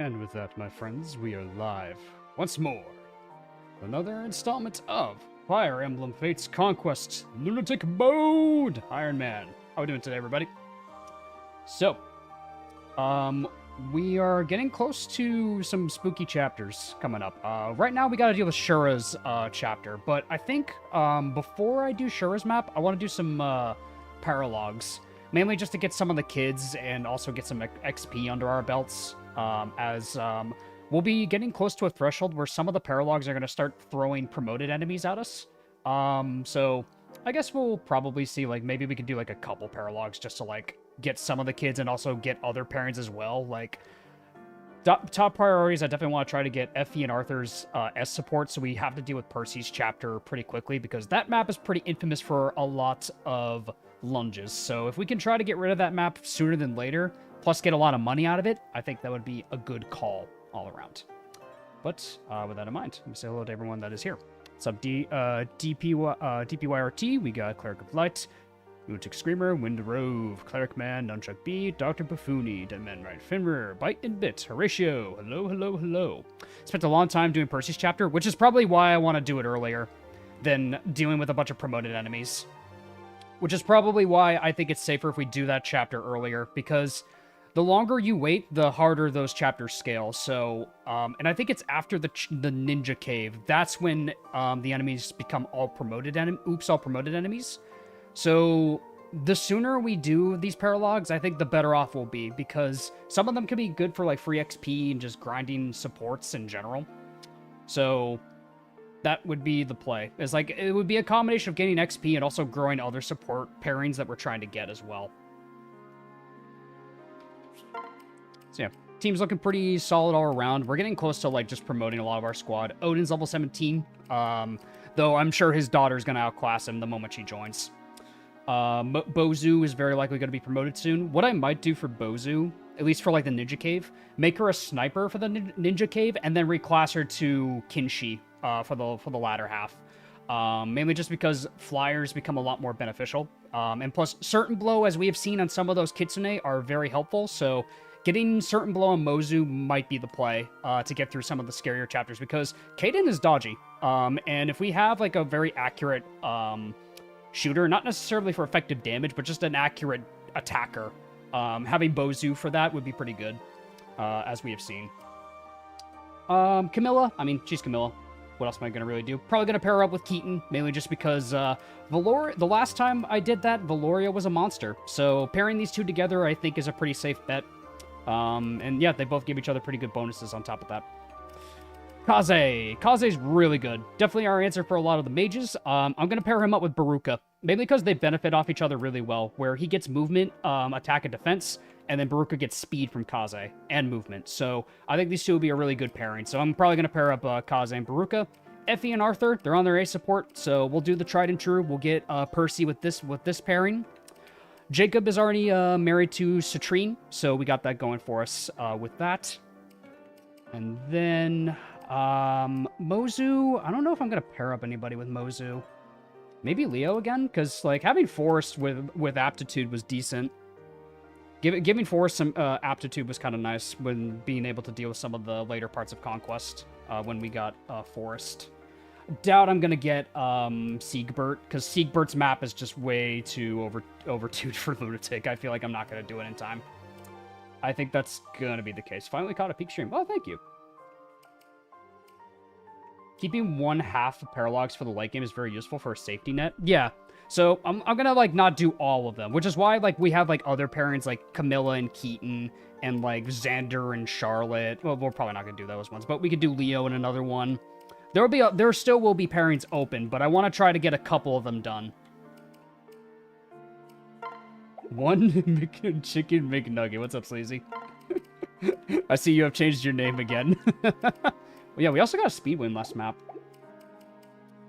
And with that, my friends, we are live once more. Another installment of Fire Emblem Fates Conquest Lunatic Mode Ironman. How are we doing today, everybody? So, we are getting close to some spooky chapters coming up. Right now, we got to deal with Shura's chapter, but I think before I do Shura's map, I want to do some paralogs, mainly just to get some of the kids and also get some XP under our belts. As we'll be getting close to a threshold where some of the paralogs are going to start throwing promoted enemies at us. So I guess we'll probably see, like, maybe we could do, like, a couple paralogs just to, like, get some of the kids and also get other parents as well. Like, top priorities, I definitely want to try to get Effie and Arthur's S support, so we have to deal with Percy's chapter pretty quickly, because that map is pretty infamous for a lot of lunges. So if we can try to get rid of that map sooner than later, plus get a lot of money out of it, I think that would be a good call all around. But with that in mind, let me say hello to everyone that is here. What's up, DPYRT? We got Cleric of Light, Lunatic Screamer, Wind Rove, Cleric Man, Nunchuck B, Dr. Buffooni, Deadman Right Finrer, Bite and Bit, Horatio, hello, hello, hello. Spent a long time doing Percy's chapter, which is probably why I want to do it earlier than dealing with a bunch of promoted enemies. Which is probably why I think it's safer if we do that chapter earlier, because the longer you wait, the harder those chapters scale. So, and I think it's after the Ninja Cave. That's when the enemies become all promoted enemies. So, the sooner we do these paralogs, I think the better off we'll be, because some of them can be good for, like, free XP and just grinding supports in general. So, that would be the play. It's like, it would be a combination of getting XP and also growing other support pairings that we're trying to get as well. So yeah, team's looking pretty solid all around. We're getting close to, like, just promoting a lot of our squad. Odin's level 17, though I'm sure his daughter's going to outclass him the moment she joins. Bozu is very likely going to be promoted soon. What I might do for Bozu, at least for, like, the Ninja Cave, make her a sniper for the Ninja Cave, and then reclass her to Kinshi for the latter half. Mainly just because flyers become a lot more beneficial. And plus, Certain Blow, as we have seen on some of those Kitsune, are very helpful, so getting Certain Blow on Mozu might be the play to get through some of the scarier chapters, because Kaden is dodgy. And if we have, like, a very accurate shooter, not necessarily for effective damage, but just an accurate attacker, having Bozu for that would be pretty good, as we have seen. Camilla, I mean, she's Camilla. What else am I going to really do? Probably going to pair her up with Keaton, mainly just because the last time I did that, Valoria was a monster. So pairing these two together, I think, is a pretty safe bet. And yeah, they both give each other pretty good bonuses on top of that. Kaze. Kaze's really good. Definitely our answer for a lot of the mages. I'm going to pair him up with Baruka, mainly because they benefit off each other really well, where he gets movement, attack, and defense, and then Baruka gets speed from Kaze and movement. So I think these two will be a really good pairing. So I'm probably going to pair up Kaze and Baruka. Effie and Arthur, they're on their A support, so we'll do the tried and true. We'll get Percy with this pairing. Jacob is already married to Citrine, so we got that going for us with that. And then Mozu, I don't know if I'm going to pair up anybody with Mozu. Maybe Leo again, because, like, having Forrest with aptitude was decent. Giving Forrest some aptitude was kind of nice when being able to deal with some of the later parts of Conquest when we got Forrest. Doubt I'm going to get Siegbert, because Siegbert's map is just way too overtuned for Lunatic. I feel like I'm not going to do it in time. I think that's going to be the case. Finally caught a peak stream. Oh, thank you. Keeping one half of paralogs for the late game is very useful for a safety net. Yeah. So I'm going to, like, not do all of them, which is why, like, we have, like, other pairings like Camilla and Keaton and, like, Xander and Charlotte. Well, we're probably not going to do those ones, but we could do Leo in another one. There still will be pairings open, but I want to try to get a couple of them done. One chicken McNugget. What's up, Sleazy? I see you have changed your name again. Well, yeah, we also got a speed win last map.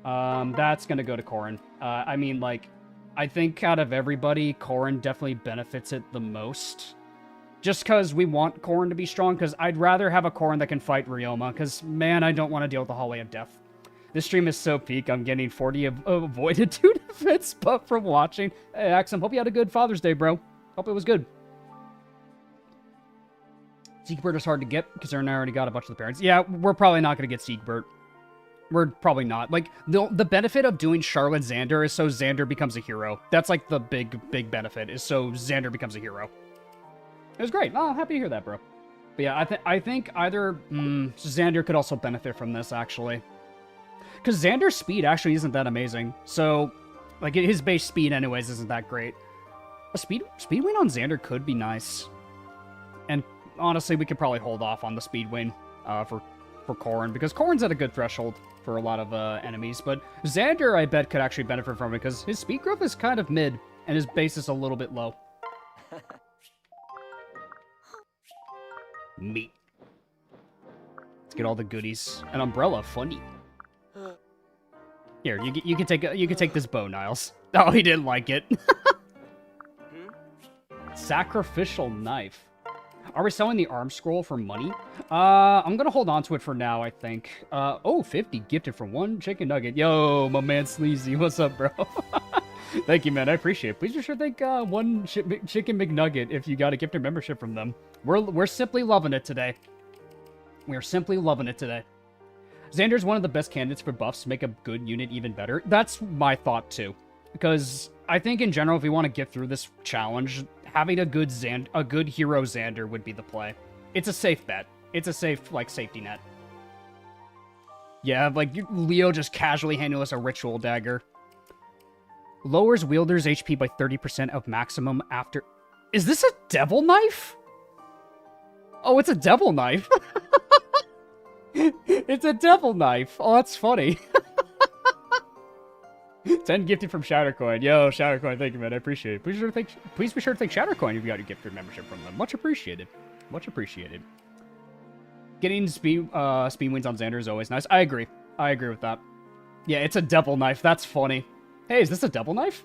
That's gonna go to Corrin. I mean, like, I think out of everybody, Corrin definitely benefits it the most. Just because we want Corrin to be strong, because I'd rather have a Corrin that can fight Ryoma, because, man, I don't want to deal with the Hallway of Death. This stream is so peak, I'm getting 40 avoided 2 defense buff from watching. Hey, Axum, hope you had a good Father's Day, bro. Hope it was good. Siegbert is hard to get because Aaron already got a bunch of the parents. Yeah, we're probably not going to get Siegbert. We're probably not. Like, the benefit of doing Charlotte Xander is so Xander becomes a hero. That's, like, the big benefit, is so Xander becomes a hero. It was great. Oh, happy to hear that, bro. But yeah, I think either... Xander could also benefit from this, actually. Because Xander's speed actually isn't that amazing. So, like, his base speed, anyways, isn't that great. A speed win on Xander could be nice. And, honestly, we could probably hold off on the speed win for Corrin, because Corrin's at a good threshold for a lot of enemies. But Xander, I bet, could actually benefit from it, because his speed growth is kind of mid, and his base is a little bit low. Meat. Let's get all the goodies. An umbrella, funny. Here, you can take this bow, Niles. Oh, he didn't like it. Sacrificial knife. Are we selling the arm scroll for money? I'm gonna hold on to it for now, I think. Oh, 50 gifted from one chicken nugget. Yo, my man Sleazy, what's up, bro? Thank you, man. I appreciate it. Please be sure to thank one chicken McNugget if you got a gifted membership from them. We're simply loving it today. We're simply loving it today. Xander's one of the best candidates for buffs to make a good unit even better. That's my thought, too. Because I think, in general, if we want to get through this challenge, having a good hero Xander would be the play. It's a safe bet. It's a safe, like, safety net. Yeah, like, Leo just casually handing us a ritual dagger. Lowers wielder's HP by 30% of maximum after... Is this a devil knife? Oh, it's a devil knife. It's a devil knife. Oh, that's funny. 10 gifted from Shattercoin. Yo, Shattercoin, thank you, man. I appreciate it. Please be sure to thank Shattercoin if you got a gifted membership from them. Much appreciated. Much appreciated. Getting speed wins on Xander is always nice. I agree. I agree with that. Yeah, it's a devil knife. That's funny. Hey, is this a devil knife?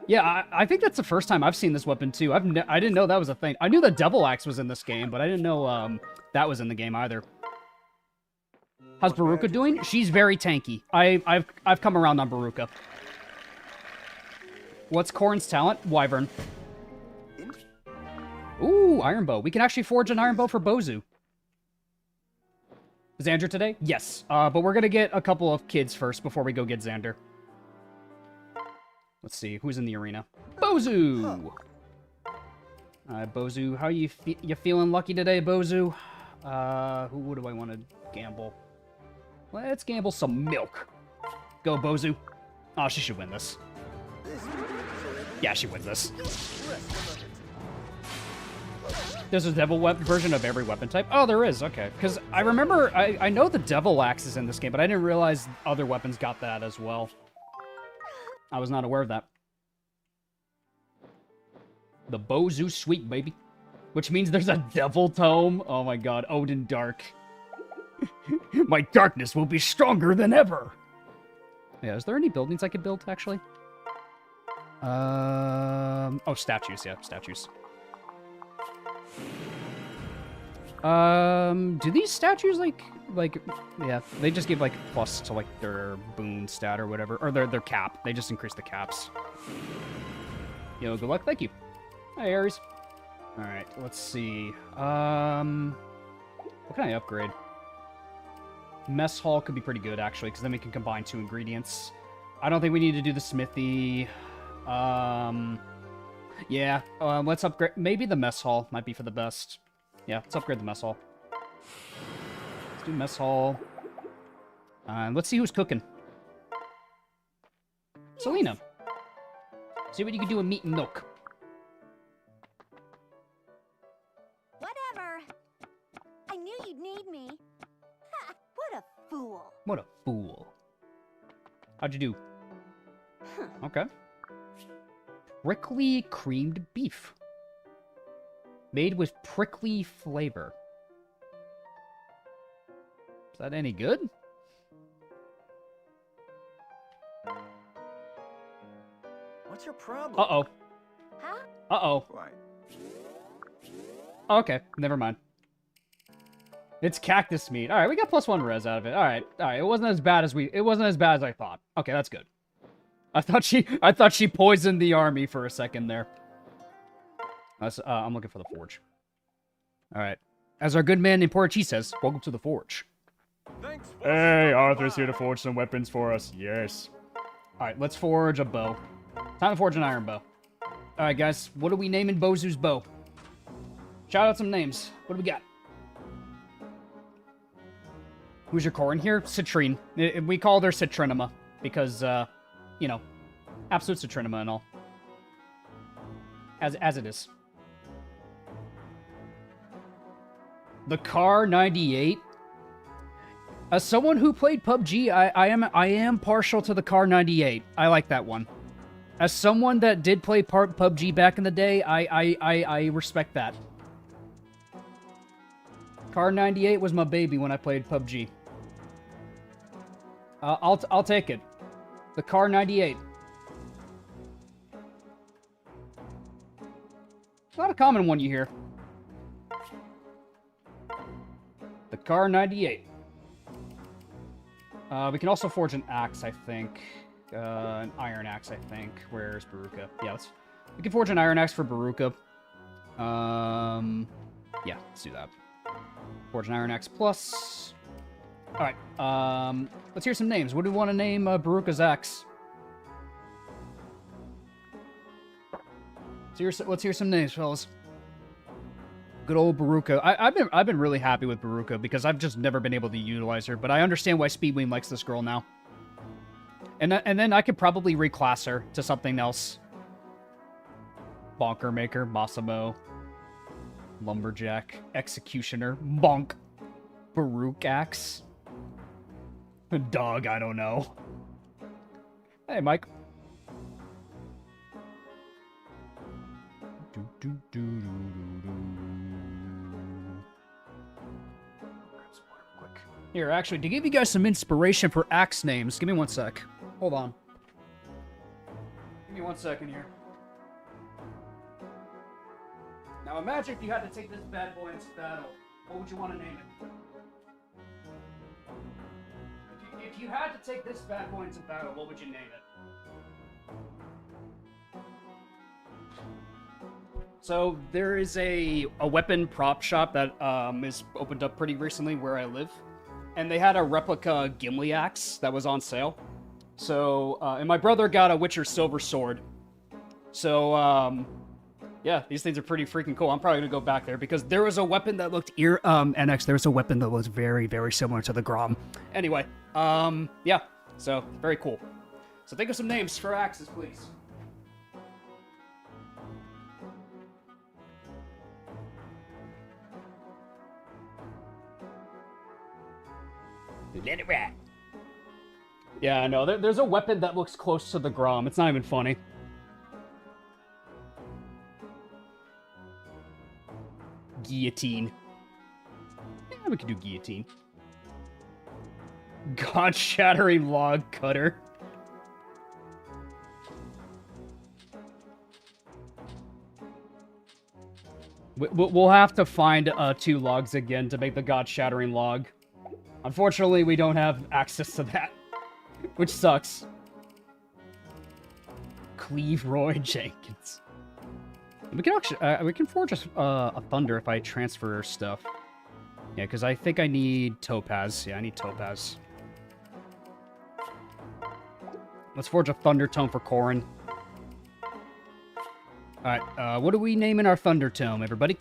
Yeah, I think that's the first time I've seen this weapon, too. I didn't know that was a thing. I knew the devil axe was in this game, but I didn't know that was in the game either. How's Baruka doing? She's very tanky. I've come around on Baruka. What's Corrin's talent? Wyvern. Ooh, iron bow. We can actually forge an iron bow for Bozu. Xander today? Yes. But we're gonna get a couple of kids first before we go get Xander. Let's see, who's in the arena? Bozu! Bozu, how you feeling lucky today, Bozu? Who do I want to gamble? Let's gamble some milk. Go, Bozu. Oh, she should win this. Yeah, she wins this. There's a devil version of every weapon type? Oh, there is, okay. Because I remember, I know the devil axe is in this game, but I didn't realize other weapons got that as well. I was not aware of that. The Bozu Sweet, baby. Which means there's a devil tome. Oh my god, Odin Dark. My darkness will be stronger than ever. Yeah, is there any buildings I could build, actually? Oh, statues, yeah, statues. Do these statues, like, yeah, they just give, like, plus to, like, their boon stat or whatever, or their cap. They just increase the caps. Yo, good luck, thank you. Hi, Ares. Alright, let's see. What can I upgrade? Mess hall could be pretty good, actually, because then we can combine 2 ingredients. I don't think we need to do the smithy. Yeah, let's upgrade. Maybe the mess hall might be for the best. Yeah, let's upgrade the mess hall. Let's do mess hall. Let's see who's cooking. Yes. Selena. See what you can do with meat and milk. Whatever. I knew you'd need me. Ha, what a fool. What a fool. How'd you do? Okay. Prickly creamed beef. Made with prickly flavor. Is that any good? What's your problem? Uh-oh. Huh? Uh-oh. Why? Okay, never mind. It's cactus meat. All right, we got +1 res out of it. All right. It wasn't as bad as I thought. Okay, that's good. I thought she poisoned the army for a second there. I'm looking for the forge. All right. As our good man in Portuguese says, welcome to the forge. Thanks for Hey, stopping Arthur's here by. to forge some weapons for us. Yes. Alright, let's forge a bow. Time to forge an iron bow. Alright, guys, what are we naming Bozu's bow? Shout out some names. What do we got? Who's your core in here? Citrine. We called her Citrinema because, you know, absolute Citrinema and all. As it is. The Car 98. As someone who played PUBG, I am partial to the Car 98. I like that one. As someone that did play PUBG back in the day, I respect that. Car 98 was my baby when I played PUBG. I'll take it. The Car 98. Not a common one you hear. The Car 98. We can also forge an axe, I think. An iron axe, I think. Where's Baruka? Yeah, we can forge an iron axe for Baruka. Yeah, let's do that. Forge an iron axe plus. Alright, let's hear some names. What do we want to name Baruka's axe? Let's hear some names, fellas. Good old Baruka. I've been really happy with Baruka because I've just never been able to utilize her, but I understand why Speedwing likes this girl now. And then I could probably reclass her to something else. Bonker Maker, Massimo, Lumberjack, Executioner, Bonk, Baruch Axe. Dog, I don't know. Hey, Mike. Here, actually, to give you guys some inspiration for axe names, give me one sec. Hold on. Give me 1 second here. Now imagine if you had to take this bad boy into battle. What would you want to name it? If you had to take this bad boy into battle, what would you name it? So there is a weapon prop shop that is opened up pretty recently where I live. And they had a replica Gimli axe that was on sale. So, and my brother got a Witcher Silver Sword. So, yeah, these things are pretty freaking cool. I'm probably gonna go back there because there was a weapon that looked NX, there was a weapon that was very, very similar to the Grom. Anyway, yeah, so very cool. So think of some names for axes, please. Let it rap. Yeah, I know. There's a weapon that looks close to the Grom. It's not even funny. Guillotine. Yeah, we could do guillotine. God-shattering log cutter. We'll have to find 2 logs again to make the God-shattering log. Unfortunately, we don't have access to that, which sucks. Cleve Roy Jenkins. We can actually, we can forge a thunder if I transfer stuff. Yeah, because I think I need topaz. Yeah, I need topaz. Let's forge a thunder tome for Corin. Alright, what are we naming our thunder tome, everybody?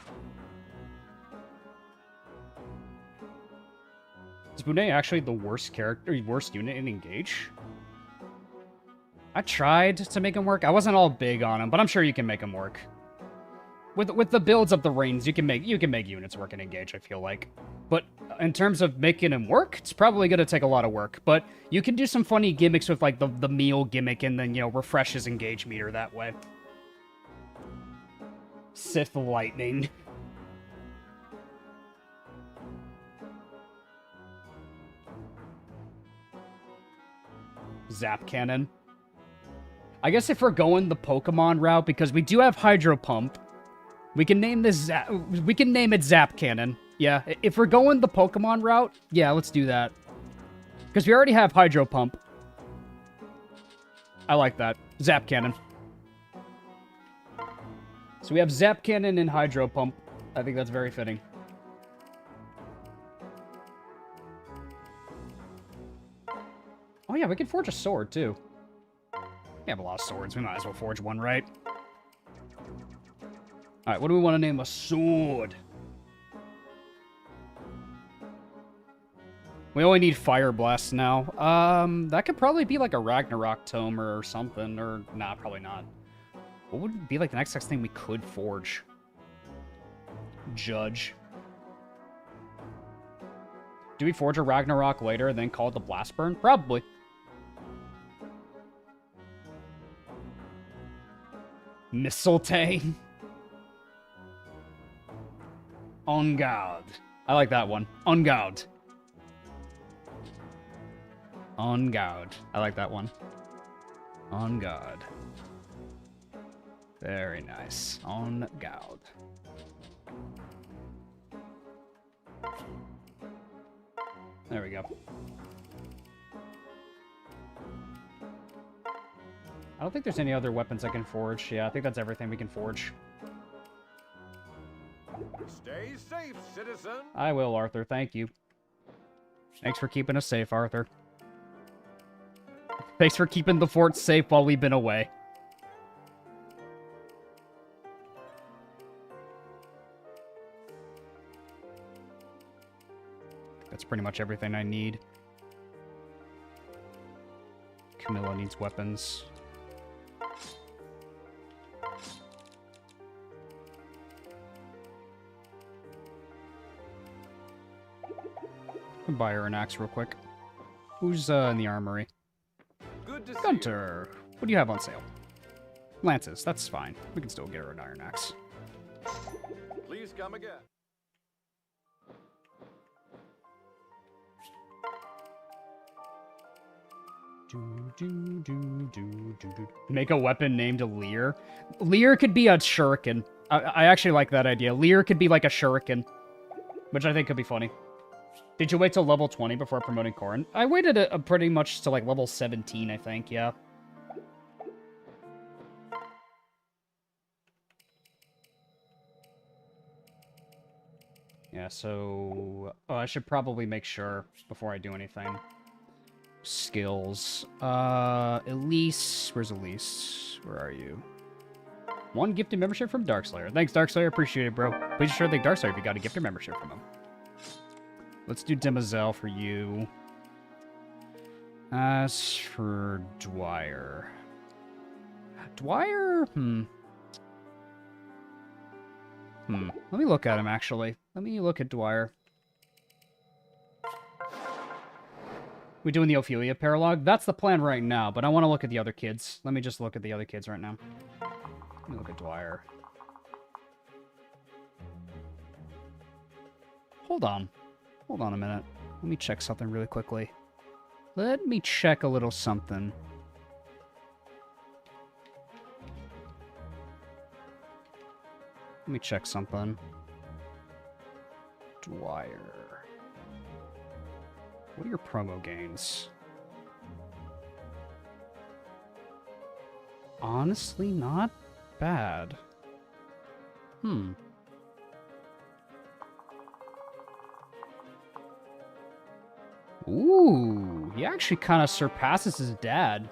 Is Bonet actually the worst character, worst unit in Engage? I tried to make him work. I wasn't all big on him, but I'm sure you can make him work. With the builds of the reigns, you can make units work in Engage, I feel like. But in terms of making him work, it's probably gonna take a lot of work. But you can do some funny gimmicks with like the meal gimmick and then, you know, refresh his Engage meter that way. Sith Lightning. Zap Cannon. I guess if we're going the Pokemon route, because we do have Hydro Pump, we can name this we can name it Zap Cannon. Yeah, if we're going the Pokemon route, yeah, let's do that. Because we already have Hydro Pump. I like that. Zap Cannon. So we have Zap Cannon and Hydro Pump. I think that's very fitting. Oh yeah, we can forge a sword, too. We have a lot of swords. We might as well forge one, right? Alright, what do we want to name a sword? We only need fire blasts now. That could probably be like a Ragnarok tome or something. Or, nah, probably not. What would be like the next thing we could forge? Judge. Do we forge a Ragnarok later and then call it the Blastburn? Probably. Mistletoe. On guard. I like that one. On guard. On guard. I like that one. On guard. Very nice. On guard. There we go. I don't think there's any other weapons I can forge. Yeah, I think that's everything we can forge. Stay safe, citizen. I will, Arthur. Thank you. Thanks for keeping us safe, Arthur. Thanks for keeping the fort safe while we've been away. That's pretty much everything I need. Camilla needs weapons. I'll buy her an axe real quick. Who's in the armory? Good to see you. Gunter, what do you have on sale? Lances, that's fine. We can still get her an iron axe. Please come again. Make a weapon named Lear. Lear could be a shuriken. I actually like that idea. Lear could be like a shuriken, which I think could be funny. Did you wait till level 20 before promoting Corrin? I waited pretty much to like level 17, I think, yeah. Yeah, so... Oh, I should probably make sure before I do anything. Skills. Elise. Where's Elise? Where are you? One gifted membership from Darkslayer. Thanks, Darkslayer. Appreciate it, bro. Please sure thank Darkslayer if you got a gifted membership from him. Let's do Demoiselle for you. As for Dwyer. Dwyer? Let me look at him, actually. Let me look at Dwyer. We doing the Ophelia Paralogue? That's the plan right now, but I want to look at the other kids. Let me just look at the other kids right now. Let me look at Dwyer. Hold on. Hold on a minute. Let me check something really quickly. Let me check a little something. Let me check something. Dwyer. What are your promo gains? Honestly, not bad. Ooh, he actually kind of surpasses his dad.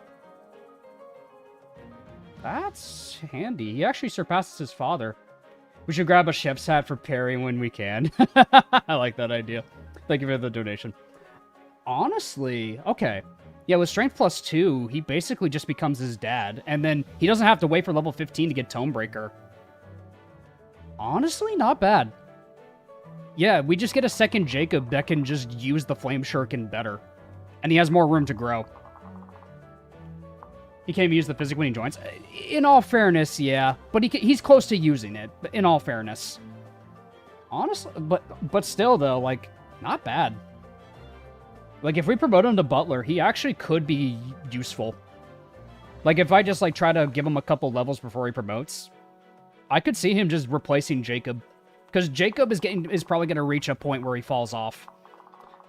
That's handy. He actually surpasses his father. We should grab a chef's hat for Perry when we can. I like that idea. Thank you for the donation. Honestly, okay. Yeah, with Strength plus 2, he basically just becomes his dad. And then he doesn't have to wait for level 15 to get Tomebreaker. Honestly, not bad. Yeah, we just get a second Jacob that can just use the Flame Shuriken better. And he has more room to grow. He can't even use the physic when he joins. In all fairness, yeah. But he's close to using it, in all fairness. Honestly, but still, though, like, not bad. Like, if we promote him to Butler, he actually could be useful. Like, if I just, like, try to give him a couple levels before he promotes, I could see him just replacing Jacob. Because Jacob is probably going to reach a point where he falls off.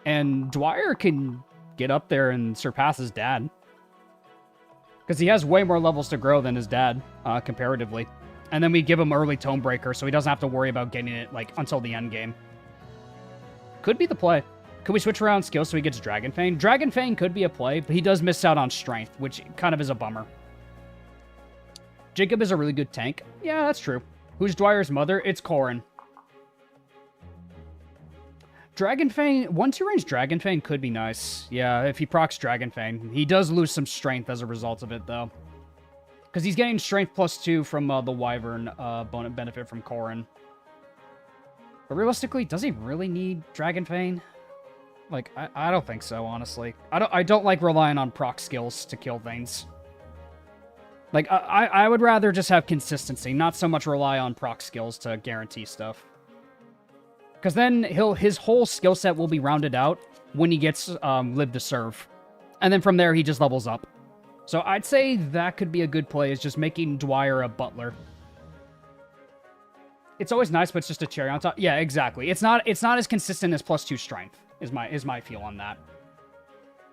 And Dwyer can get up there and surpass his dad. Because he has way more levels to grow than his dad, comparatively. And then we give him early Tomebreaker, so he doesn't have to worry about getting it, like, until the end game. Could be the play. Could we switch around skills so he gets Dragon Fang? Dragon Fang could be a play, but he does miss out on strength, which kind of is a bummer. Jacob is a really good tank. Yeah, that's true. Who's Dwyer's mother? It's Corrin. Dragon Fang, 1-2 range Dragon Fang could be nice. Yeah, if he procs Dragon Fang. He does lose some strength as a result of it, though. Because he's getting strength +2 from the Wyvern benefit from Corrin. But realistically, does he really need Dragon Fang? Like, I don't think so, honestly. I don't like relying on proc skills to kill things. Like, I would rather just have consistency, not so much rely on proc skills to guarantee stuff. Because then his whole skill set will be rounded out when he gets Live to Serve. And then from there, he just levels up. So I'd say that could be a good play, is just making Dwyer a butler. It's always nice, but it's just a cherry on top. Yeah, exactly. It's not as consistent as +2 strength, is my feel on that.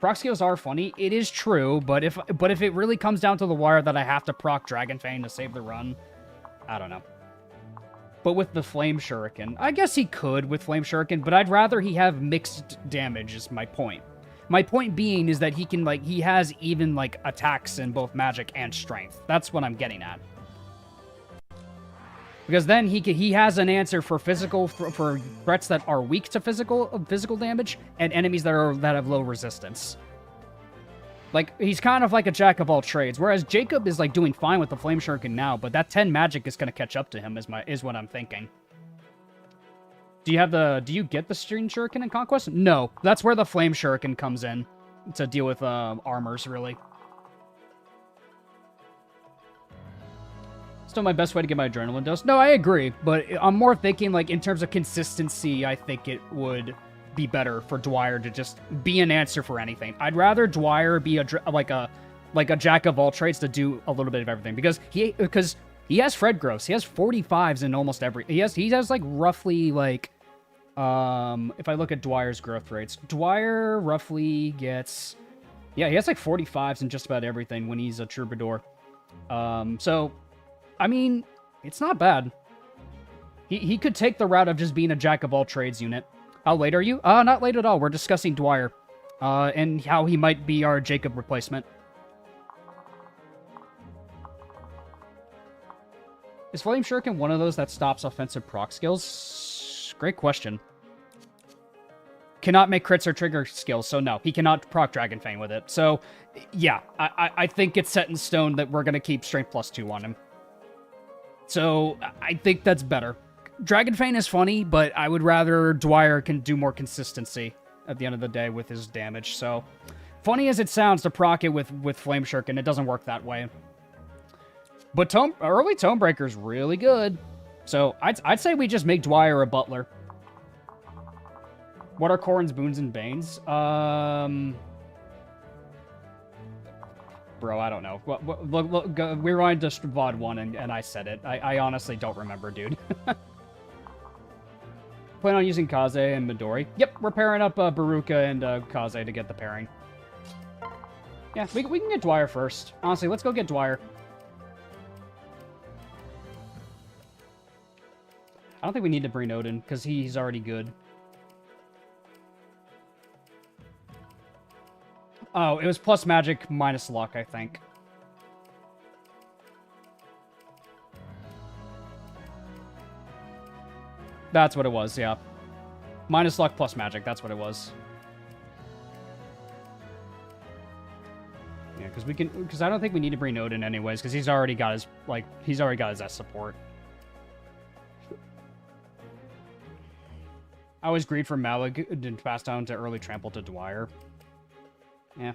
Proc skills are funny. It is true, but if it really comes down to the wire that I have to proc Dragon Fang to save the run, I don't know. But with the Flame Shuriken, I guess he could with Flame Shuriken, but I'd rather he have mixed damage is my point. My point being is that he has even, like, attacks in both magic and strength. That's what I'm getting at. Because then he has an answer for physical, for threats that are weak to physical damage, and enemies that have low resistance. Like, he's kind of like a jack of all trades, whereas Jacob is, like, doing fine with the Flame Shuriken now, but that 10 magic is going to catch up to him, is what I'm thinking. Do you get the String Shuriken in Conquest? No, that's where the Flame Shuriken comes in to deal with armors, really. Still my best way to get my adrenaline dose. No, I agree, but I'm more thinking, like, in terms of consistency, I think it would be better for Dwyer to just be an answer for anything. I'd rather Dwyer be like a jack of all trades to do a little bit of everything, because he has Fred growths. He has 45s in almost every. He has like roughly like, if I look at Dwyer's growth rates, Dwyer roughly gets, yeah, he has like 45s in just about everything when he's a troubadour. So, I mean, it's not bad. He could take the route of just being a jack of all trades unit. How late are you? Not late at all. We're discussing Dwyer, and how he might be our Jacob replacement. Is Flame Shuriken one of those that stops offensive proc skills? Great question. Cannot make crits or trigger skills, so no. He cannot proc Dragon Fang with it. So, yeah, I think it's set in stone that we're going to keep Strength +2 on him. So, I think that's better. Dragon Fang is funny, but I would rather Dwyer can do more consistency at the end of the day with his damage. So, funny as it sounds to proc it with Flame Shuriken, it doesn't work that way. But early Tomebreaker is really good. So, I'd say we just make Dwyer a butler. What are Corrin's boons and banes? Bro, I don't know. Look, we rewind to VOD 1 and I said it. I honestly don't remember, dude. Plan on using Kaze and Midori. Yep, we're pairing up Baruka and Kaze to get the pairing. Yeah, we can get Dwyer first. Honestly, let's go get Dwyer. I don't think we need to bring Odin, because he's already good. Oh, it was plus magic, minus luck, I think. That's what it was, yeah. Minus luck plus magic, that's what it was. Yeah, because I don't think we need to bring Odin anyways, because he's already got his S support. I was greed for Malig and passed down to early trample to Dwyer. Yeah.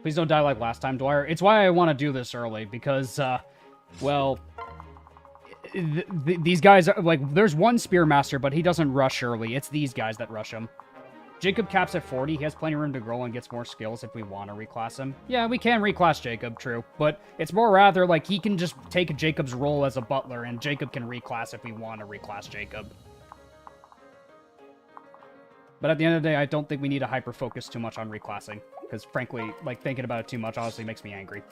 Please don't die like last time, Dwyer. It's why I want to do this early, because, well, these guys are, like, there's one Spearmaster, but he doesn't rush early. It's these guys that rush him. Jacob caps at 40. He has plenty of room to grow and gets more skills if we want to reclass him. Yeah, we can reclass Jacob, true. But it's more rather like he can just take Jacob's role as a butler, and Jacob can reclass if we want to reclass Jacob. But at the end of the day, I don't think we need to hyper-focus too much on reclassing. Because, frankly, like, thinking about it too much honestly makes me angry.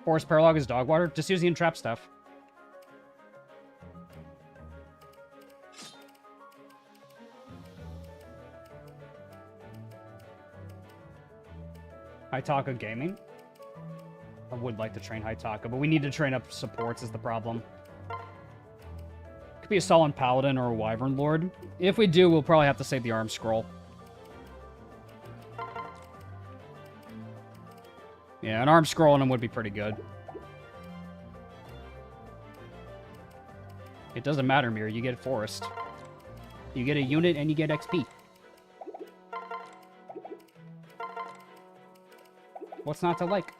Forest Paralogue is dog water. Just use the entrap stuff. Haitaka Gaming. I would like to train Haitaka, but we need to train up supports is the problem. Could be a Solid Paladin or a Wyvern Lord. If we do, we'll probably have to save the Arm Scroll. Yeah, an Arm Scroll on him would be pretty good. It doesn't matter, Mir. You get Forest. You get a unit and you get XP. What's not to like?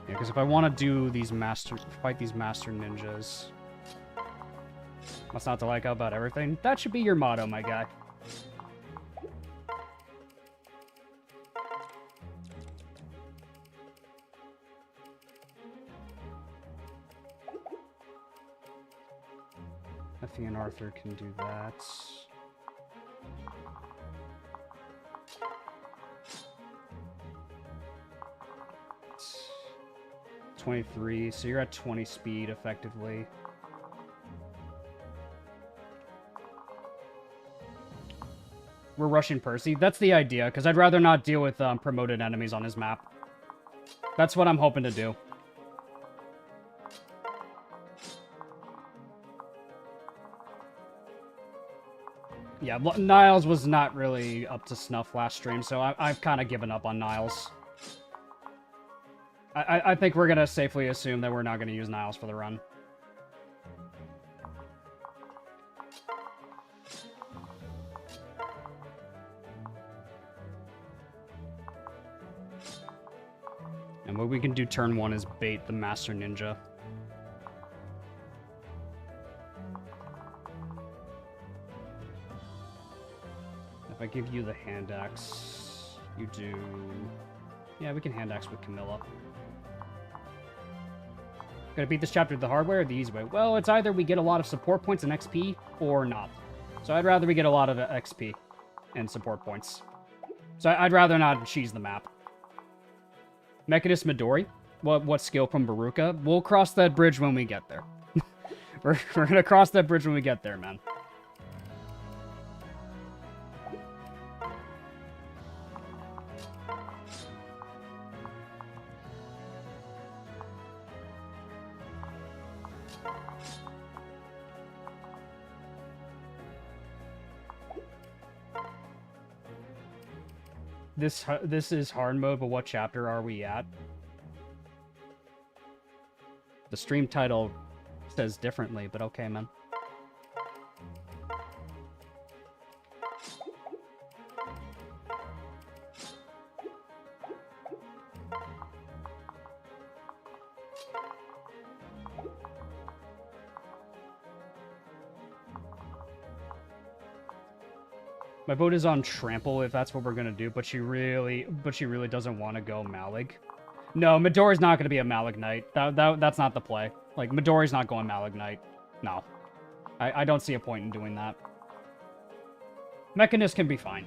Yeah, because if I want to do these fight these master ninjas, what's not to like about everything? That should be your motto, my guy. Effie and Arthur can do that. 23, so you're at 20 speed, effectively. We're rushing Percy. That's the idea, because I'd rather not deal with promoted enemies on his map. That's what I'm hoping to do. Yeah, Niles was not really up to snuff last stream, so I've kind of given up on Niles. I think we're going to safely assume that we're not going to use Niles for the run. And what we can do turn 1 is bait the Master Ninja. If I give you the hand axe, you do... Yeah, we can hand axe with Camilla. Gonna beat this chapter the hard way or the easy way? Well, it's either we get a lot of support points and XP, or not. So I'd rather we get a lot of XP and support points. So I'd rather not cheese the map. Mechanist Midori? What skill from Baruka? We'll cross that bridge when we get there. we're gonna cross that bridge when we get there, man. This is hard mode, but what chapter are we at? The stream title says differently, but okay, man. My vote is on Trample if that's what we're gonna do, but she really doesn't want to go Malig. No, Midori's not gonna be a Malig Knight. That's not the play. Like, Midori's not going Malig Knight. No. I don't see a point in doing that. Mechanist can be fine.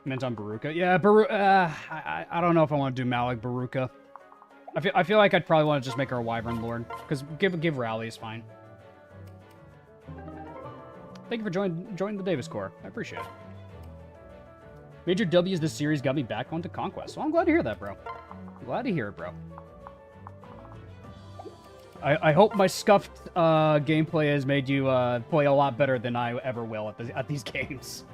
Meant on Baruka. Yeah, I don't know if I want to do Malig Baruka. I feel like I'd probably want to just make her a Wyvern Lord, because give rally is fine. Thank you for joining the Davis Corps. I appreciate it. Major W's this series got me back onto Conquest, so I'm glad to hear that, bro. I'm glad to hear it, bro. I hope my scuffed gameplay has made you play a lot better than I ever will at these games.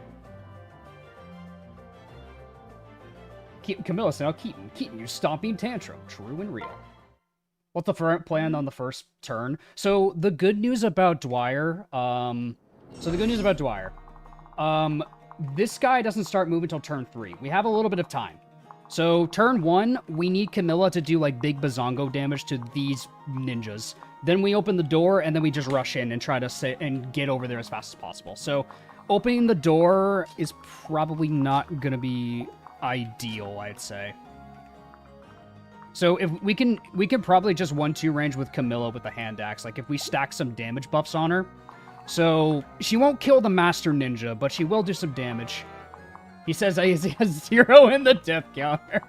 Camilla said, Keaton, you stomping tantrum. True and real. What's the plan on the first turn? So the good news about Dwyer, this guy doesn't start moving until turn 3. We have a little bit of time. So turn 1, we need Camilla to do like big bazongo damage to these ninjas Then we open the door, and then we just rush in and try to sit and get over there as fast as possible. So opening the door is probably not going to be ideal, I'd say. So if we can probably just 1-2 range with Camilla with the hand axe. Like if we stack some damage buffs on her. So she won't kill the Master Ninja, but she will do some damage. He says he has 0 in the death counter.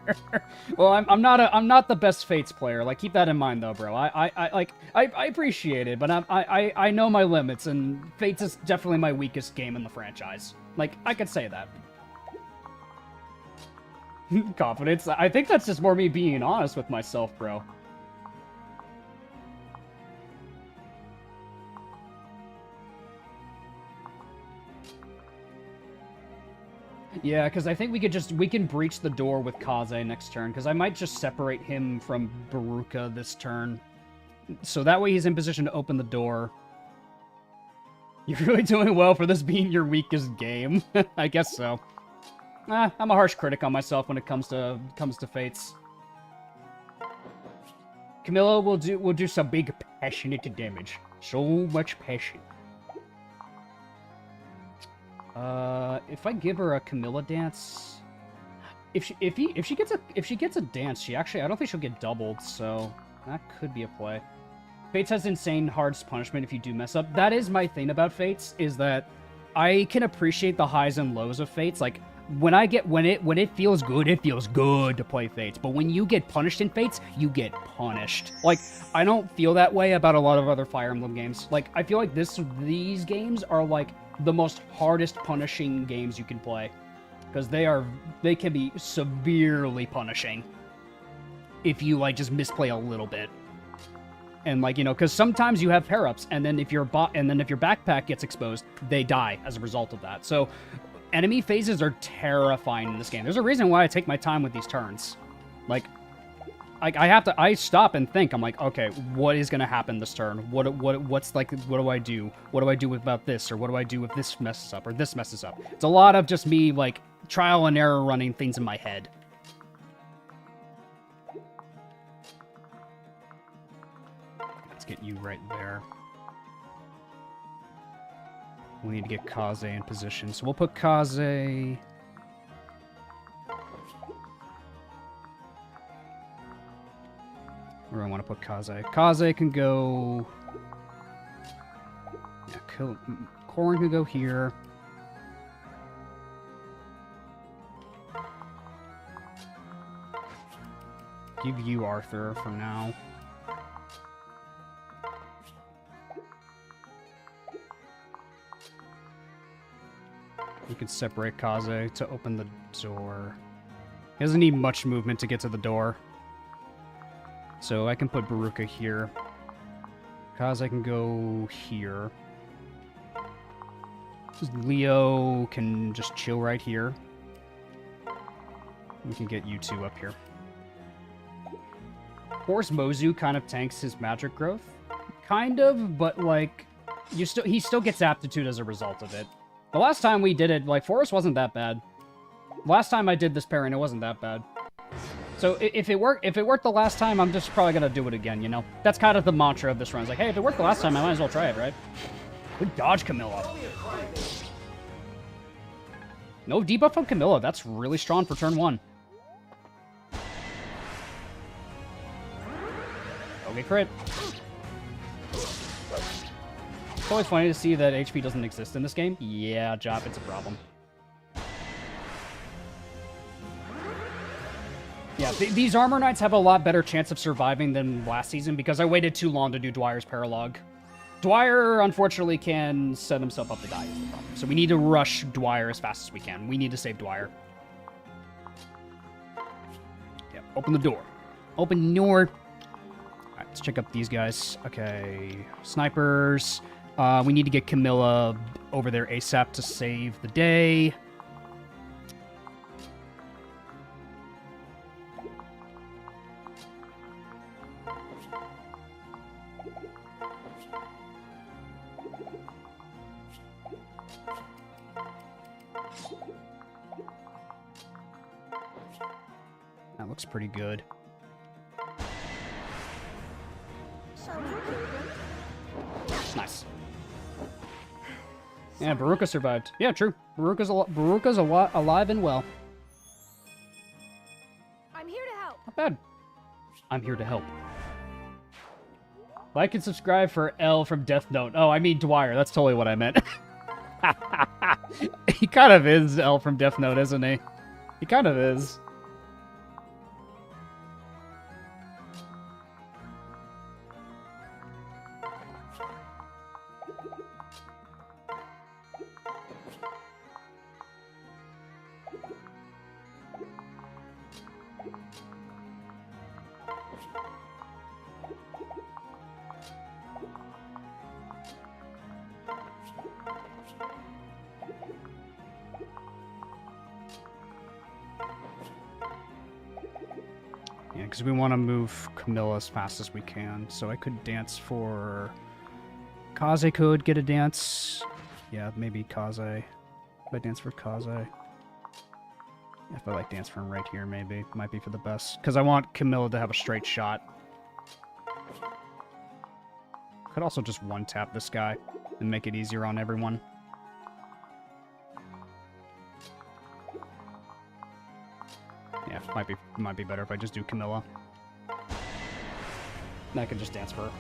Well, I'm not the best Fates player. Like keep that in mind though, bro. I appreciate it, but I know my limits, and Fates is definitely my weakest game in the franchise. Like I could say that. Confidence. I think that's just more me being honest with myself, bro. Yeah, because I think we can breach the door with Kaze next turn, because I might just separate him from Baruka this turn. So that way he's in position to open the door. You're really doing well for this being your weakest game. I guess so. I'm a harsh critic on myself when it comes to Fates. Camilla will do some big passionate damage. So much passion. If I give her a Camilla dance, if she gets a dance, I don't think she'll get doubled, so that could be a play. Fates has insane hard punishment if you do mess up. That is my thing about Fates, is that I can appreciate the highs and lows of Fates. Like when it feels good to play Fates, but when you get punished in Fates, you get punished. Like I don't feel that way about a lot of other Fire Emblem games. Like I feel like these games are like the most hardest punishing games you can play, because they can be severely punishing if you like just misplay a little bit. And like, you know, because sometimes you have pair-ups, and then if your backpack gets exposed, they die as a result of that. So enemy phases are terrifying in this game. There's a reason why I take my time with these turns. Like I stop and think. I'm like, okay, what is gonna happen this turn? What do I do? What do I do about this? Or what do I do if this messes up or this messes up? It's a lot of just me like trial and error running things in my head. Let's get you right there. We need to get Kaze in position, so we'll put Kaze. Where do I want to put Kaze? Kaze can go... Yeah, Corrin can go here. Give you Arthur for now. You can separate Kaze to open the door. He doesn't need much movement to get to the door. So I can put Baruka here. Kaze can go here. Leo can just chill right here. We can get you two up here. Horse Mozu kind of tanks his magic growth. Kind of, but like he still gets aptitude as a result of it. The last time we did it, like Forest wasn't that bad. Last time I did this pairing, it wasn't that bad. So if it worked the last time, I'm just probably gonna do it again, you know? That's kind of the mantra of this run. It's like, hey, if it worked the last time, I might as well try it, right? Good dodge, Camilla. No debuff on Camilla. That's really strong for turn 1. Okay, crit. It's always funny to see that HP doesn't exist in this game. Yeah, Jop, it's a problem. Yeah, these Armor Knights have a lot better chance of surviving than last season because I waited too long to do Dwyer's Paralogue. Dwyer, unfortunately, can set himself up to die. Is the problem. So we need to rush Dwyer as fast as we can. We need to save Dwyer. Yep, open the door. Open the door. Alright, let's check up these guys. Okay, snipers. We need to get Camilla over there ASAP to save the day. That looks pretty good. So Nice. Yeah, Baruka survived. Yeah, true. Baruka's alive and well. I'm here to help. Not bad. I'm here to help. Like and subscribe for L from Death Note. Oh, I mean Dwyer. That's totally what I meant. He kind of is L from Death Note, isn't he? He kind of is. Yeah, because we want to move Camilla as fast as we can. So I could dance for... Kaze could get a dance. Yeah, maybe Kaze. If I dance for Kaze. If I like dance for him right here, maybe. Might be for the best. Because I want Camilla to have a straight shot. Could also just one-tap this guy and make it easier on everyone. Yeah, might be better if I just do Camilla. And I can just dance for her.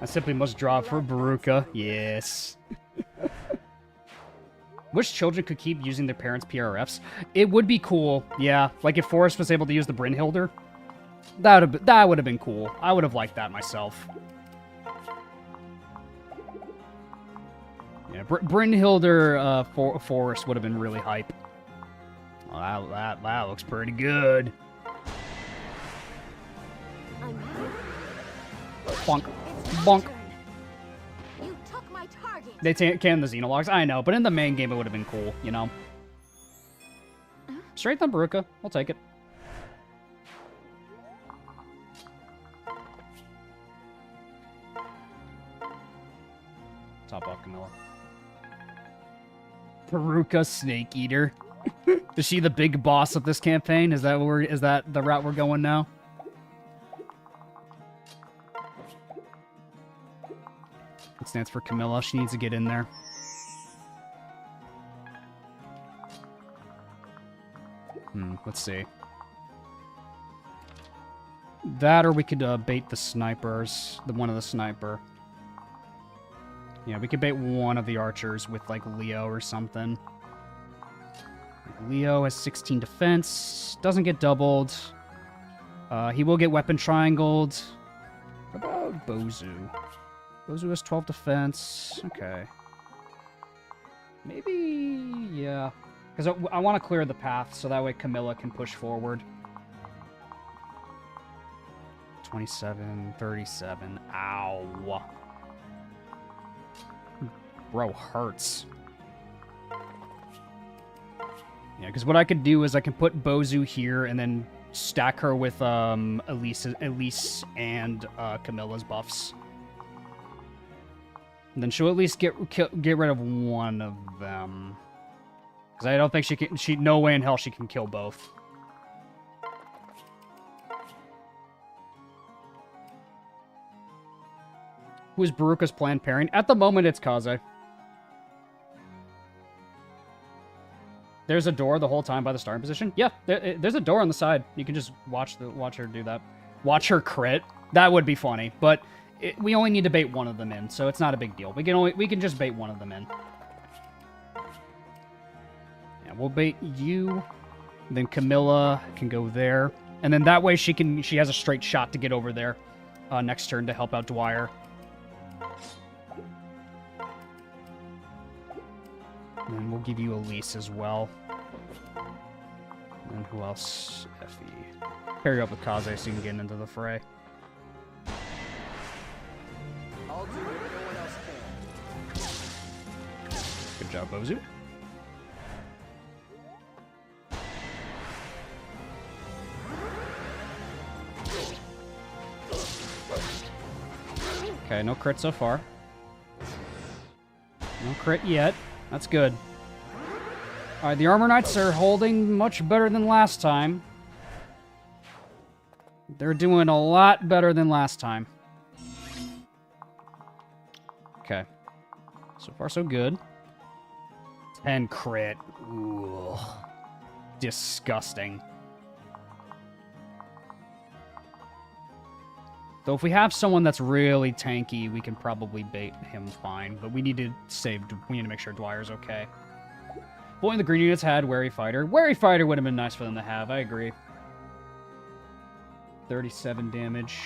I simply must draw for Baruka. Yes. Wish children could keep using their parents' PRFs. It would be cool, yeah. Like if Forrest was able to use the Brynhilder. That would have been cool. I would have liked that myself. Yeah, Brynhilder Forrest would have been really hype. Well, that looks pretty good. Bonk. Bonk. You took my target. They can the Xenologs. I know, but in the main game it would have been cool, you know? Straight on Baruka. I'll take it. Top off Camilla. Baruka Snake Eater. Is she the big boss of this campaign? Is that the route we're going now? It stands for Camilla. She needs to get in there. Let's see. That, or we could bait the snipers. One of the sniper. Yeah, we could bait one of the archers with, like, Leo or something. Leo has 16 defense. Doesn't get doubled. He will get weapon triangled. What about Bozu? Bozu has 12 defense. Okay. Maybe... yeah. Because I want to clear the path, so that way Camilla can push forward. 27, 37. Ow. Bro hurts. Yeah, because what I could do is I can put Bozu here and then stack her with Elise and Camilla's buffs. And then she'll at least get rid of one of them. Because I don't think she can... no way in hell she can kill both. Who is Baruka's planned pairing? At the moment, it's Kaze. There's a door the whole time by the starting position? Yeah, there's a door on the side. You can just watch her do that. Watch her crit. That would be funny, but we only need to bait one of them in, so it's not a big deal. We can just bait one of them in. Yeah, we'll bait you. Then Camilla can go there, and then that way she has a straight shot to get over there next turn to help out Dwyer. And then we'll give you Elise as well. And who else? Effie. Pair you up with Kaze so you can get into the fray. I'll do it. No one else can. Good job, Bozu. Okay, no crit so far. No crit yet. That's good. Alright, the Armor Knights are holding much better than last time. They're doing a lot better than last time. Okay. So far, so good. 10 crit. Ooh. Disgusting. Though if we have someone that's really tanky, we can probably bait him fine. But we need to make sure Dwyer's okay. If only the green units had Wary Fighter. Wary Fighter would have been nice for them to have, I agree. 37 damage.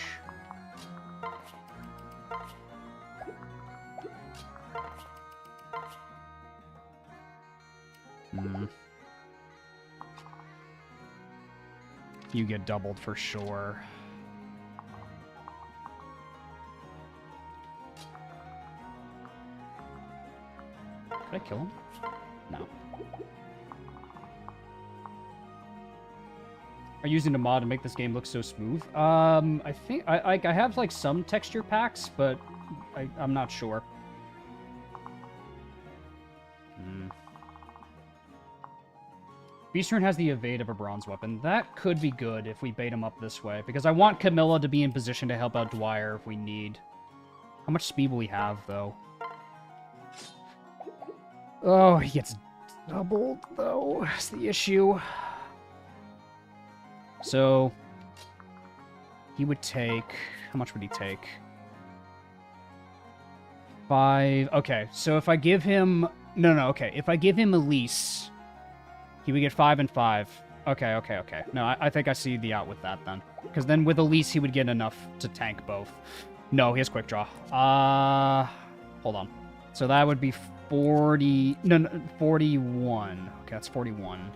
You get doubled for sure. Did I kill him? No. Are you using a mod to make this game look so smooth? I think I have like some texture packs, but I'm not sure. Beastrune has the evade of a bronze weapon. That could be good if we bait him up this way, because I want Camilla to be in position to help out Dwyer if we need. How much speed will he have, though? Oh, he gets doubled, though. That's the issue. So, he would take... How much would he take? 5... Okay, so if I give him... No, okay. If I give him Elise, he would get 5 and 5. Okay. No, I think I see the out with that, then. Because then with Elise, he would get enough to tank both. No, he has quick draw. Hold on. So that would be 40... No, 41. Okay, that's 41.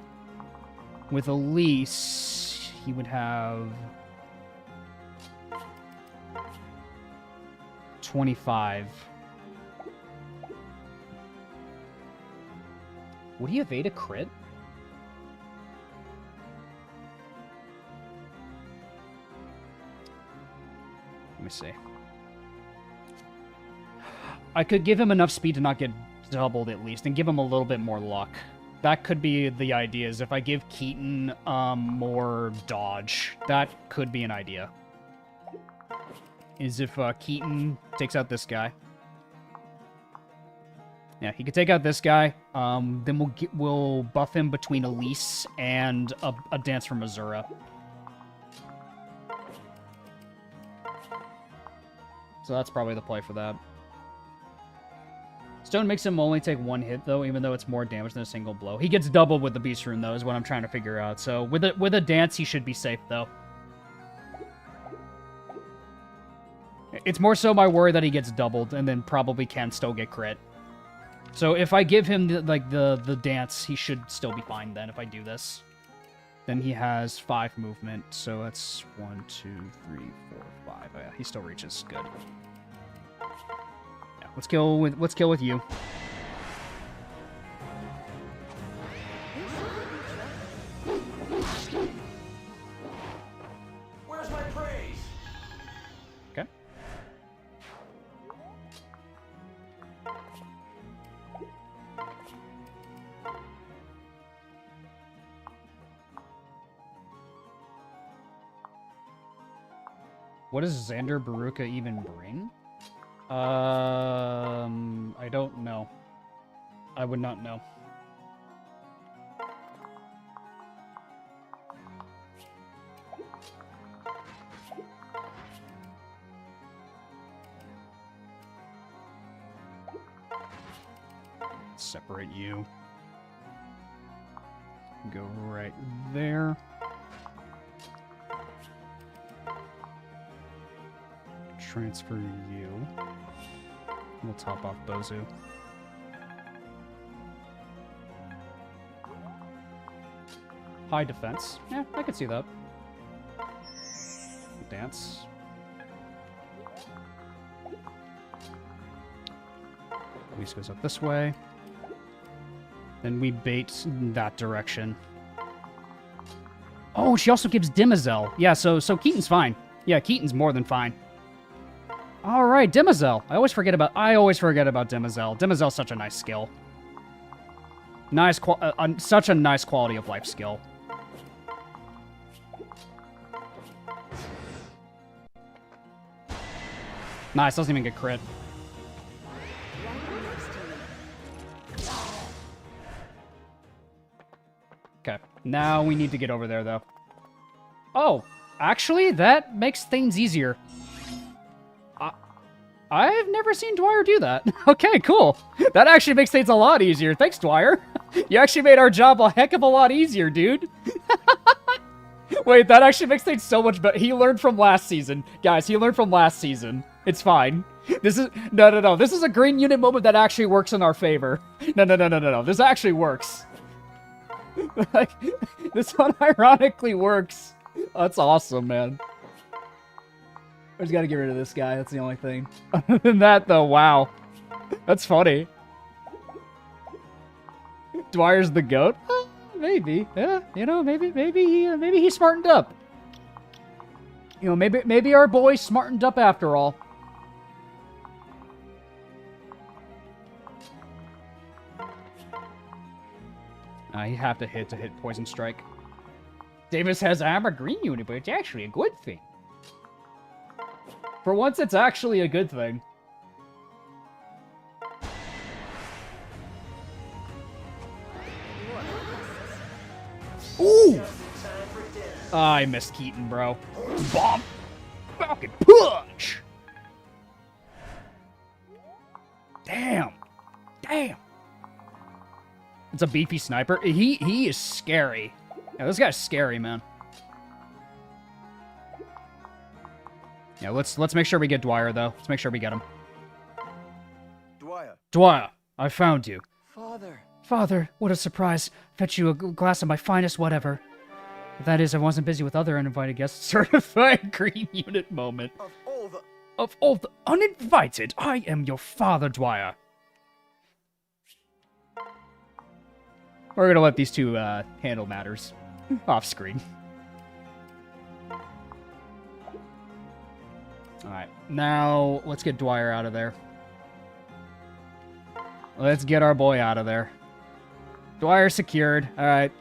With Elise, he would have... 25. Would he evade a crit? Let me see. I could give him enough speed to not get doubled at least, and give him a little bit more luck. That could be the idea, is if I give Keaton more dodge. That could be an idea. Is if Keaton takes out this guy. Yeah, he could take out this guy. Then we'll buff him between Elise and a dance from Missouri. So that's probably the play for that. Stone makes him only take 1 hit, though, even though it's more damage than a single blow. He gets doubled with the Beast Rune, though, is what I'm trying to figure out. So with a dance, he should be safe, though. It's more so my worry that he gets doubled and then probably can still get crit. So if I give him the dance, he should still be fine then if I do this. Then he has 5 movement, so that's 1, 2, 3, 4, 5. Oh, yeah, he still reaches. Good. Yeah, let's kill with you. Where's my praise? Okay. What does Xander Baruka even bring? I don't know. I would not know. Separate you. Go right there. Transfer you. We'll top off Bozu. High defense. Yeah, I could see that. Dance. Elise goes up this way. Then we bait that direction. Oh, she also gives Dimizel. Yeah, so Keaton's fine. Yeah, Keaton's more than fine. All right, Dimizel. I always forget about Dimizel. Dimizel's such a nice skill. Such a nice quality of life skill. Nice, doesn't even get crit. Okay, now we need to get over there, though. Oh, actually, that makes things easier. I've never seen Dwyer do that. Okay, cool. That actually makes things a lot easier. Thanks, Dwyer. You actually made our job a heck of a lot easier, dude. Wait, that actually makes things so much better. He learned from last season. Guys, he learned from last season. It's fine. This is... No. This is a green unit moment that actually works in our favor. No. This actually works. Like, this one ironically works. Oh, that's awesome, man. I just gotta get rid of this guy. That's the only thing. Other than that, though, wow. That's funny. Dwyer's the GOAT? Maybe. Yeah, you know, maybe he smartened up. You know, maybe our boy smartened up after all. You have to hit Poison Strike. Davis has armor green unit, but it's actually a good thing. For once, it's actually a good thing. Ooh! I missed Keaton, bro. Bomb! Falcon Punch! Damn! It's a beefy sniper. He is scary. Yeah, this guy's scary, man. Yeah, let's make sure we get Dwyer, though. Let's make sure we get him. Dwyer, I found you. Father, what a surprise. Fetch you a glass of my finest whatever. That is, I wasn't busy with other uninvited guests. Certified green unit moment. Of all the uninvited, I am your father, Dwyer. We're gonna let these two handle matters off screen. Alright, now let's get Dwyer out of there. Let's get our boy out of there. Dwyer secured. Alright.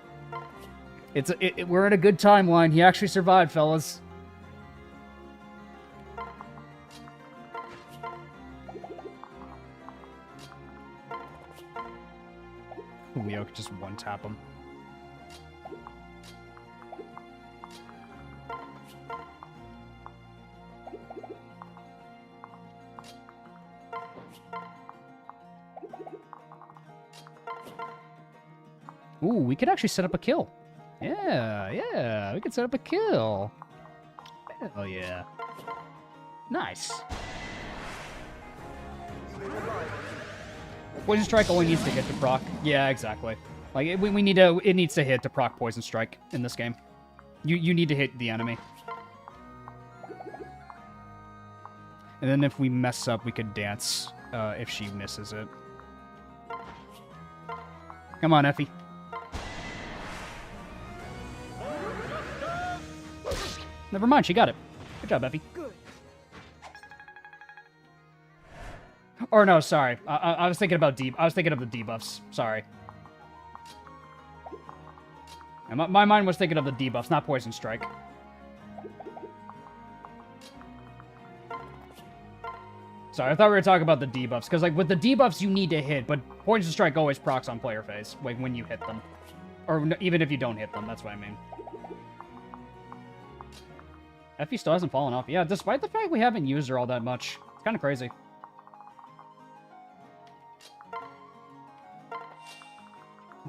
We're in a good timeline. He actually survived, fellas. Leo could just one-tap him. Ooh, we could actually set up a kill. Yeah, we could set up a kill. Hell yeah. Nice. Poison Strike only needs to hit to proc. Yeah, exactly. Like, it needs to hit to proc Poison Strike in this game. You need to hit the enemy. And then if we mess up, we could dance if she misses it. Come on, Effie. Never mind, she got it. Good job, Effie. Or no, sorry. I was thinking about I was thinking of the debuffs. Sorry. And my mind was thinking of the debuffs, not Poison Strike. Sorry, I thought we were talking about the debuffs, because like with the debuffs you need to hit, but Poison Strike always procs on player phase, like when you hit them, or even if you don't hit them. That's what I mean. Effie still hasn't fallen off. Yeah, despite the fact we haven't used her all that much, it's kind of crazy.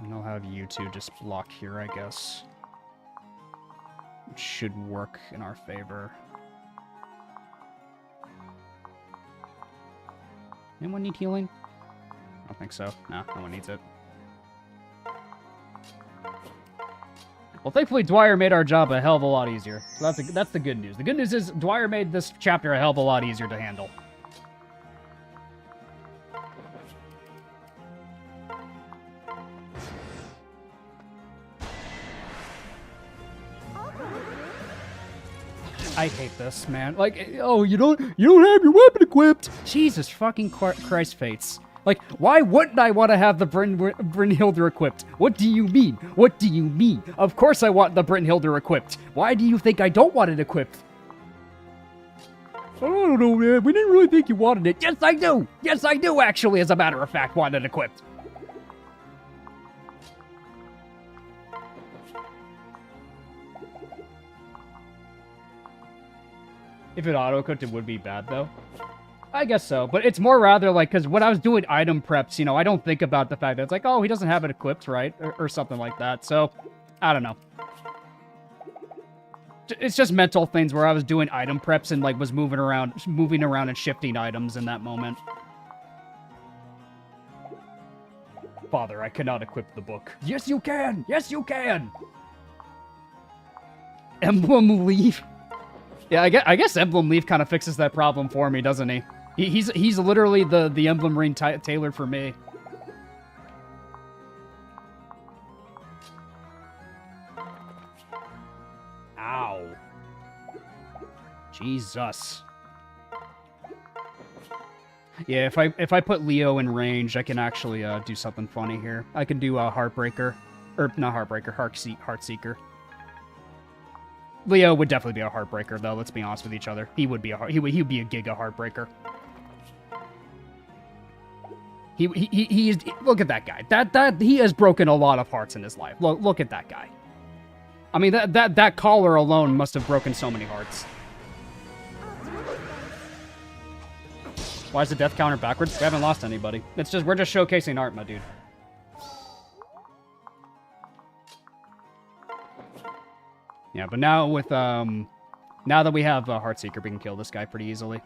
And I'll have you two just block here, I guess. It should work in our favor. Anyone need healing? I don't think so. No, no one needs it. Well, thankfully, Dwyer made our job a hell of a lot easier. So that's the good news. The good news is Dwyer made this chapter a hell of a lot easier to handle. I hate this, man. Like, oh, you don't have your weapon equipped. Jesus fucking Christ fates. Like, why wouldn't I want to have the Brynhilder equipped? What do you mean? What do you mean? Of course I want the Brynhilder equipped. Why do you think I don't want it equipped? I don't know, man. We didn't really think you wanted it. Yes, I do. Yes, I do, actually, as a matter of fact, want it equipped. If it auto-cooked, it would be bad, though. I guess so, but it's more rather like, because when I was doing item preps, you know, I don't think about the fact that it's like, oh, he doesn't have it equipped, right? Or something like that, so, I don't know. It's just mental things where I was doing item preps and, like, was moving around and shifting items in that moment. Father, I cannot equip the book. Yes, you can! Yes, you can! Emblem Leaf. Yeah, I guess Emblem Leaf kind of fixes that problem for me, doesn't he? He's literally the Emblem Ring tailored for me. Ow. Jesus. Yeah, if I put Leo in range, I can actually do something funny here. I can do a Heartbreaker. Or, not Heartbreaker, Heartseeker. Leo would definitely be a Heartbreaker, though, let's be honest with each other. He would be a Giga Heartbreaker. He is, look at that guy. He has broken a lot of hearts in his life. Look at that guy. I mean, that collar alone must have broken so many hearts. Why is the death counter backwards? We haven't lost anybody. We're just showcasing art, my dude. Yeah, but now with, now that we have Heartseeker, we can kill this guy pretty easily.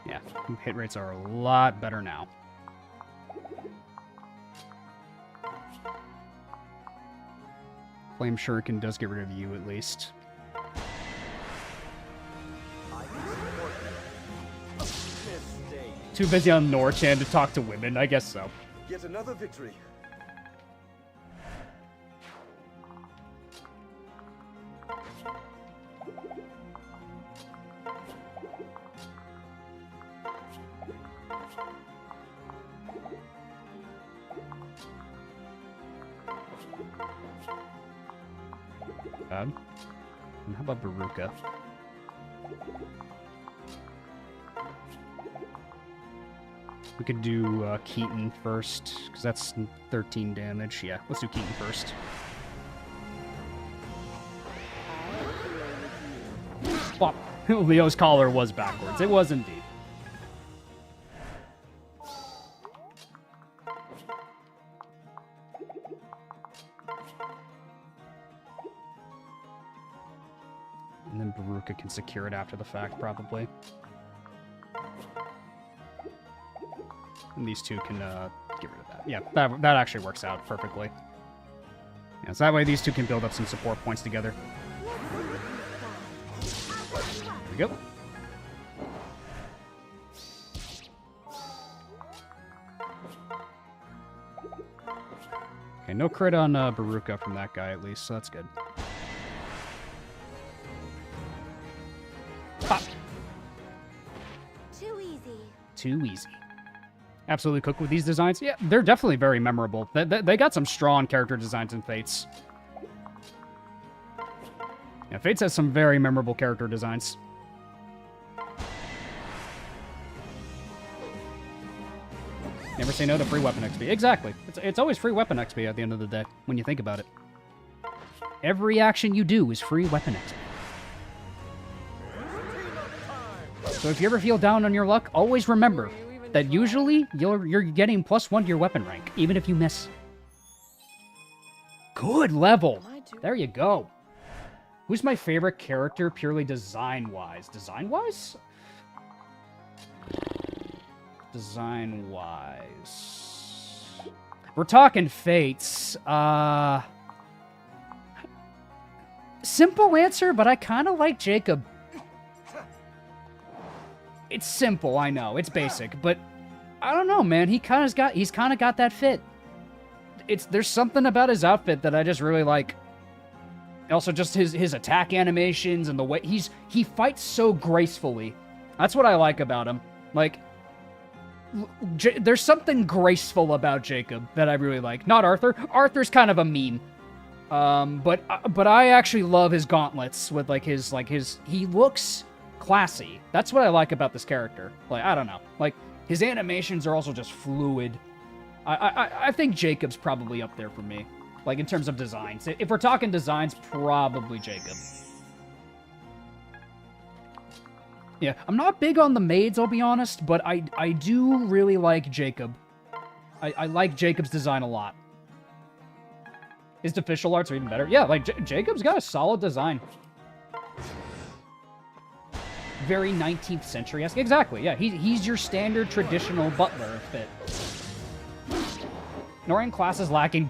Yeah, hit rates are a lot better now. Flame Shuriken does get rid of you, at least. Too busy on Norchan to talk to women, I guess so. Yet another victory. And how about Baruka? We could do Keaton first, because that's 13 damage. Yeah, let's do Keaton first. Swap. Leo's collar was backwards. It was indeed. And then Baruka can secure it after the fact, probably. And these two can get rid of that. Yeah, that actually works out perfectly. Yeah, so that way these two can build up some support points together. There we go. Okay, no crit on Baruka from that guy at least, so that's good. Pop! Too easy. Too easy. Absolutely cook with these designs. Yeah, they're definitely very memorable. They got some strong character designs in Fates. Yeah, Fates has some very memorable character designs. Never say no to free weapon XP. Exactly. It's always free weapon XP at the end of the day, when you think about it. Every action you do is free weapon XP. So if you ever feel down on your luck, always remember that usually you're getting +1 to your weapon rank, even if you miss. Good level. There you go. Who's my favorite character purely design-wise? Design-wise? Design-wise. We're talking Fates. Simple answer, but I kind of like Jacob. It's simple, I know. It's basic, but I don't know, man. He's kind of got that fit. There's something about his outfit that I just really like. Also, just his attack animations and the way he fights so gracefully. That's what I like about him. Like, there's something graceful about Jacob that I really like. Not Arthur. Arthur's kind of a meme. But I actually love his gauntlets with he looks classy. That's what I like about this character. Like, I don't know. Like, his animations are also just fluid. I think Jacob's probably up there for me. Like, in terms of designs. If we're talking designs, probably Jacob. Yeah, I'm not big on the maids, I'll be honest, but I do really like Jacob. I like Jacob's design a lot. His official arts are even better. Yeah, like, Jacob's got a solid design. Very 19th century-esque. Exactly, yeah. He's your standard traditional butler fit. Norian class is lacking.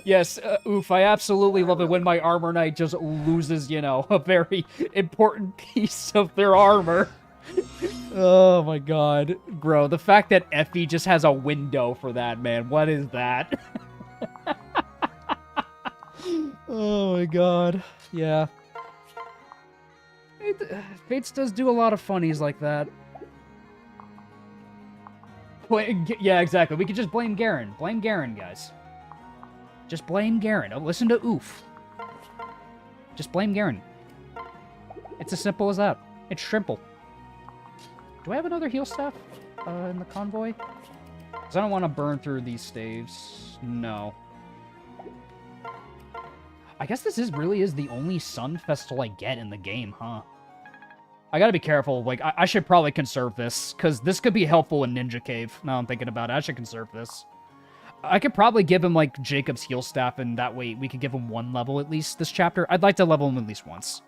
Yes, oof, I absolutely love it when my armor knight just loses, you know, a very important piece of their armor. Oh my god. Bro, the fact that Effie just has a window for that, man. What is that? Oh my god. Yeah. Fates does do a lot of funnies like that. Yeah, exactly. We could just blame Garen. Blame Garen, guys. Just blame Garen. Oh, listen to Oof. Just blame Garen. It's as simple as that. It's simple. Do I have another heal staff in the convoy? Because I don't want to burn through these staves. No. I guess this really is the only sun festal I get in the game, huh? I gotta be careful. Like, I should probably conserve this, because this could be helpful in Ninja Cave. Now I'm thinking about it. I should conserve this. I could probably give him, like, Jacob's heal staff, and that way we could give him 1 level at least this chapter. I'd like to level him at least once.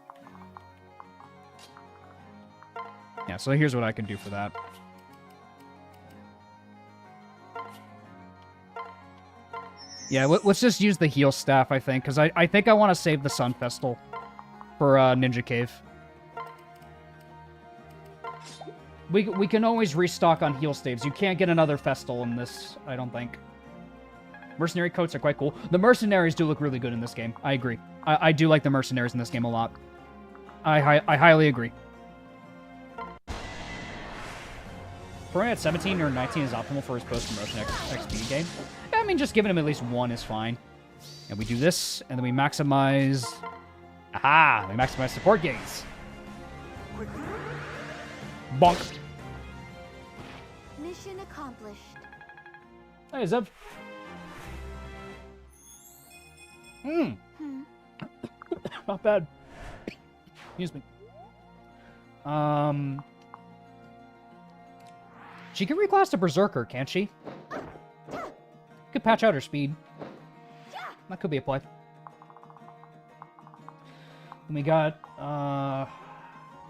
Yeah, so here's what I can do for that. Yeah, let's just use the heal staff, I think, because I think I want to save the Sun Festal for Ninja Cave. We can always restock on heal staves. You can't get another Festal in this, I don't think. Mercenary coats are quite cool. The mercenaries do look really good in this game. I agree. I do like the mercenaries in this game a lot. I highly agree. Throwing at 17 or 19 is optimal for his post-promotion XP game. Yeah, I mean, just giving him at least 1 is fine. And we do this, and then we maximize... Aha! We maximize support gains. Bonk. Mission accomplished. Hey, Zev. Not bad. Excuse me. She can reclass to Berserker, can't she? Could patch out her speed. That could be a play. And we got,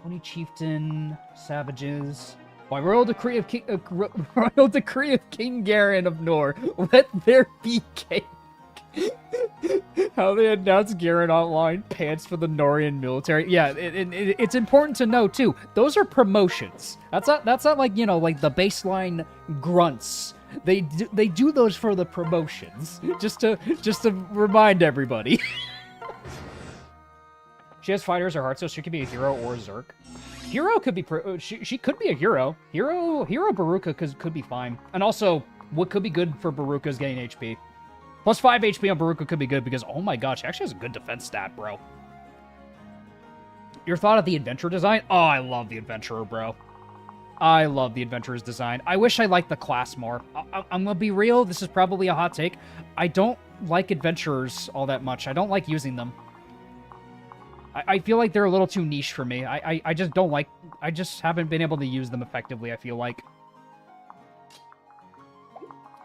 Oni Chieftain, Savages. By Royal Decree of King Garen of Nor, let there be cake. How they announced Garen online, pants for the Norian military. Yeah, it's important to know too. Those are promotions. That's not like, you know, like the baseline grunts. They do those for the promotions. Just to remind everybody. She has fighters or heart, so she could be a hero or a Zerk. Hero could be she could be a hero. Hero Baruka could be fine. And also, what could be good for Baruka is getting HP. Plus 5 HP on Baruka could be good because, oh my god, she actually has a good defense stat, bro. Your thought of the adventurer design? Oh, I love the adventurer, bro. I love the adventurer's design. I wish I liked the class more. I'm gonna be real, this is probably a hot take. I don't like adventurers all that much. I don't like using them. I feel like they're a little too niche for me. I just don't like... I just haven't been able to use them effectively, I feel like.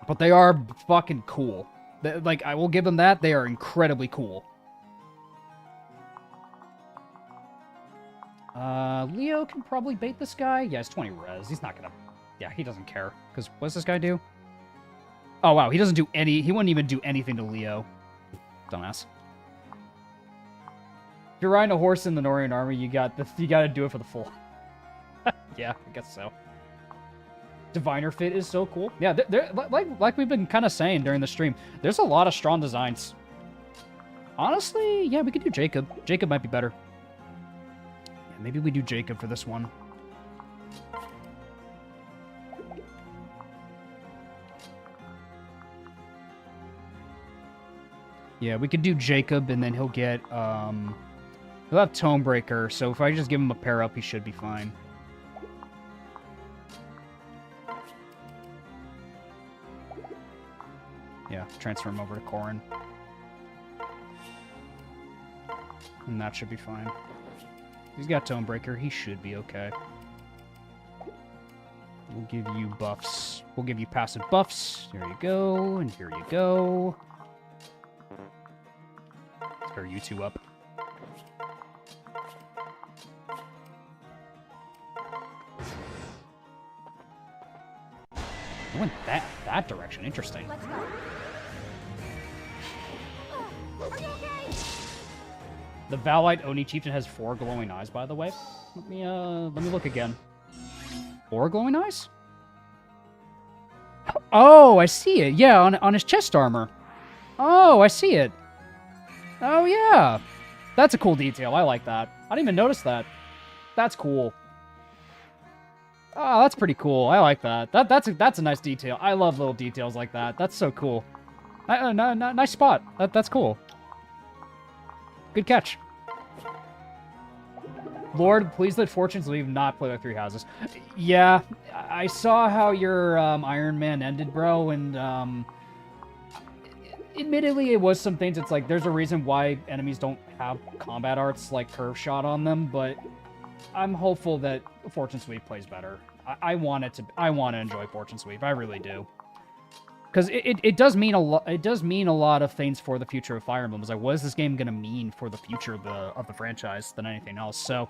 But they are fucking cool. Like, I will give them that. They are incredibly cool. Leo can probably bait this guy. Yeah, it's 20 res. He's not gonna... Yeah, he doesn't care. Because what does this guy do? Oh, wow. He doesn't do any... He wouldn't even do anything to Leo. Dumbass. If you're riding a horse in the Norian army, you gotta do it for the full. Yeah, I guess so. Diviner Fit is so cool. Yeah, like we've been kind of saying during the stream, there's a lot of strong designs. Honestly, yeah, we could do Jacob. Jacob might be better. Yeah, maybe we do Jacob for this one. Yeah, we could do Jacob, and then he'll get, he'll have Tonebreaker, so if I just give him a pair up, he should be fine. Yeah, transfer him over to Corrin. And that should be fine. He's got Tonebreaker, he should be okay. We'll give you buffs. We'll give you passive buffs. Here you go, and here you go. Pair you two up. I went that direction. Interesting. Let's go. Are you okay? The Valite Oni Chieftain has 4 glowing eyes, by the way. Let me look again. 4 glowing eyes? Oh, I see it. Yeah, on his chest armor. Oh, I see it. Oh, yeah. That's a cool detail. I like that. I didn't even notice that. That's cool. Oh, that's pretty cool. I like that. That's a nice detail. I love little details like that. That's so cool. Nice spot. That's cool. Good catch. Lord, please let fortunes leave, not play like 3 houses. Yeah, I saw how your Ironman ended, bro, and admittedly, it was some things. It's like there's a reason why enemies don't have combat arts like Curve Shot on them, but I'm hopeful that Fortune Sweep plays better. I want to enjoy Fortune Sweep. I really do. Because it does mean a lot. It does mean a lot of things for the future of Fire Emblem. It's like, what is this game going to mean for the future of the franchise than anything else? So,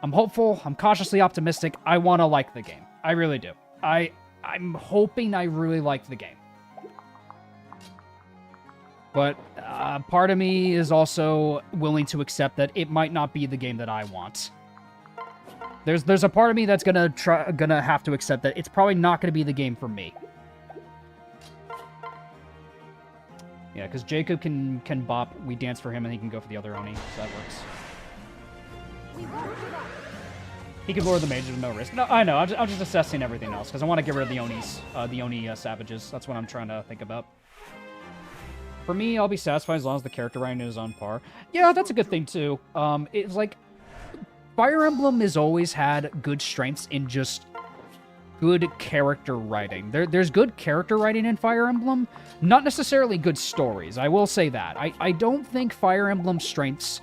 I'm hopeful. I'm cautiously optimistic. I want to like the game. I really do. I'm hoping I really like the game. But part of me is also willing to accept that it might not be the game that I want. There's a part of me that's gonna have to accept that it's probably not gonna be the game for me. Yeah, because Jacob can bop, we dance for him, and he can go for the other Oni, so that works. We won't give up. He can lure the mages with no risk. No, I know, I'm just assessing everything else, because I want to get rid of the Onis, the Oni savages. That's what I'm trying to think about. For me, I'll be satisfied as long as the character writing is on par. Yeah, that's a good thing, too. It's like, Fire Emblem has always had good strengths in just good character writing. There's good character writing in Fire Emblem, not necessarily good stories. I will say that. I don't think Fire Emblem's strengths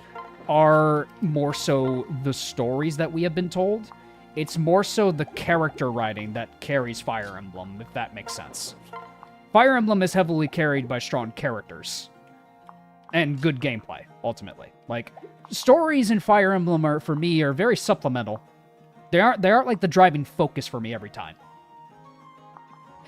are more so the stories that we have been told. It's more so the character writing that carries Fire Emblem, if that makes sense. Fire Emblem is heavily carried by strong characters and good gameplay, ultimately. Like, stories in Fire Emblem for me are very supplemental. They aren't like the driving focus for me every time.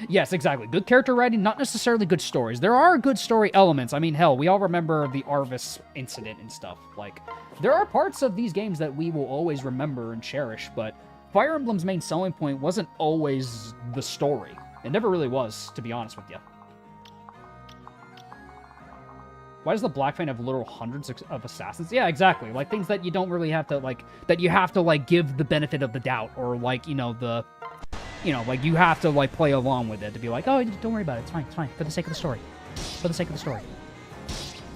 Yes, exactly. Good character writing, not necessarily good stories. There are good story elements. I mean, hell, we all remember the Arvis incident and stuff. Like, there are parts of these games that we will always remember and cherish, but Fire Emblem's main selling point wasn't always the story. It never really was, to be honest with you. Why does the Black Fang have literal hundreds of assassins? Yeah, exactly. Like, things that you don't really have to, like, that you have to, like, give the benefit of the doubt, or, like, you know, like, you have to, like, play along with it to be like, oh, don't worry about it. It's fine, for the sake of the story. For the sake of the story.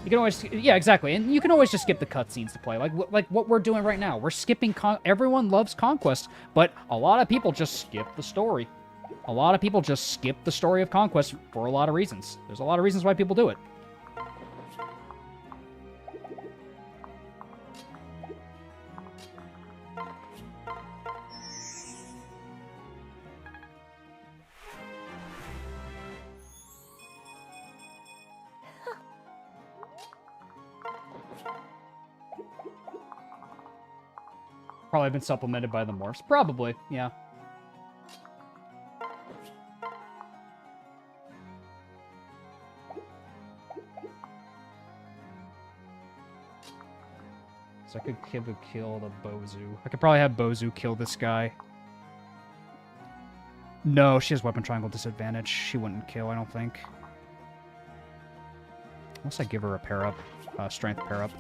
You can always, yeah, exactly. And you can always just skip the cutscenes to play. Like what we're doing right now. We're skipping, everyone loves Conquest, but a lot of people just skip the story. A lot of people just skip the story of Conquest for a lot of reasons. There's a lot of reasons why people do it. Probably been supplemented by the morphs. Probably, yeah. So I could kill the Bozu. I could probably have Bozu kill this guy. No, she has weapon triangle disadvantage. She wouldn't kill, I don't think. Unless I give her a pair up, strength pair up.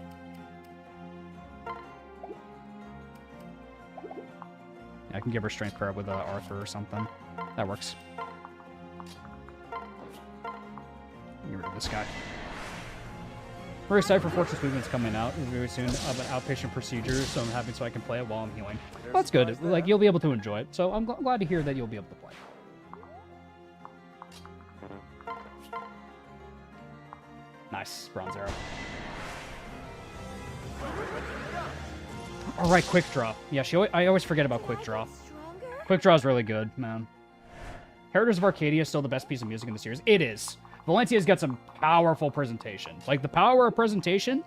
I can give her strength pair up with Arthur or something. That works. Get rid of this guy. Very excited for Fortune's Movement's coming out very soon. I have an outpatient procedure, so I'm happy so I can play it while I'm healing. Well, that's good. Like, you'll be able to enjoy it. So I'm glad to hear that you'll be able to play. Nice. Bronze arrow. All right, quick draw. Yeah, I always forget about quick draw. Stronger? Quick draw is really good, man. Heritage of Arcadia is still the best piece of music in the series. It is. Valentia's got some powerful presentation. Like, the power of presentation...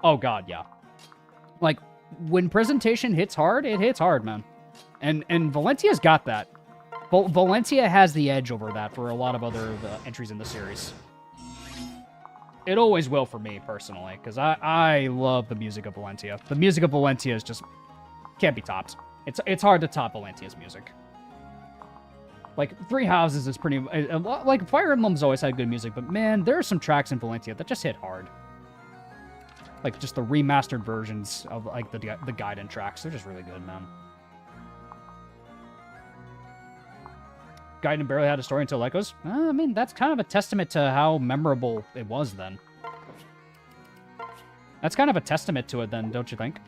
Oh, God, yeah. Like, when presentation hits hard, it hits hard, man. And Valentia's got that. Valentia has the edge over that for a lot of other entries in the series. It always will for me, personally, because I love the music of Valentia. The music of Valentia is just... can't be topped. It's hard to top Valentia's music. Like, Three Houses is pretty... like, Fire Emblem's always had good music, but man, there are some tracks in Valentia that just hit hard. Like, just the remastered versions of, like, the Gaiden tracks. They're just really good, man. Gaiden barely had a story until Echoes. I mean, that's kind of a testament to how memorable it was then. That's kind of a testament to it then, don't you think?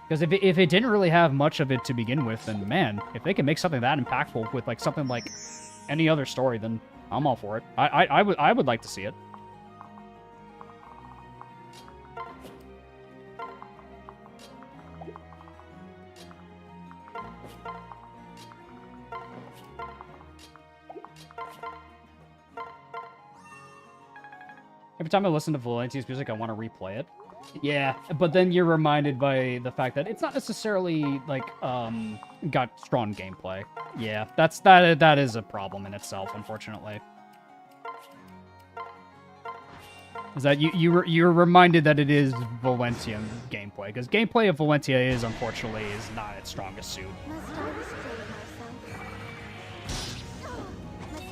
Because if it didn't really have much of it to begin with, then man, if they can make something that impactful with like something like any other story, then I'm all for it. I would like to see it. Every time I listen to Valentia's music, I want to replay it. Yeah, but then you're reminded by the fact that it's not necessarily, like, got strong gameplay. Yeah, that is a problem in itself, unfortunately. Is that you're reminded that it is Valentia gameplay, because gameplay of Valentia is, unfortunately, is not its strongest suit. Must I restrain myself?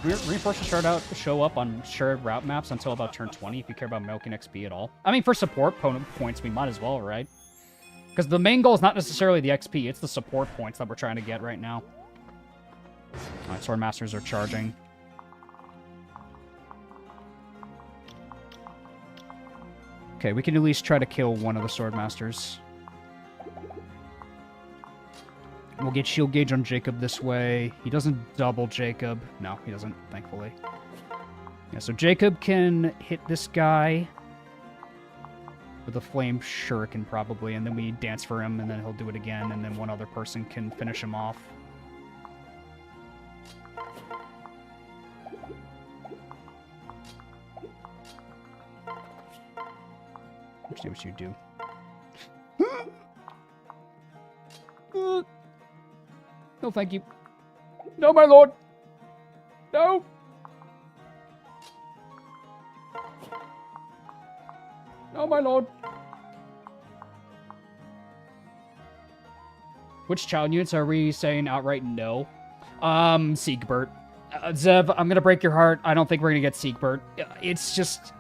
Reinforcements show up on shared route maps until about turn 20 if you care about milking XP at all. I mean, for support points, we might as well, right? Because the main goal is not necessarily the XP, it's the support points that we're trying to get right now. Alright, Swordmasters are charging. Okay, we can at least try to kill one of the Swordmasters. We'll get shield gauge on Jacob this way. He doesn't double Jacob. No, he doesn't, thankfully. Yeah, so Jacob can hit this guy with a flame shuriken, probably, and then we dance for him, and then he'll do it again, and then one other person can finish him off. Let's see what you do. No, thank you. No, my lord. No. No, my lord. Which child units are we saying outright no? Siegbert. Zev, I'm gonna break your heart. I don't think we're gonna get Siegbert. It's just...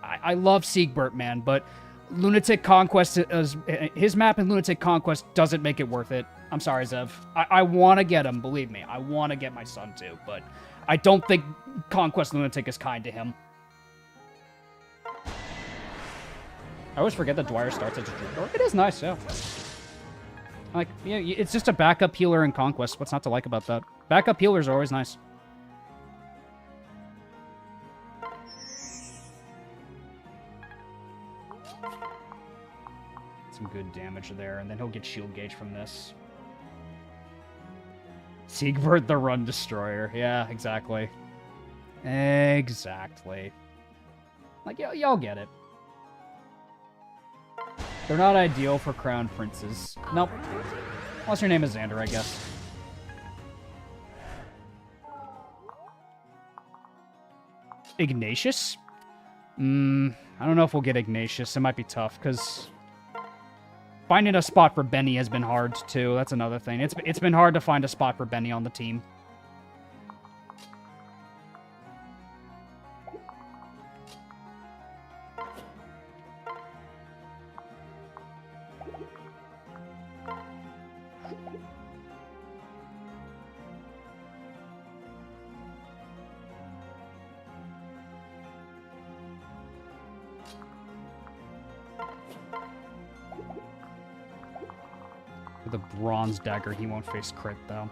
I love Siegbert, man, but Lunatic Conquest, his map in Lunatic Conquest doesn't make it worth it. I'm sorry, Zev. I want to get him, believe me. I want to get my son, too, but I don't think Conquest Lunatic is kind to him. I always forget that Dwyer starts as a Druidor. It is nice, yeah. Like, yeah, it's just a backup healer in Conquest. What's not to like about that? Backup healers are always nice. Some good damage there, and then he'll get shield gauge from this. Siegbert the Run Destroyer. Yeah, exactly. Exactly. Like, y'all get it. They're not ideal for crown princes. Nope. Unless your name is Xander, I guess. Ignatius? I don't know if we'll get Ignatius. It might be tough, because finding a spot for Benny has been hard, too. That's another thing. It's been hard to find a spot for Benny on the team. With a bronze dagger, he won't face crit, though.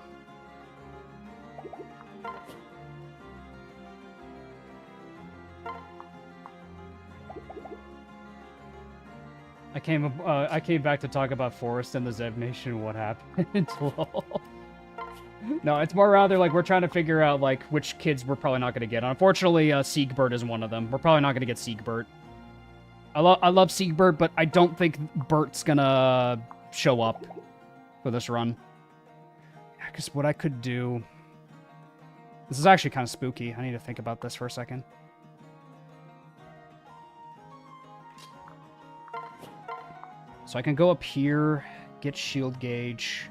I came back to talk about Forest and the Zev Nation. What happened? Lol. No, it's more rather like we're trying to figure out like which kids we're probably not going to get. Unfortunately, Siegbert is one of them. We're probably not going to get Siegbert. I love Siegbert, but I don't think Bert's gonna show up for this run. Yeah, because what I could do... This is actually kind of spooky. I need to think about this for a second. So I can go up here, get shield gauge.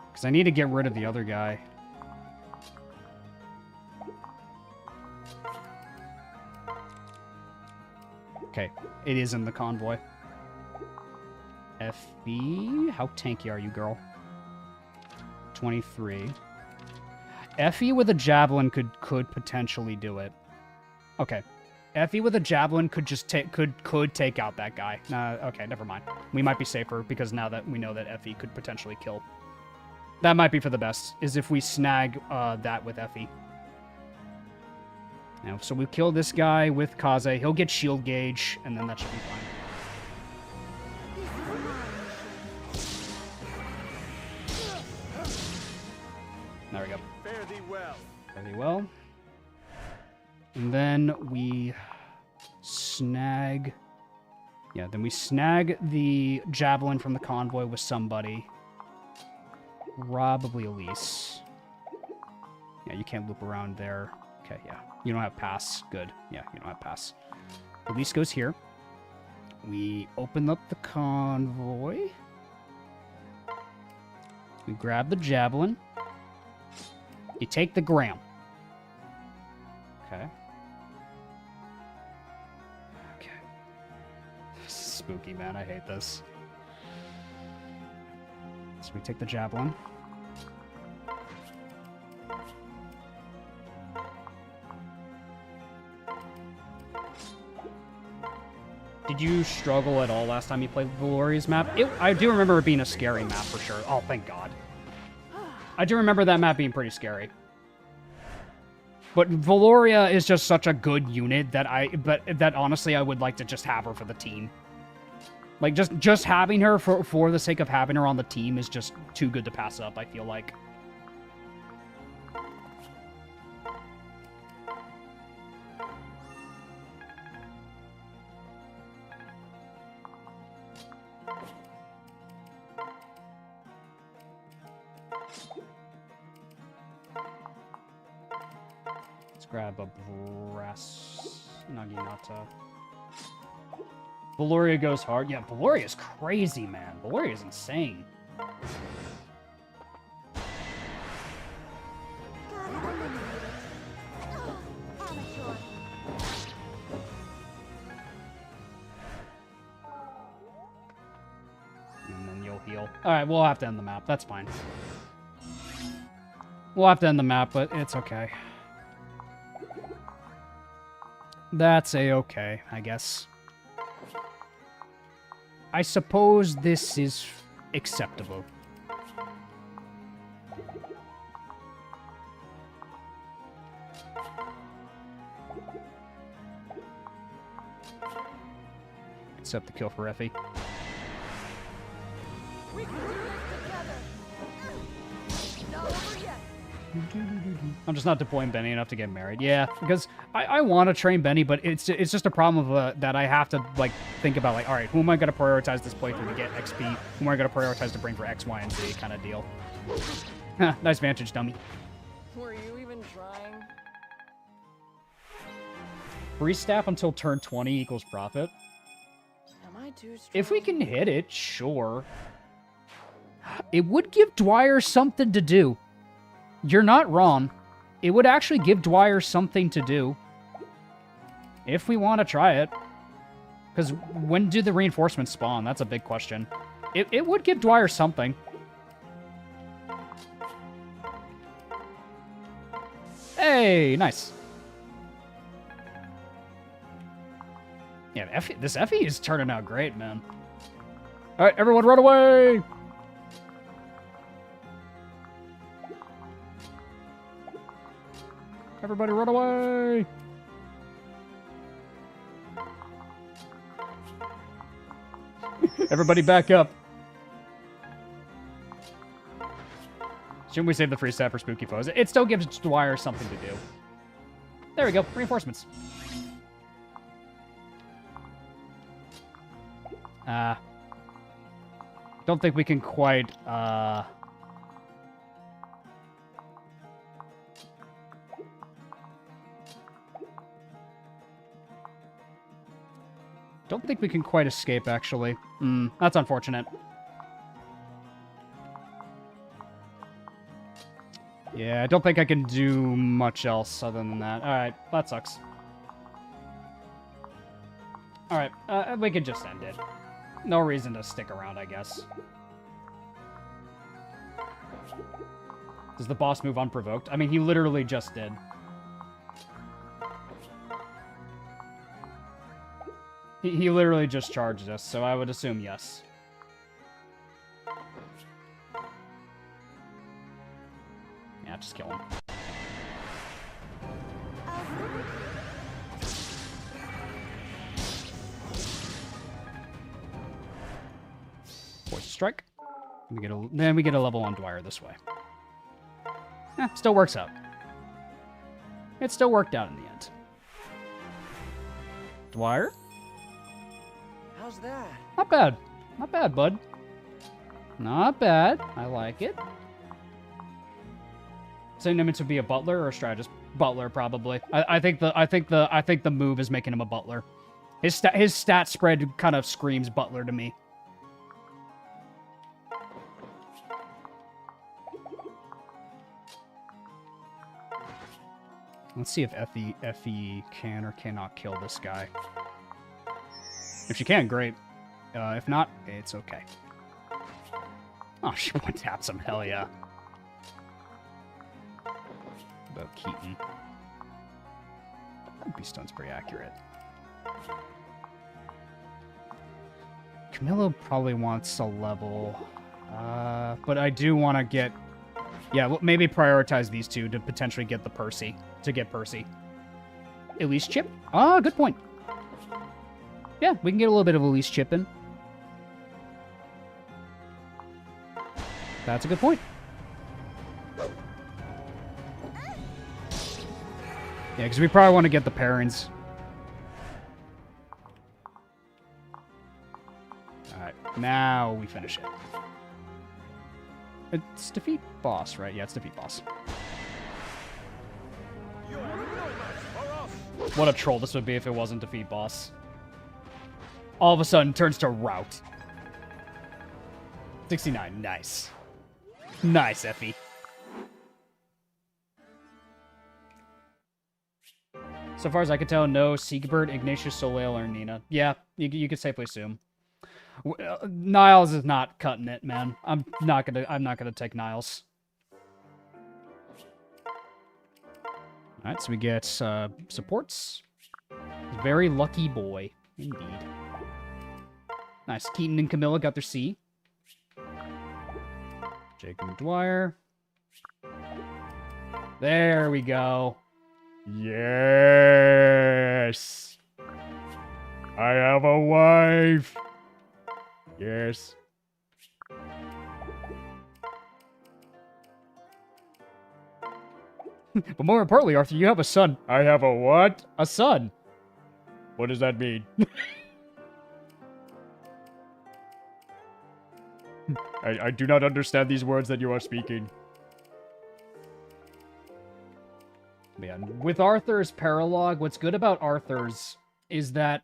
Because I need to get rid of the other guy. Okay, it is in the convoy. Effie, how tanky are you, girl? 23. Effie with a javelin could potentially do it. Okay. Effie with a javelin could just could take out that guy. Okay, never mind. We might be safer because now that we know that Effie could potentially kill. That might be for the best, is if we snag that with Effie. Now, so we kill this guy with Kaze. He'll get shield gauge, and then that should be fine. There we go. Fare thee well. Fare thee well. And then we snag... Yeah, then we snag the javelin from the convoy with somebody. Probably Elise. Yeah, you can't loop around there. Okay, yeah. You don't have pass. Good. Yeah, you don't have pass. Elise goes here. We open up the convoy. We grab the javelin. You take the gram. Okay. Okay. This is spooky, man. I hate this. So we take the javelin. Did you struggle at all last time you played Valoria's map? I do remember it being a scary map for sure. Oh, thank God. I do remember that map being pretty scary. But Valoria is just such a good unit that that honestly I would like to just have her for the team. Like just having her for the sake of having her on the team is just too good to pass up, I feel like. Grab a brass Naginata. Valoria goes hard. Yeah, Valoria's crazy, man. Valoria's insane. And then you'll heal. Alright, we'll have to end the map. That's fine. We'll have to end the map, but it's okay. That's a-okay, I guess. I suppose this is acceptable. Except the kill for Effie. We can do this together. Not over yet. I'm just not deploying Benny enough to get married. Yeah, because I want to train Benny, but it's just a problem of that I have to like think about like, all right, who am I going to prioritize this playthrough to get XP? Who am I going to prioritize to bring for X, Y, and Z kind of deal? Nice vantage, dummy. Were you even trying? Free staff until turn 20 equals profit. Am I too strong? If we can hit it, sure. It would give Dwyer something to do. You're not wrong. It would actually give Dwyer something to do. If we want to try it. Because when do the reinforcements spawn? That's a big question. It would give Dwyer something. Hey, nice. Yeah, this Effie is turning out great, man. All right, everyone run away! Everybody run away! Everybody back up. Shouldn't we save the free stat for spooky foes? It still gives Dwyer something to do. There we go. Reinforcements. Don't think we can quite, Don't think we can quite escape, actually. That's unfortunate. Yeah, I don't think I can do much else other than that. Alright, that sucks. Alright, we could just end it. No reason to stick around, I guess. Does the boss move unprovoked? I mean, he literally just did. He literally just charged us, so I would assume yes. Yeah, just kill him. Poison strike. Then we get a level on Dwyer this way. Still works out. It still worked out in the end. Dwyer? How's that? Not bad. Not bad, bud. Not bad. I like it. Saying him to be a butler or a strategist? Butler, probably. I think the move is making him a butler. His stat spread kind of screams butler to me. Let's see if Effie can or cannot kill this guy. If she can, great. If not, it's okay. Oh, she one-taps him. Hell yeah. About Keaton. That Beaston's pretty accurate. Camilla probably wants a level. But I do want to get... Yeah, well, maybe prioritize these two to potentially get the Percy. To get Percy. Elise chip? Ah, good point. Yeah, we can get a little bit of Elise chip in. That's a good point. Yeah, because we probably want to get the parents. Alright, now we finish it. It's defeat boss, right? Yeah, it's defeat boss. What a troll this would be if it wasn't defeat boss. All of a sudden turns to rout. 69, nice. Nice, Effie. So far as I can tell, no Siegbert, Ignatius, Soleil, or Nina. Yeah, you could safely assume. Niles is not cutting it, man. I'm not gonna take Niles. All right, so we get supports. Very lucky boy, indeed. Nice. Keaton and Camilla got their C. Jacob and Dwyer. There we go. Yes. I have a wife. Yes. But more importantly, Arthur, you have a son. I have a what? A son. What does that mean? I do not understand these words that you are speaking. Man, with Arthur's Paralogue, what's good about Arthur's is that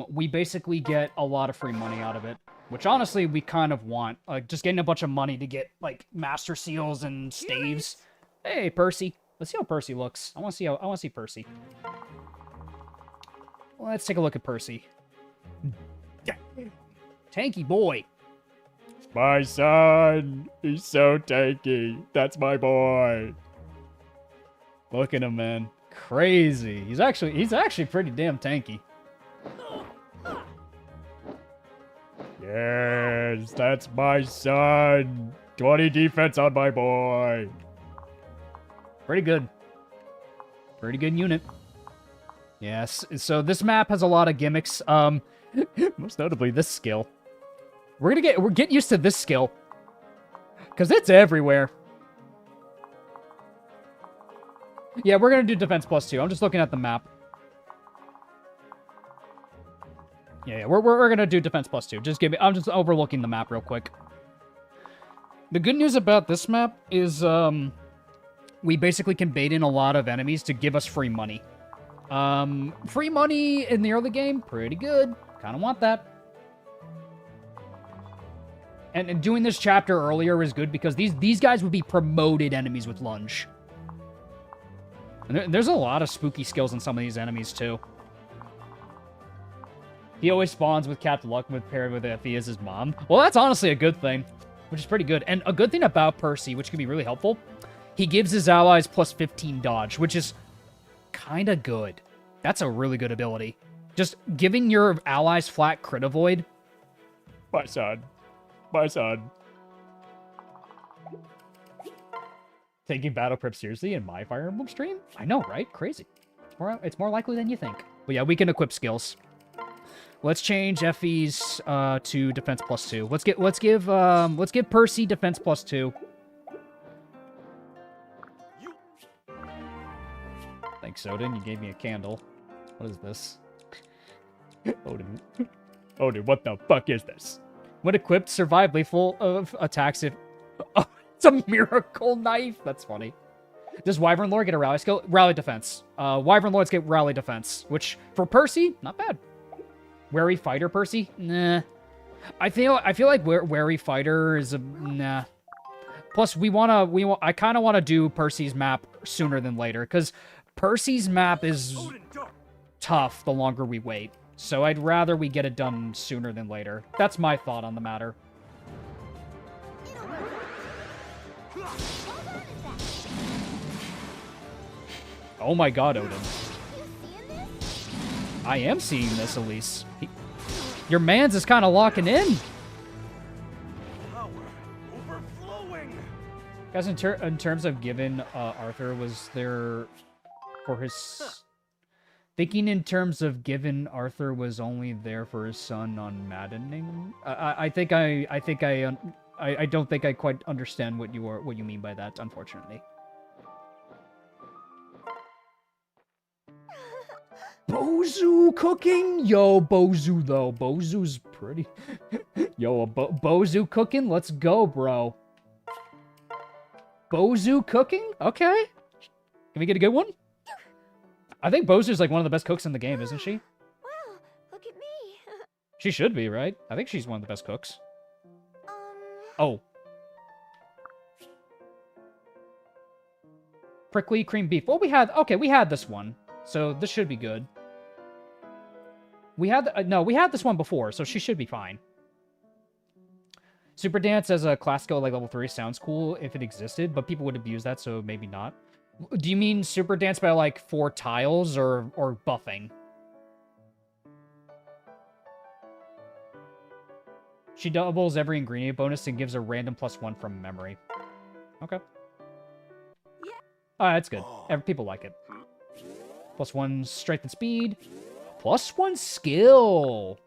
we basically get a lot of free money out of it, which honestly we kind of want. Like just getting a bunch of money to get like master seals and staves. Hey, Percy. Let's see how Percy looks. I want to see Percy. Let's take a look at Percy. Tanky boy. My son. He's so tanky. That's my boy. Look at him, man. Crazy. He's actually pretty damn tanky. Yes, that's my son. 20 defense on my boy. Pretty good. Pretty good unit. Yes, so this map has a lot of gimmicks. Most notably this skill. We're get used to this skill. Because it's everywhere. Yeah, we're gonna do defense +2. I'm just looking at the map. Yeah, we're gonna do defense +2. I'm just overlooking the map real quick. The good news about this map is, we basically can bait in a lot of enemies to give us free money. Free money in the early game, pretty good. Kind of want that. And doing this chapter earlier is good because these guys would be promoted enemies with lunge. And there's a lot of spooky skills in some of these enemies, too. He always spawns with Captain Luck paired with Effie as his mom. Well, that's honestly a good thing, which is pretty good. And a good thing about Percy, which can be really helpful, he gives his allies +15 dodge, which is kind of good. That's a really good ability. Just giving your allies flat crit avoid. My son. My son. Taking Battle Prep seriously in my Fire Emblem stream? I know, right? Crazy. It's more likely than you think. But yeah, we can equip skills. Let's change Effie's to defense +2. Let's give Percy defense +2. Thanks, Odin. You gave me a candle. What is this? Odin. Odin, what the fuck is this? When equipped, survive lethal of attacks if... Oh, it's a miracle knife! That's funny. Does Wyvern Lord get a rally skill? Rally defense. Wyvern Lords get rally defense, which, for Percy, not bad. Wary Fighter Percy? Nah. I feel like Wary Fighter is a... Nah. Plus, I kind of want to do Percy's map sooner than later, because Percy's map is tough the longer we wait. So I'd rather we get it done sooner than later. That's my thought on the matter. Oh my god, Odin. I am seeing this, Elise. Your man's is kind of locking in. Guys, in terms of given, Arthur was there for his... Thinking in terms of given Arthur was only there for his son on maddening. I don't think I quite understand what you mean by that, unfortunately. Bozu cooking? Yo, Bozu though. Bozu's pretty. Yo, Bozu cooking? Let's go, bro. Bozu cooking? Okay. Can we get a good one? I think Bozu's like one of the best cooks in the game, isn't she? Wow, look at me. She should be, right? I think she's one of the best cooks. Oh. Prickly cream beef. Well, we had this one. So this should be good. We had this one before, so she should be fine. Super Dance as a class skill like level 3 sounds cool if it existed, but people would abuse that, so maybe not. Do you mean Super Dance by like 4 tiles or buffing? She doubles every ingredient bonus and gives a random +1 from memory. Okay. Yeah. Alright, that's good. People like it. +1 strength and speed. +1 skill.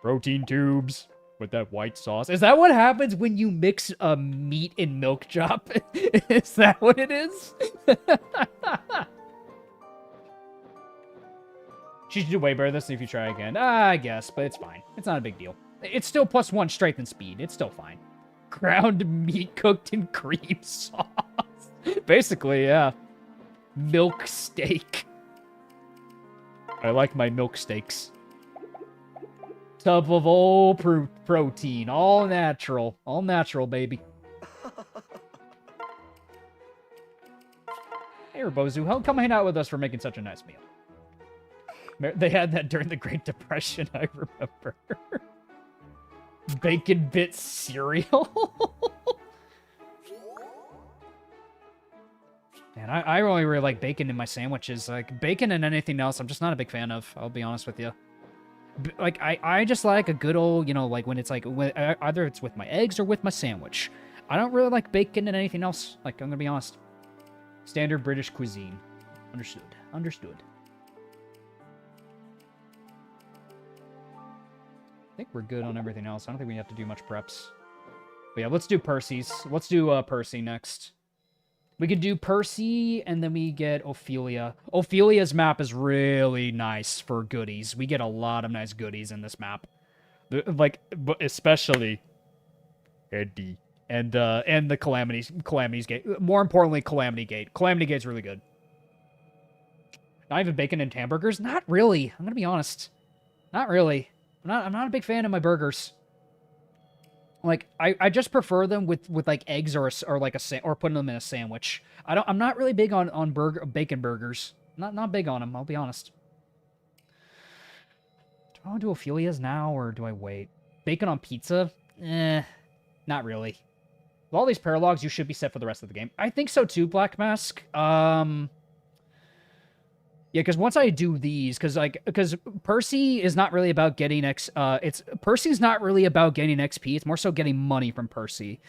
Protein tubes with that white sauce. Is that what happens when you mix a meat and milk chop? Is that what it is? She should do way better than this if you try again. I guess, but it's fine. It's not a big deal. It's still +1 strength and speed. It's still fine. Ground meat cooked in cream sauce. Basically, yeah. Milk steak. I like my milk steaks. Tub of all protein. All natural. All natural, baby. Hey, Bozu, come hang out with us for making such a nice meal. They had that during the Great Depression, I remember. Bacon bit cereal? Man, I only really like bacon in my sandwiches. Like, bacon and anything else, I'm just not a big fan of. I'll be honest with you. Like, I just like a good old, you know, like when it's like, either it's with my eggs or with my sandwich. I don't really like bacon and anything else. Like, I'm gonna be honest. Standard British cuisine. Understood. Understood. I think we're good on everything else. I don't think we have to do much preps. But yeah, let's do Percy's. Let's do Percy next. We could do Percy, and then we get Ophelia. Ophelia's map is really nice for goodies. We get a lot of nice goodies in this map. Like, but especially Eddie. And the Calamity's Gate. More importantly, Calamity Gate. Calamity Gate's really good. Not even bacon and hamburgers? Not really. I'm gonna be honest. Not really. I'm not a big fan of my burgers. Like, I just prefer them with like eggs or putting them in a sandwich. I'm not really big on bacon burgers. Not big on them, I'll be honest. Do I want to do Ophelia's now or do I wait? Bacon on pizza? Not really. With all these paralogs, you should be set for the rest of the game. I think so too, Black Mask. Yeah, because once I do these, because Percy is not really about getting Percy's not really about getting XP. It's more so getting money from Percy.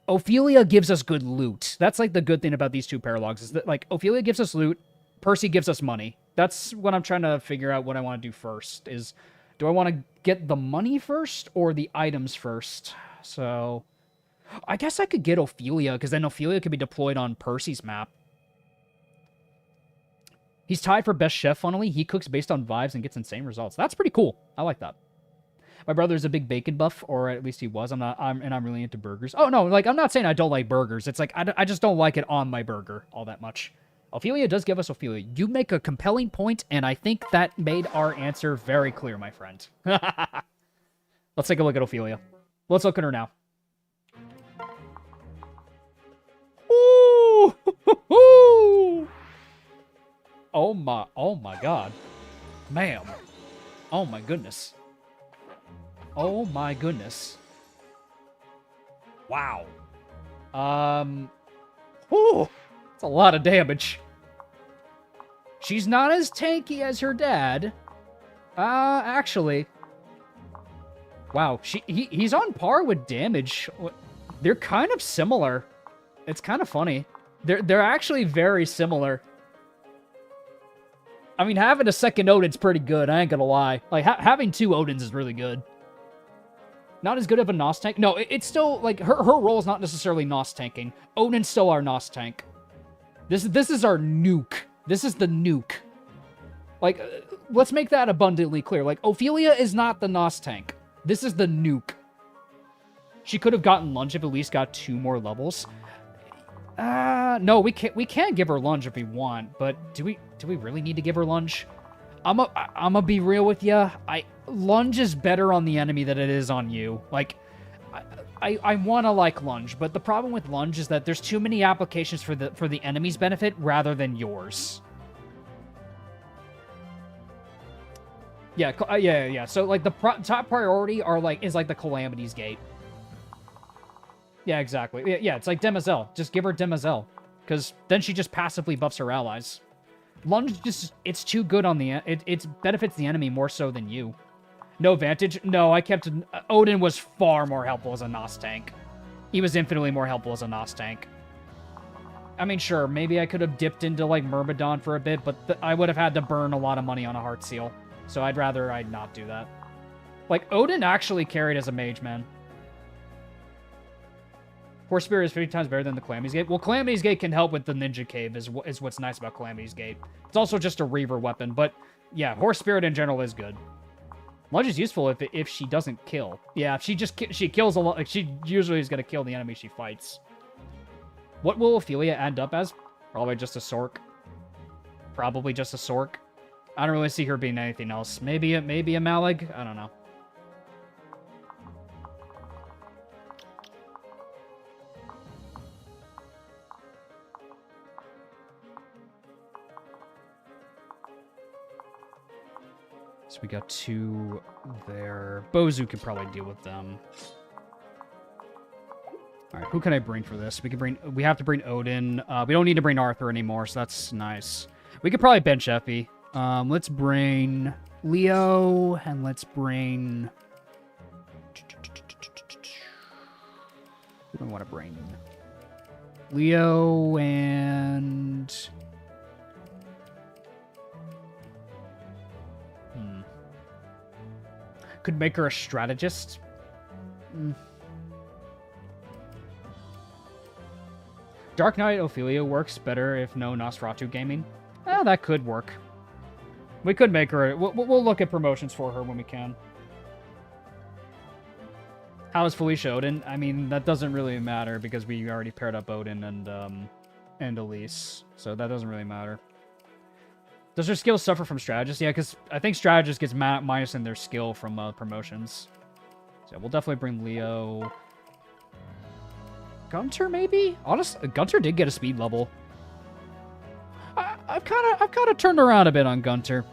Ophelia gives us good loot. That's like the good thing about these two paralogs is that like Ophelia gives us loot, Percy gives us money. That's what I'm trying to figure out. What I want to do first is, do I want to get the money first or the items first? So, I guess I could get Ophelia because then Ophelia could be deployed on Percy's map. He's tied for best chef, funnily. He cooks based on vibes and gets insane results. That's pretty cool. I like that. My brother's a big bacon buff, or at least he was. I'm really into burgers. Oh, no, like, I'm not saying I don't like burgers. It's like, I just don't like it on my burger all that much. Ophelia does give us Ophelia. You make a compelling point, and I think that made our answer very clear, my friend. Let's take a look at Ophelia. Let's look at her now. Ooh! Oh my god. Ma'am. Oh my goodness. Oh my goodness. Wow. Ooh, that's a lot of damage. She's not as tanky as her dad. Actually. Wow, he's on par with damage. They're kind of similar. It's kind of funny. They're actually very similar. I mean, having a second Odin's pretty good, I ain't gonna lie. Like, having two Odins is really good. Not as good of a NOS tank. No, it's still, like, her role is not necessarily NOS tanking. Odin's still our NOS tank. This is our nuke. This is the nuke. Like, let's make that abundantly clear. Like, Ophelia is not the NOS tank. This is the nuke. She could have gotten lunge if at least got 2 more levels. No, we can't give her lunge if we want, but do we really need to give her lunge? I'ma be real with you. Lunge is better on the enemy than it is on you. Like, I want to like lunge, but the problem with lunge is that there's too many applications for the enemy's benefit rather than yours. Yeah. So like the top priority is like the Calamity's Gate. Yeah, exactly. Yeah, it's like Demoiselle. Just give her Demoiselle, because then she just passively buffs her allies. Lunge it's too good on it benefits the enemy more so than you. No Vantage? No, Odin was far more helpful as a NOS tank. He was infinitely more helpful as a NOS tank. I mean, sure, maybe I could have dipped into, like, Myrmidon for a bit, but I would have had to burn a lot of money on a Heart Seal. So I'd rather I'd not do that. Like, Odin actually carried as a mage, man. Horse Spirit is 50 times better than the Calamity's Gate. Well, Calamity's Gate can help with the Ninja Cave, is what's nice about Calamity's Gate. It's also just a Reaver weapon, but yeah, Horse Spirit in general is good. Lunge is useful if she doesn't kill. Yeah, if she kills a lot, like, she usually is going to kill the enemy she fights. What will Ophelia end up as? Probably just a Sork. Probably just a Sork. I don't really see her being anything else. Maybe a Malig? I don't know. So we got 2 there. Bozu could probably deal with them. All right, who can I bring for this? We have to bring Odin. We don't need to bring Arthur anymore, so that's nice. We could probably bench Effie. Let's bring Leo, and let's bring... Who do I want to bring? Leo and... Could make her a strategist. Dark Knight Ophelia works better if no Nosferatu gaming. That could work. We could make her... We'll look at promotions for her when we can. How is Felicia Odin? I mean, that doesn't really matter because we already paired up Odin and Elise. So that doesn't really matter. Does her skill suffer from strategist? Yeah, because I think strategist gets minus in their skill from promotions. So we'll definitely bring Leo. Gunter, maybe? Honestly, Gunter did get a speed level. I've kind of turned around a bit on Gunter.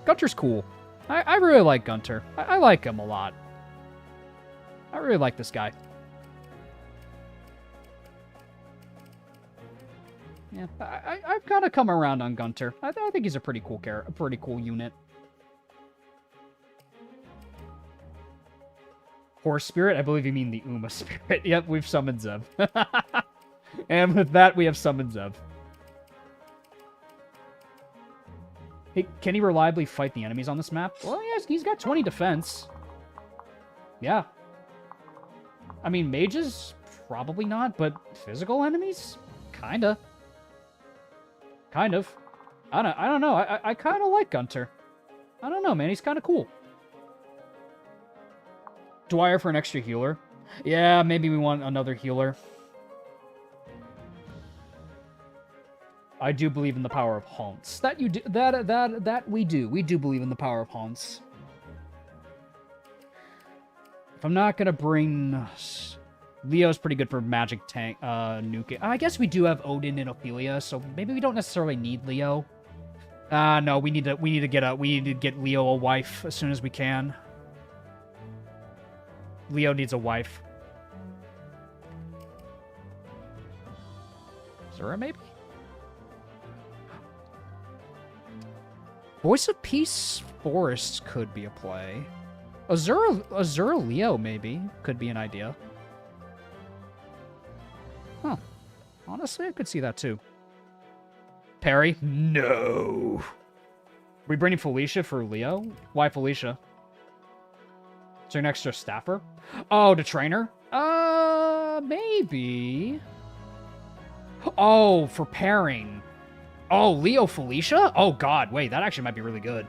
Gunter's cool. I really like Gunter. I like him a lot. I really like this guy. Yeah, I've kind of come around on Gunter. I think he's a pretty cool character, a pretty cool unit. Horse Spirit? I believe you mean the Uma Spirit. Yep, we've summoned Zev. And with that, we have summoned Zev. Hey, can he reliably fight the enemies on this map? Well, yes, he's got 20 defense. Yeah. I mean, mages? Probably not, but physical enemies? Kinda. Kind of. I don't know. I kind of like Gunter. I don't know, man. He's kind of cool. Dwyer for an extra healer. Yeah, maybe we want another healer. I do believe in the power of haunts. That you do. That we do. We do believe in the power of haunts. If I'm not gonna bring... Leo's pretty good for magic tank, nuke. I guess we do have Odin and Ophelia, so maybe we don't necessarily need Leo. No, we need to get Leo a wife as soon as we can. Leo needs a wife. Zura, maybe? Voice of Peace Forest could be a play. Azura Leo, maybe, could be an idea. Huh. Honestly, I could see that too. Perry? No. We bringing Felicia for Leo? Why Felicia? Is there an extra staffer? Oh, to train her? Maybe. Oh, for pairing. Oh, Leo Felicia? Oh, God. Wait, that actually might be really good.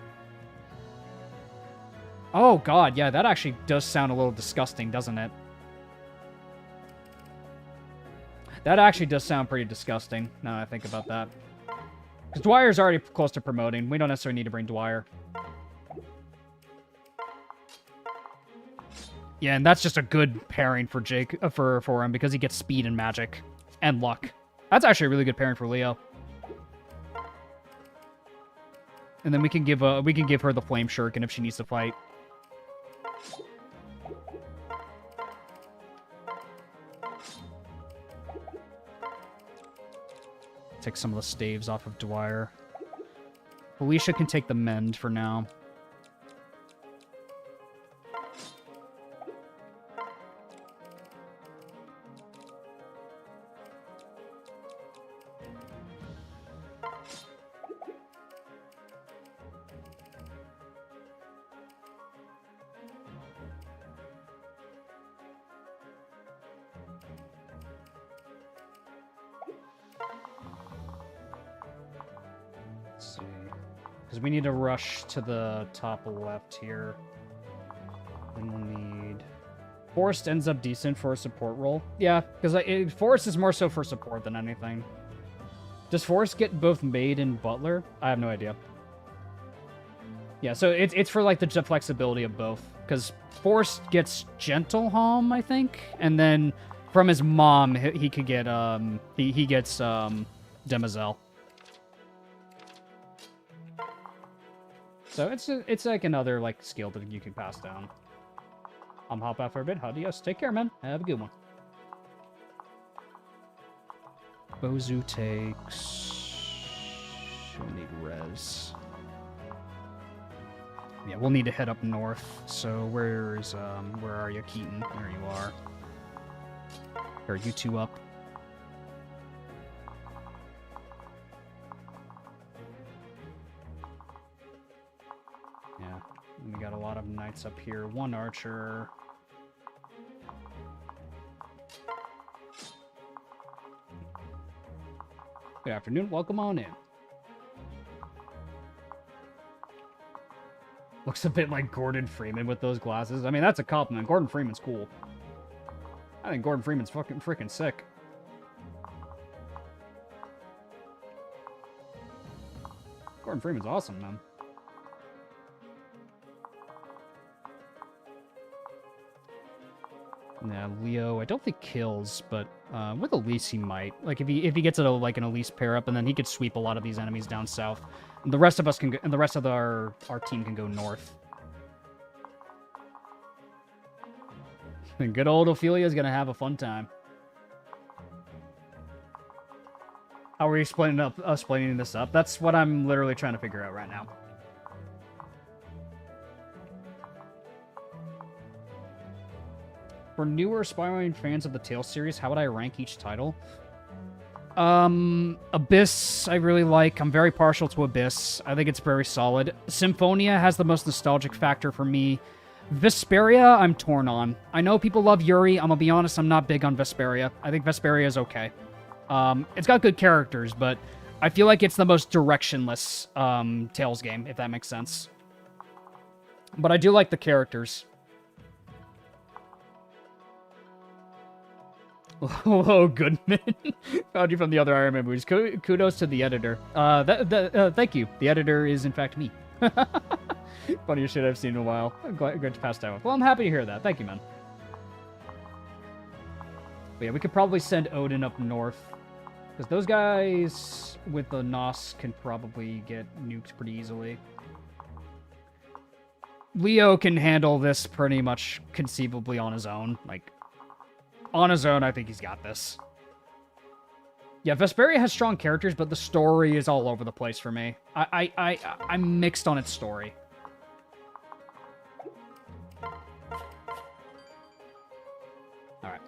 Oh, God. Yeah, that actually does sound a little disgusting, doesn't it? That actually does sound pretty disgusting, now that I think about that. Because Dwyer's already close to promoting. We don't necessarily need to bring Dwyer. Yeah, and that's just a good pairing for Jake, for him, because he gets speed and magic. And luck. That's actually a really good pairing for Leo. And then we can give her the Flame Shuriken if she needs to fight. Take some of the staves off of Dwyer. Felicia can take the mend for now. We need to rush to the top left here. And we'll need... Forest ends up decent for a support role. Yeah, because Forest is more so for support than anything. Does Forest get both Maid and Butler? I have no idea. Yeah, so it's for like the flexibility of both. Because Forest gets Gentle Home, I think. And then from his mom, he could get, he gets Demoiselle. So it's like another like skill that you can pass down. I'm hop out for a bit. Adios. Take care, man. Have a good one. Bozu takes... We need res. Yeah, we'll need to head up north. So where are you, Keaton? There you are. Are you two up? Yeah, we got a lot of knights up here. One archer. Good afternoon. Welcome on in. Looks a bit like Gordon Freeman with those glasses. I mean, that's a compliment. Gordon Freeman's cool. I think Gordon Freeman's fucking freaking sick. Gordon Freeman's awesome, man. Yeah, Leo, I don't think kills, but with Elise he might. Like if he gets a, like an Elise pair up, and then he could sweep a lot of these enemies down south. And the rest of us can go, and the rest of our team can go north. And good old Ophelia's gonna have a fun time. How are we explaining this up? That's what I'm literally trying to figure out right now. For newer aspiring fans of the Tales series, how would I rank each title? Abyss, I really like. I'm very partial to Abyss. I think it's very solid. Symphonia has the most nostalgic factor for me. Vesperia, I'm torn on. I know people love Yuri. I'm gonna be honest, I'm not big on Vesperia. I think Vesperia is okay. It's got good characters, but I feel like it's the most directionless Tales game, if that makes sense. But I do like the characters. Oh, Goodman. Found you from the other Ironman movies. Kudos to the editor. Thank you. The editor is, in fact, me. Funniest shit I've seen in a while. I'm glad to pass time with. Well, I'm happy to hear that. Thank you, man. But yeah, we could probably send Odin up north. Because those guys with the Nos can probably get nuked pretty easily. Leo can handle this pretty much conceivably on his own. Like, on his own, I think he's got this. Yeah, Vesperia has strong characters, but the story is all over the place for me. I'm mixed on its story. Alright.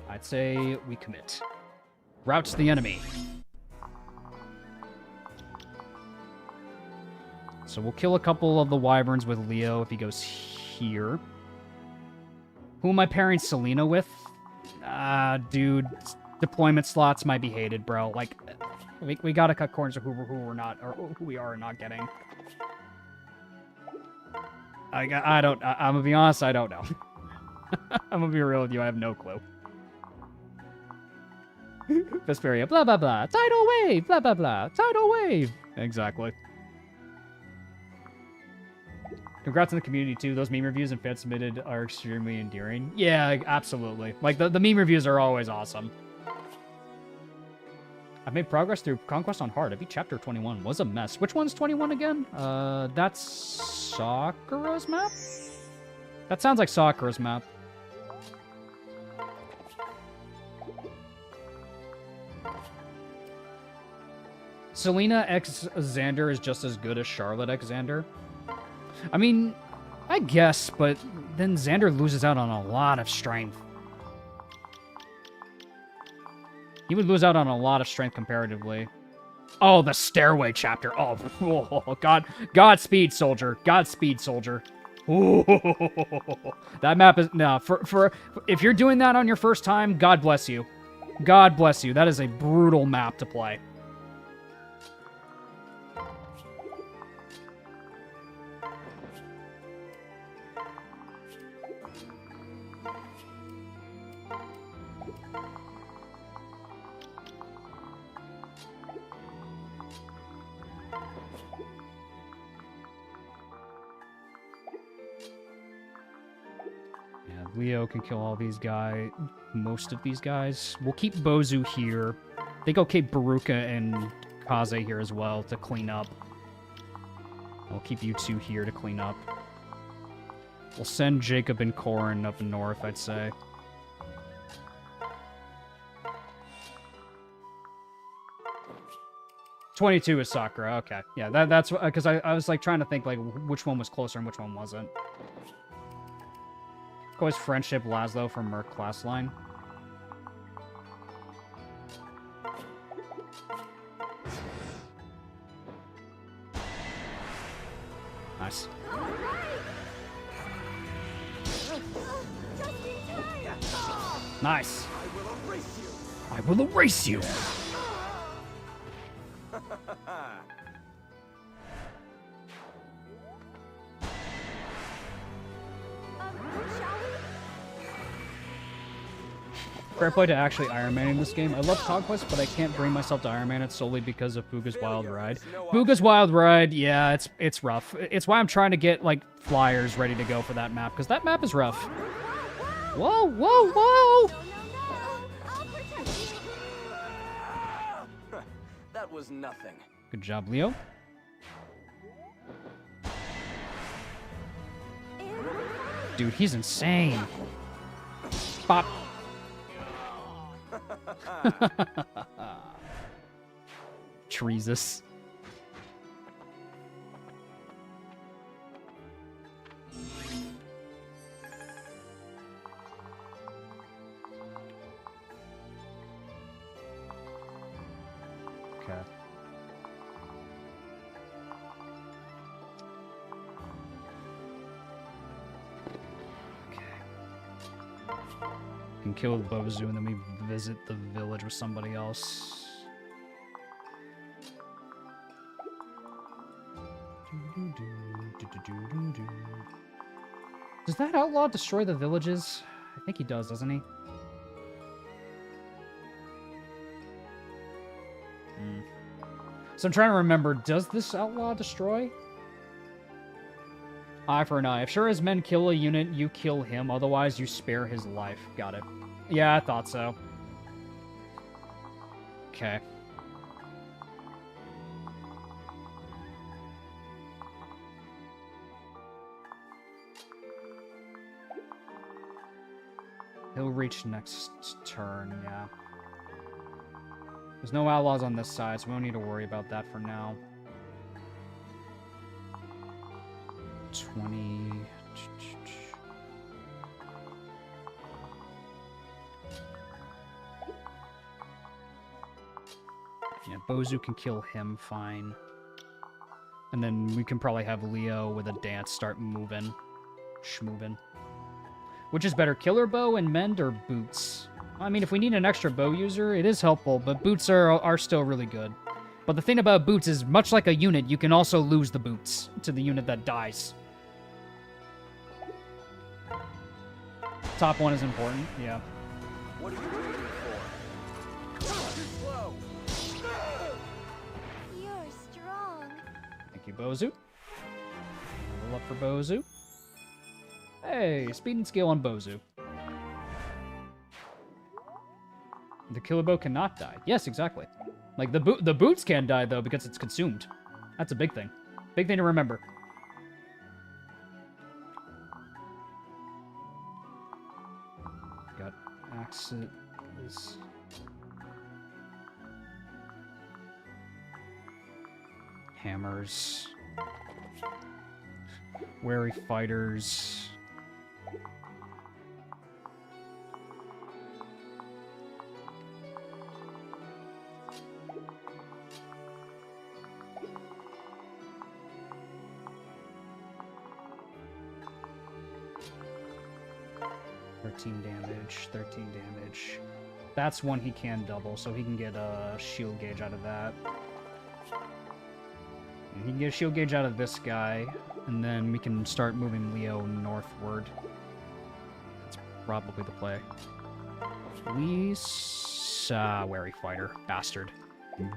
I'd say we commit. Rout the enemy. So we'll kill a couple of the wyverns with Leo if he goes here. Who am I pairing Selena with? Dude, deployment slots might be hated, bro. Like, we gotta cut corners of who we're not, or who we are not getting. I'm gonna be honest, I don't know. I'm gonna be real with you, I have no clue. Vesperia, blah, blah, blah. Tidal wave, blah, blah, blah. Tidal wave. Exactly. Congrats on the community, too. Those meme reviews and fans submitted are extremely endearing. Yeah, absolutely. Like, the meme reviews are always awesome. I've made progress through Conquest on Hard. I beat Chapter 21. Was a mess. Which one's 21 again? That's Sakura's map? That sounds like Sakura's map. Selena x Xander is just as good as Charlotte x Xander. I mean, I guess, but then Xander loses out on a lot of strength. He would lose out on a lot of strength comparatively. Oh, the Stairway chapter. Oh, God. Godspeed, soldier. Godspeed, soldier. Ooh, that map is... No, if you're doing that on your first time, God bless you. God bless you. That is a brutal map to play. Leo can kill all these guys, most of these guys. We'll keep Bozu here. I think I'll keep Baruka and Kaze here as well to clean up. I'll keep you two here to clean up. We'll send Jacob and Corin up north, I'd say. 22 is Sakura. Okay, yeah, that's because I was like trying to think like which one was closer and which one wasn't. Always friendship Laszlo from Merc class line. Nice. Nice. I will erase you. Fair play to actually Ironman in this game. I love Conquest, but I can't bring myself to Ironman it solely because of Fuga's Wild Ride. Fuga's Wild Ride, yeah, it's rough. It's why I'm trying to get like flyers ready to go for that map, because that map is rough. Whoa, whoa, whoa! That was nothing. Good job, Leo. Dude, he's insane. Bop. Treesus. Okay. Can kill the Bozu and then we visit the village with somebody else. Does that outlaw destroy the villages? I think he does, doesn't he? So I'm trying to remember, does this outlaw destroy? Eye for an eye. If sure as men kill a unit, you kill him. Otherwise, you spare his life. Got it. Yeah, I thought so. Okay. He'll reach next turn, yeah. There's no outlaws on this side, so we don't need to worry about that for now. 20... Yeah, Bozu can kill him, fine. And then we can probably have Leo with a dance start moving. Schmoving. Which is better, killer bow and mend or boots? I mean, if we need an extra bow user, it is helpful, but boots are still really good. But the thing about boots is, much like a unit, you can also lose the boots to the unit that dies. Top one is important, yeah. What are you waiting for? Too slow. You're strong. Thank you, Bozu. Level up for Bozu. Hey, speed and skill on Bozu. The killer bow cannot die. Yes, exactly. Like, the boots can die, though, because it's consumed. That's a big thing. Big thing to remember. Got axes. Hammers. Wary fighters. Damage, 13 damage. That's one he can double, so he can get a shield gauge out of that. And he can get a shield gauge out of this guy, and then we can start moving Leo northward. That's probably the play. Wary fighter. Bastard.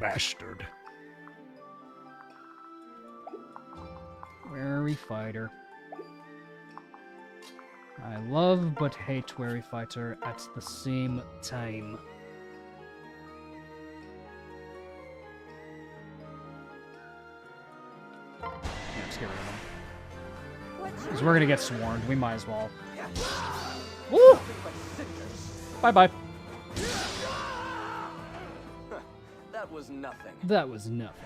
Bastard. Wary fighter. I love but hate Wary Fighter at the same time. Yeah, let's get rid of him. Because we're gonna get swarmed, we might as well. Woo! Bye-bye. That That was nothing. That was nothing.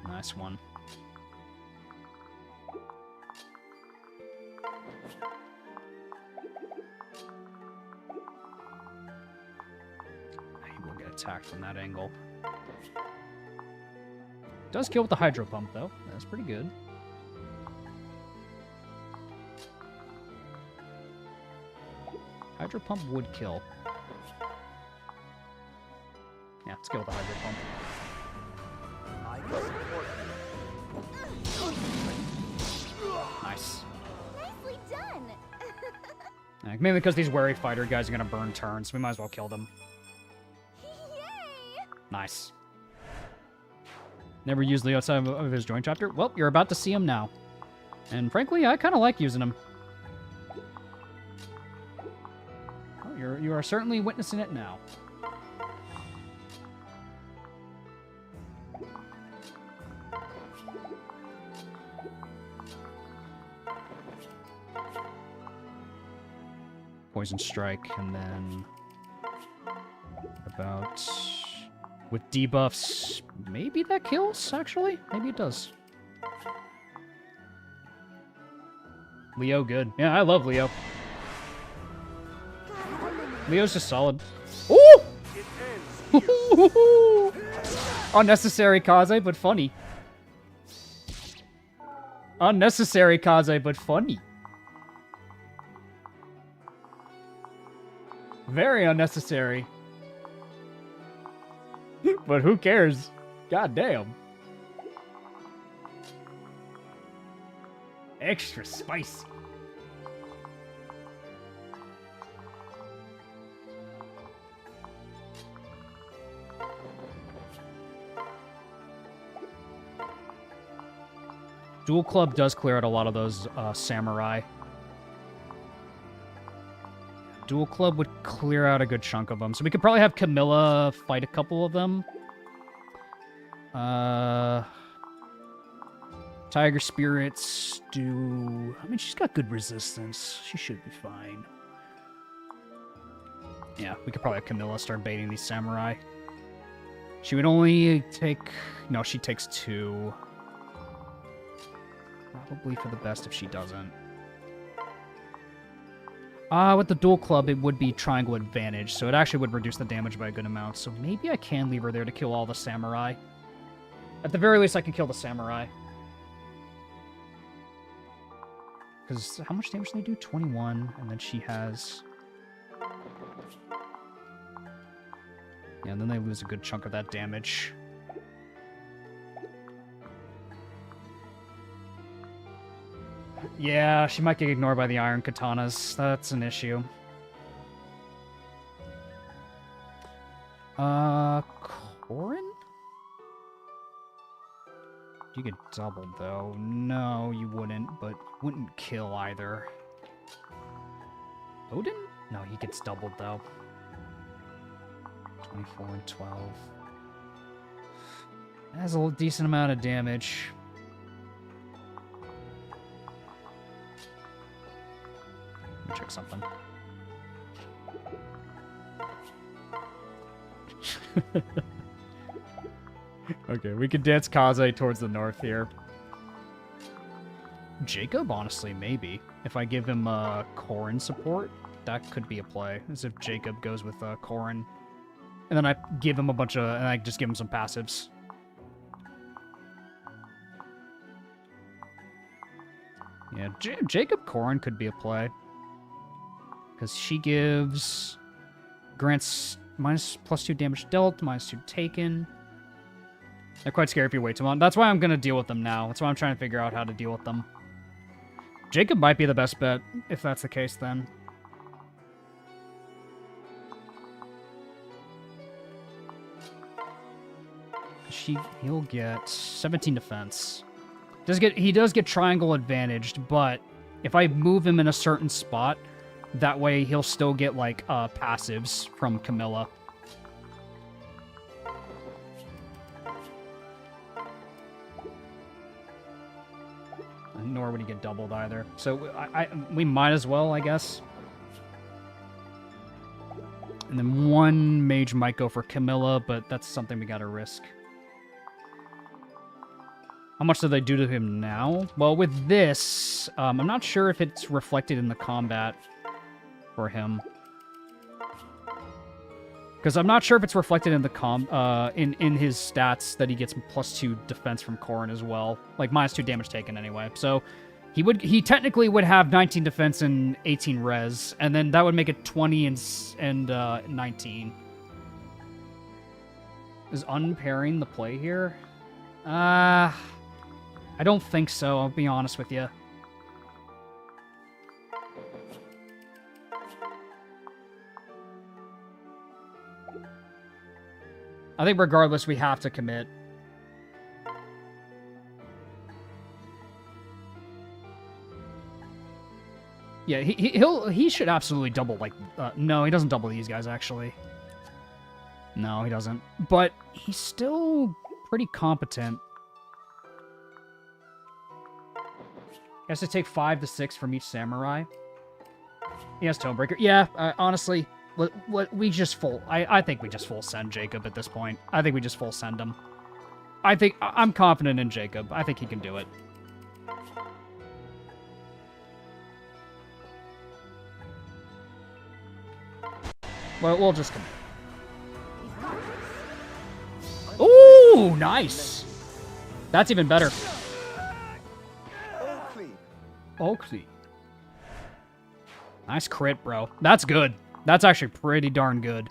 Nice one. He will get attacked from that angle. Does kill with the Hydro Pump, though. That's pretty good. Hydro Pump would kill. Yeah, let's go with the Hydro Pump. I can support you. Nice. Nicely done. Mainly because these wary fighter guys are going to burn turns, so we might as well kill them. Yay! Nice. Never used Leo outside of his joint chapter? Well, you're about to see him now. And frankly, I kind of like using him. Oh, you are certainly witnessing it now. Poison Strike, and then about with debuffs, maybe that kills, actually? Maybe it does. Leo, good. Yeah, I love Leo. Leo's just solid. Ooh! Unnecessary Kaze, but funny. Unnecessary Kaze, but funny. Very unnecessary. But who cares? God damn. Extra spicy. Dual Club does clear out a lot of those samurai. Dual Club would clear out a good chunk of them. So we could probably have Camilla fight a couple of them. Tiger Spirits do... I mean, she's got good resistance. She should be fine. Yeah, we could probably have Camilla start baiting these samurai. She would only take... No, she takes 2. Probably for the best if she doesn't. With the Dual Club, it would be Triangle Advantage, so it actually would reduce the damage by a good amount. So maybe I can leave her there to kill all the samurai. At the very least, I can kill the samurai. Because how much damage do they do? 21, and then she has... Yeah, and then they lose a good chunk of that damage. Yeah, she might get ignored by the iron katanas. That's an issue. Corin? You get doubled, though. No, you wouldn't, but wouldn't kill either. Odin? No, he gets doubled, though. 24 and 12. That's a decent amount of damage. Let me check something. Okay, we could dance Kaze towards the north here. Jacob, honestly, maybe. If I give him Corin support, that could be a play. As if Jacob goes with Corin. And then I give him a bunch of... And I just give him some passives. Yeah, Jacob Corin could be a play. Because she gives... Grants +2 damage dealt, -2 taken. They're quite scary if you wait too long. That's why I'm going to deal with them now. That's why I'm trying to figure out how to deal with them. Jacob might be the best bet, if that's the case then. He'll get 17 defense. He does get triangle advantaged, but if I move him in a certain spot, that way he'll still get, like, passives from Camilla. Nor would he get doubled either. So we might as well, I guess. And then one mage might go for Camilla, but that's something we gotta risk. How much do they do to him now? Well, with this, I'm not sure if it's reflected in the combat for him. Because I'm not sure if it's reflected in the in his stats that he gets +2 defense from Corrin as well. Like, -2 damage taken anyway. So, he technically would have 19 defense and 18 res, and then that would make it 20 and 19. Is unpairing the play here? I don't think so, I'll be honest with you. I think regardless, we have to commit. Yeah, he should absolutely double, like, no, he doesn't double these guys, actually. No, he doesn't. But he's still pretty competent. He has to take 5 to 6 from each samurai. He has Tonebreaker. Yeah, honestly, we just I think we just full send Jacob at this point. I think we just full send him. I'm confident in Jacob. I think he can do it. Well, we'll just commit. Ooh, nice. That's even better. Oakley. Nice crit, bro. That's good. That's actually pretty darn good.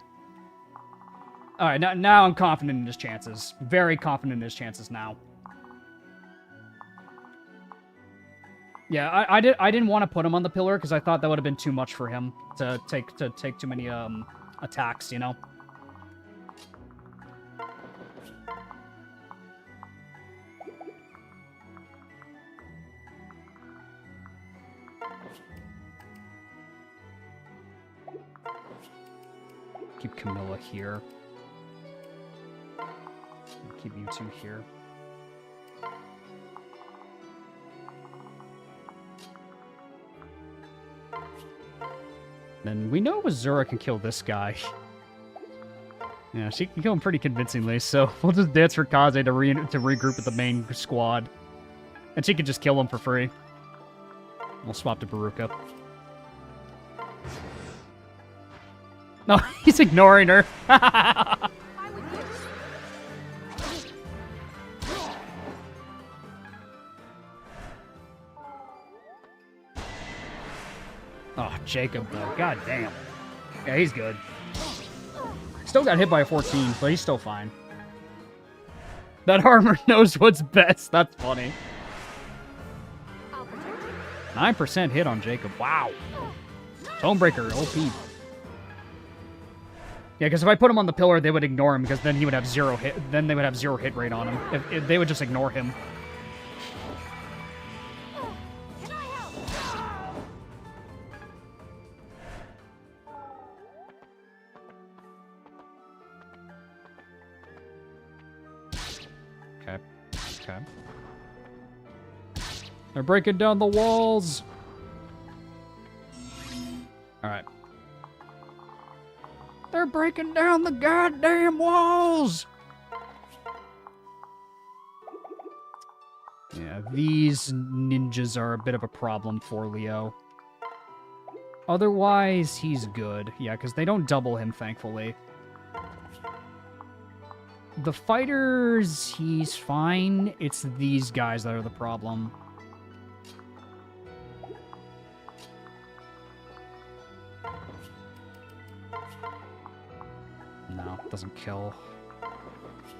Alright, now I'm confident in his chances. Very confident in his chances now. Yeah, I didn't want to put him on the pillar because I thought that would have been too much for him to take too many attacks, you know? Keep Camilla here. Keep you two here. Then we know Azura can kill this guy. Yeah, she can kill him pretty convincingly, so we'll just dance for Kaze to regroup with the main squad. And she can just kill him for free. We'll swap to Baruka. No, he's ignoring her. Oh, Jacob, though. God damn. Yeah, he's good. Still got hit by a 14, but he's still fine. That armor knows what's best. That's funny. 9% hit on Jacob. Wow. Tonebreaker, OP. Yeah, because if I put him on the pillar, they would ignore him, because then he would have 0 hit. Then they would have 0 hit rate on him. If they would just ignore him. Okay. Okay. They're breaking down the walls. All right. They're breaking down the goddamn walls! Yeah, these ninjas are a bit of a problem for Leo. Otherwise, he's good. Yeah, because they don't double him, thankfully. The fighters, he's fine. It's these guys that are the problem. No, doesn't kill.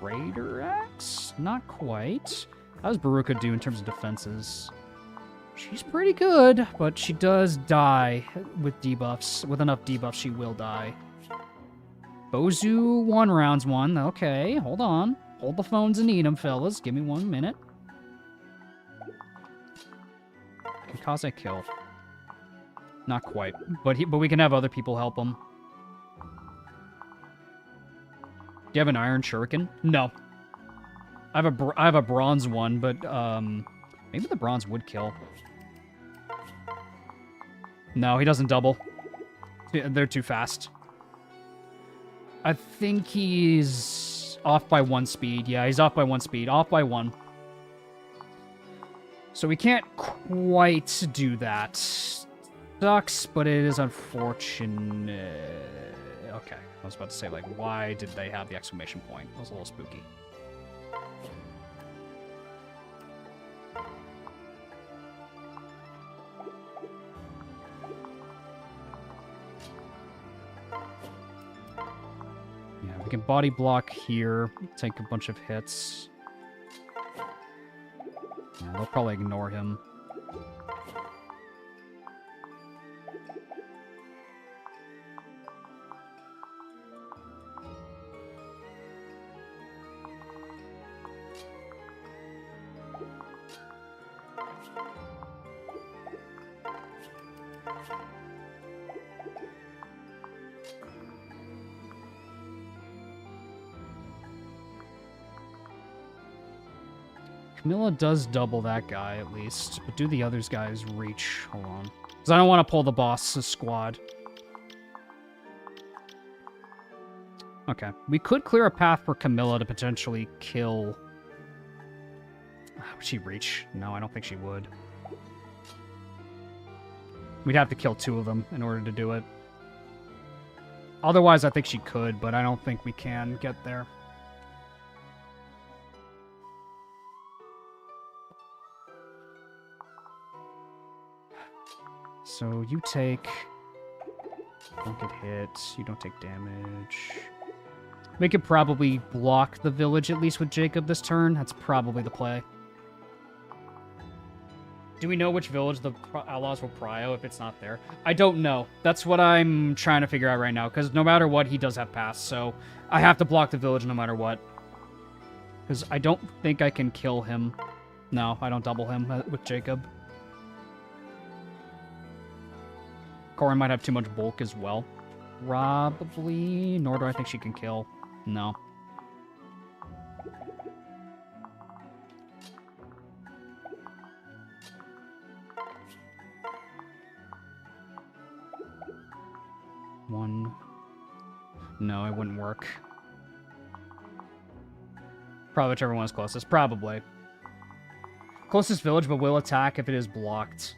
Raider Axe? Not quite. How does Baruka do in terms of defenses? She's pretty good, but she does die with debuffs. With enough debuffs, she will die. Bozu 1 rounds 1. Okay, hold on. Hold the phones and eat them, fellas. Give me 1 minute. Can Kaze kill? Not quite. But we can have other people help him. Do you have an iron shuriken? No. I have a bronze one, but maybe the bronze would kill. No, he doesn't double. They're too fast. I think he's off by 1 speed. Yeah, he's off by 1 speed. Off by 1. So we can't quite do that. Sucks, but it is unfortunate. Okay, I was about to say, like, why did they have the exclamation point? That was a little spooky. Yeah, we can body block here, take a bunch of hits. Yeah, they'll probably ignore him. Camilla does double that guy, at least. But do the other guys reach? Hold on. Because I don't want to pull the boss's squad. Okay. We could clear a path for Camilla to potentially kill... Would she reach? No, I don't think she would. We'd have to kill 2 of them in order to do it. Otherwise, I think she could, but I don't think we can get there. So you take... Don't get hit. You don't take damage. We could probably block the village at least with Jacob this turn. That's probably the play. Do we know which village the outlaws will prio if it's not there? I don't know. That's what I'm trying to figure out right now. Because no matter what, he does have pass. So I have to block the village no matter what. Because I don't think I can kill him. No, I don't double him with Jacob. Corin might have too much bulk as well. Probably. Nor do I think she can kill. No. One. No, it wouldn't work. Probably whichever one is closest. Probably. Closest village, but will attack if it is blocked.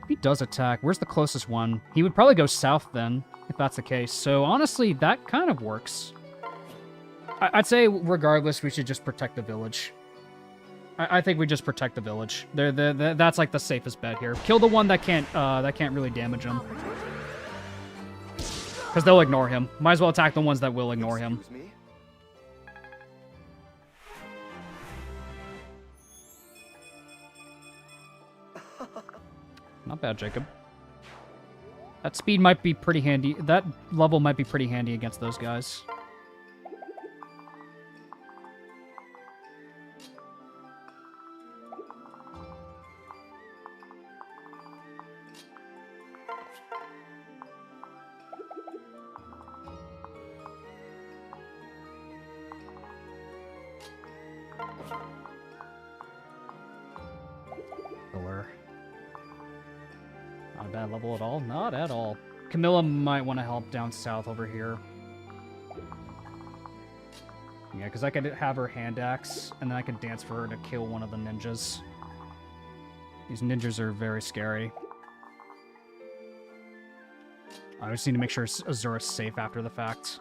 He does attack. Where's the closest one? He would probably go south then, if that's the case. So honestly, that kind of works. I'd say regardless, we should just protect the village. I think we just protect the village. That's like the safest bet here. Kill the one that can't really damage him. Because they'll ignore him. Might as well attack the ones that will ignore him. Excuse me? Not bad, Jacob. That speed might be pretty handy. That level might be pretty handy against those guys. Not a bad level at all. Not at all. Camilla might want to help down south over here. Yeah, because I could have her hand axe, and then I could dance for her to kill one of the ninjas. These ninjas are very scary. I just need to make sure Azura's safe after the fact.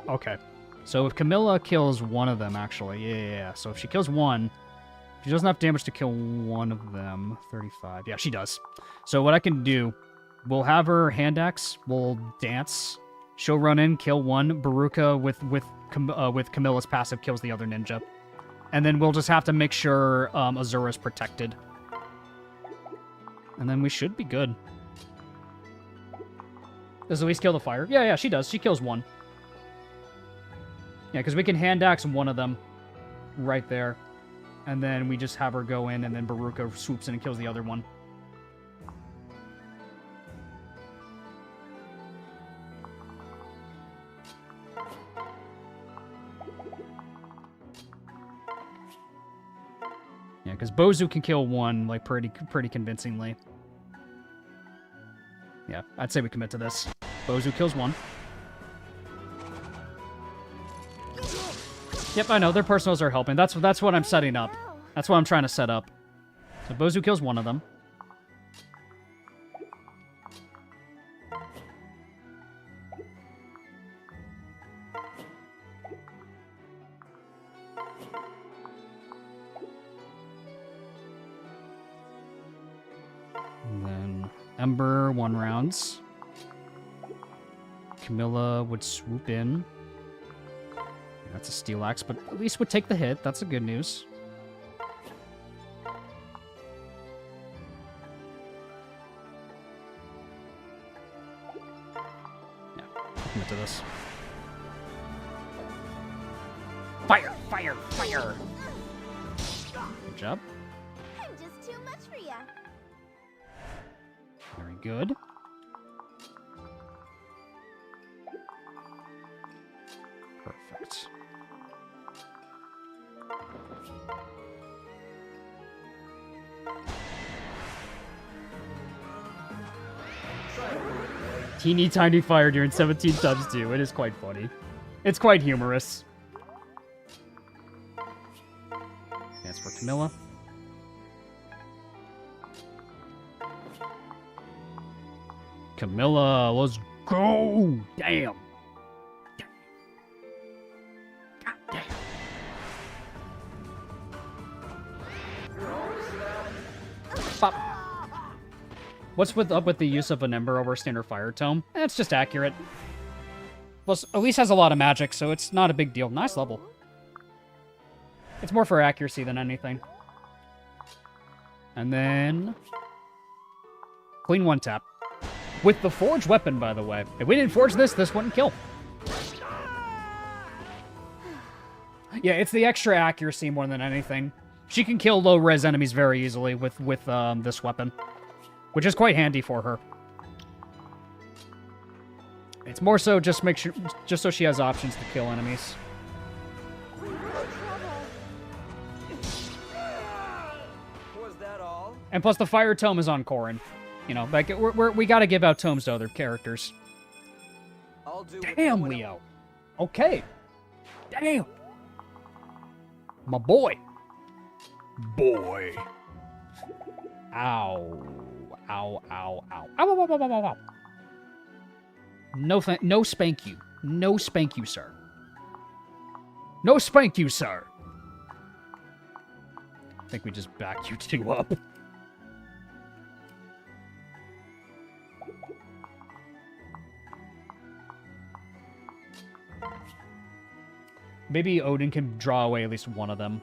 Okay. So if Camilla kills one of them, actually, yeah. So if she kills one, she doesn't have damage to kill one of them. 35. Yeah, she does. So what I can do, we'll have her hand axe, we'll dance, she'll run in, kill one, Baruka with Camilla's passive kills the other ninja. And then we'll just have to make sure Azura's protected. And then we should be good. Does Elise kill the fire? Yeah, she does. She kills one. Yeah, because we can hand axe one of them right there. And then we just have her go in, and then Baruka swoops in and kills the other one. because Bozu can kill one, like, pretty convincingly. Yeah, I'd say we commit to this. Bozu kills one. Yep, I know, their personals are helping. That's what I'm setting up. That's what I'm trying to set up. So Bozu kills one of them. And then Ember, 1 rounds. Camilla would swoop in. That's a steel axe, but at least would take the hit. That's the good news. Yeah, I'll commit to this. Fire! Fire! Fire! Good job. I'm just too much for ya. Very good. Perfect. Teeny tiny fire during 17 times 2. It is quite funny. It's quite humorous. That's for Camilla. Camilla, let's go! Damn! God damn. Pop. What's up with the use of an Ember over Standard Fire Tome? It's just accurate. Plus, Elise has a lot of magic, so it's not a big deal. Nice level. It's more for accuracy than anything. And then... Clean 1 tap. With the forged weapon, by the way. If we didn't forge this, this wouldn't kill. Yeah, it's the extra accuracy more than anything. She can kill low-res enemies very easily with this weapon. Which is quite handy for her. It's more so just just so she has options to kill enemies. Was that all? And plus, the fire tome is on Corrin. You know, like we gotta give out tomes to other characters. I'll do Damn, Leo. Okay. Damn. My boy. Boy. Ow. Ow, ow, ow. Ow, ow, ow, ow, ow, ow. No spank you. No spank you, sir. No spank you, sir. I think we just back you 2 up. Maybe Odin can draw away at least one of them.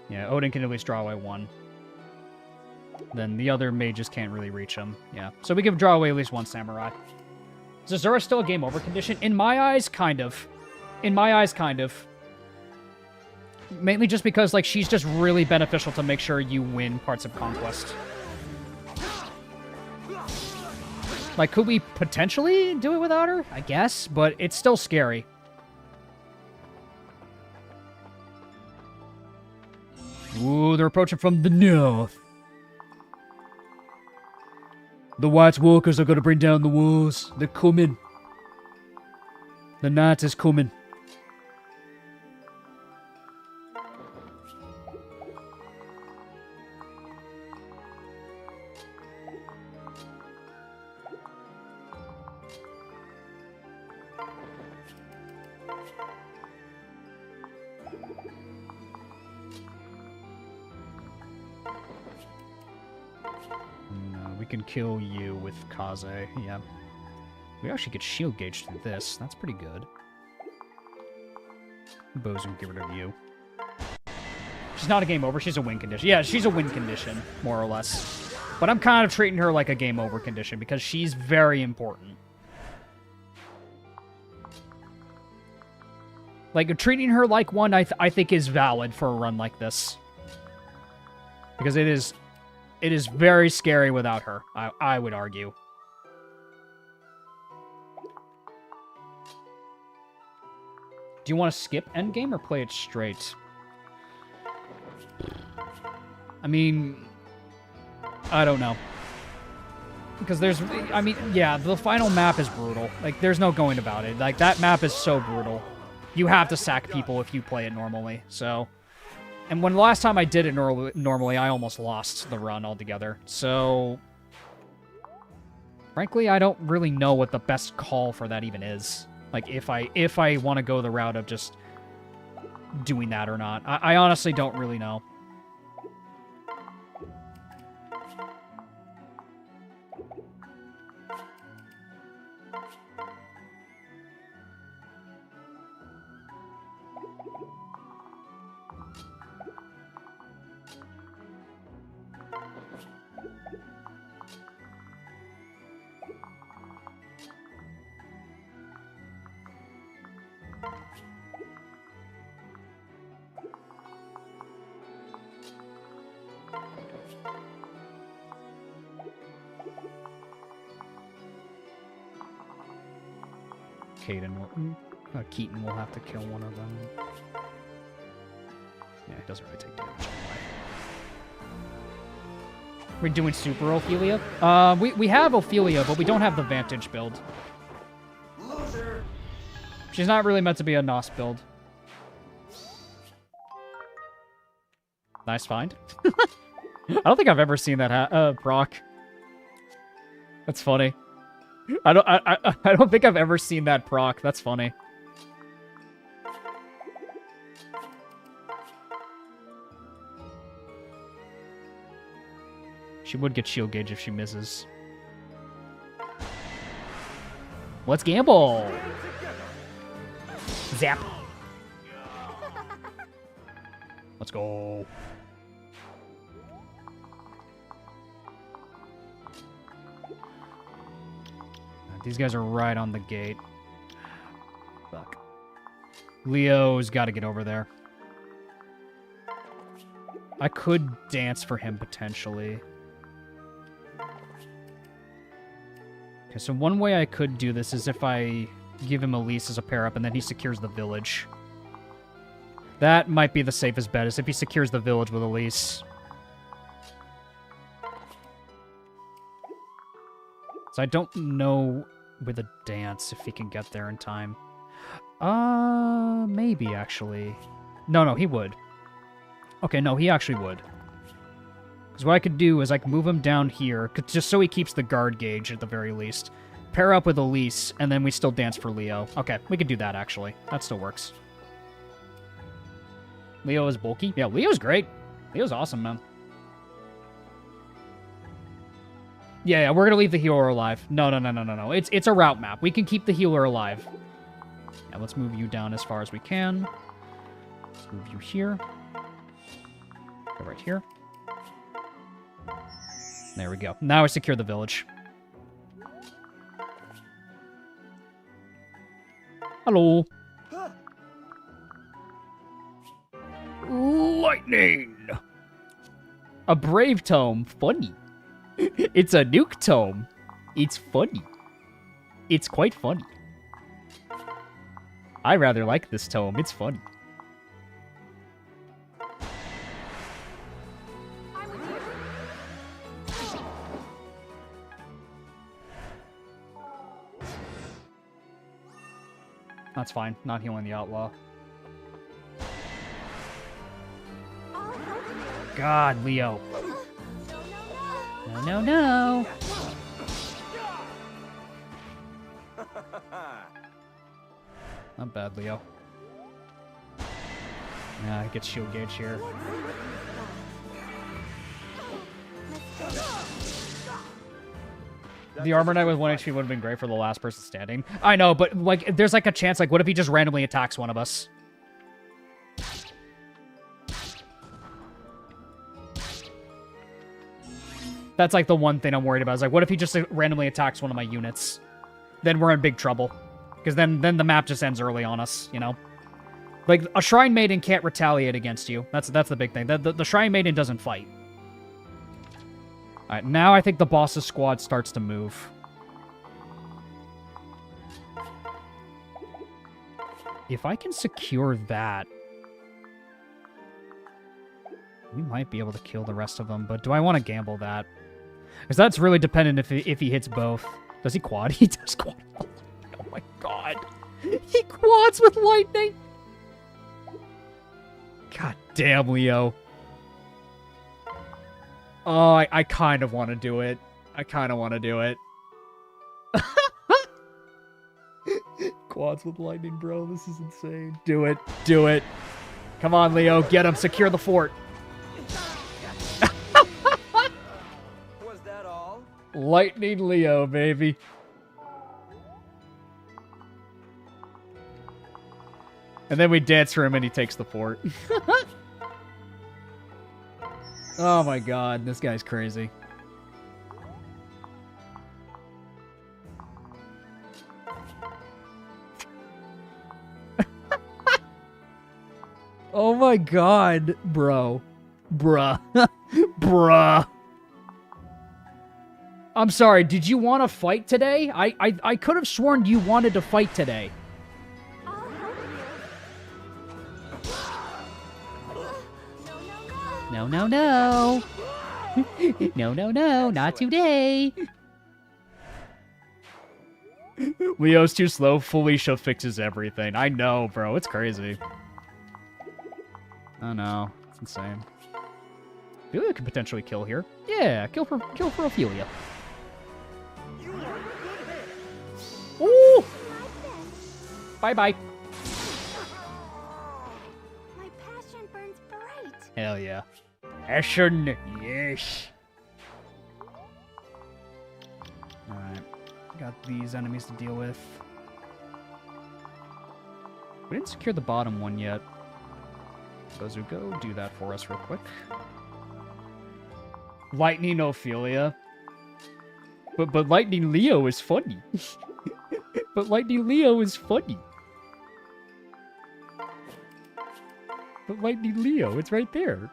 Yeah, Odin can at least draw away one. Then the other mages can't really reach him. Yeah, so we can draw away at least one samurai. Is Azura still a game over condition? In my eyes, kind of. In my eyes, kind of. Mainly just because, like, she's just really beneficial to make sure you win parts of Conquest. Like, could we potentially do it without her? I guess, but it's still scary. Ooh, they're approaching from the north. The White Walkers are gonna bring down the walls. They're coming. The night is coming. We can kill you with Kaze, yeah. We actually get shield gauge through this. That's pretty good. Bozu, get rid of you. She's not a game over, she's a win condition. Yeah, she's a win condition, more or less. But I'm kind of treating her like a game over condition because she's very important. Like, treating her like one, I think is valid for a run like this. Because it is very scary without her, I would argue. Do you want to skip endgame or play it straight? I mean, I don't know. Because there's, I mean, yeah, the final map is brutal. Like, there's no going about it. Like, that map is so brutal. You have to sack people if you play it normally, so... And when the last time I did it normally, I almost lost the run altogether. So, frankly, I don't really know what the best call for that even is. Like, if I want to go the route of just doing that or not. I honestly don't really know. Keaton will have to kill one of them. Yeah, it doesn't really take damage anyway. We're doing Super Ophelia? We have Ophelia, but we don't have the Vantage build. Loser. She's not really meant to be a NOS build. Nice find. I don't think I've ever seen that proc. That's funny. I don't think I've ever seen that proc. That's funny. She would get shield gauge if she misses. Let's gamble. Zap. Let's go. These guys are right on the gate. Fuck. Leo's got to get over there. I could dance for him, potentially. Okay, so one way I could do this is if I give him Elise as a pair-up, and then he secures the village. That might be the safest bet, is if he secures the village with Elise. So I don't know with a dance if he can get there in time. Maybe, actually. No, he would. Okay, no, he actually would. Because what I could do is I could move him down here, just so he keeps the guard gauge at the very least. Pair up with Elise, and then we still dance for Leo. Okay, we could do that, actually. That still works. Leo is bulky? Yeah, Leo's great. Leo's awesome, man. Yeah, we're gonna leave the healer alive. No. It's a route map. We can keep the healer alive. Yeah, let's move you down as far as we can. Let's move you here. Go right here. There we go. Now I secure the village. Hello. Lightning! A brave tome. Funny. It's a nuke tome. It's funny. It's quite funny. I rather like this tome. It's funny. That's fine. Not healing the outlaw. God, Leo. No. Not bad, Leo. Yeah, I get shield gauge here. The Armor Knight with 1 HP would have been great for the last person standing. I know, but like, there's like a chance, like, what if he just randomly attacks one of us? That's like the one thing I'm worried about. Is like, what if he just randomly attacks one of my units? Then we're in big trouble. Because then the map just ends early on us, you know? Like, a Shrine Maiden can't retaliate against you. That's the big thing. The Shrine Maiden doesn't fight. Alright, now I think the boss's squad starts to move. If I can secure that... We might be able to kill the rest of them, but do I want to gamble that? Because that's really dependent if he hits both. Does he quad? He does quad. Oh my god. He quads with lightning! God damn, Leo. Oh, I kind of want to do it. I kind of want to do it. Quads with lightning, bro. This is insane. Do it. Do it. Come on, Leo. Get him. Secure the fort. Was that all? Lightning Leo, baby. And then we dance for him and he takes the fort. Oh my god, this guy's crazy. Oh my god, bro. Bruh. Bruh. I'm sorry, did you want to fight today? I could have sworn you wanted to fight today. I'll help you. No, no, no. No, no, no, not today. Leo's too slow. Felicia fixes everything. I know, bro. It's crazy. I know. It's insane. Ophelia could potentially kill here. Yeah, kill for Ophelia. Ooh! Bye-bye. My passion burns bright. Hell yeah. Passion, yes. Alright. Got these enemies to deal with. We didn't secure the bottom one yet. Bozuko, do that for us real quick. Lightning Ophelia. But Lightning Leo is funny. But Lightning Leo is funny. But Lightning Leo, it's right there.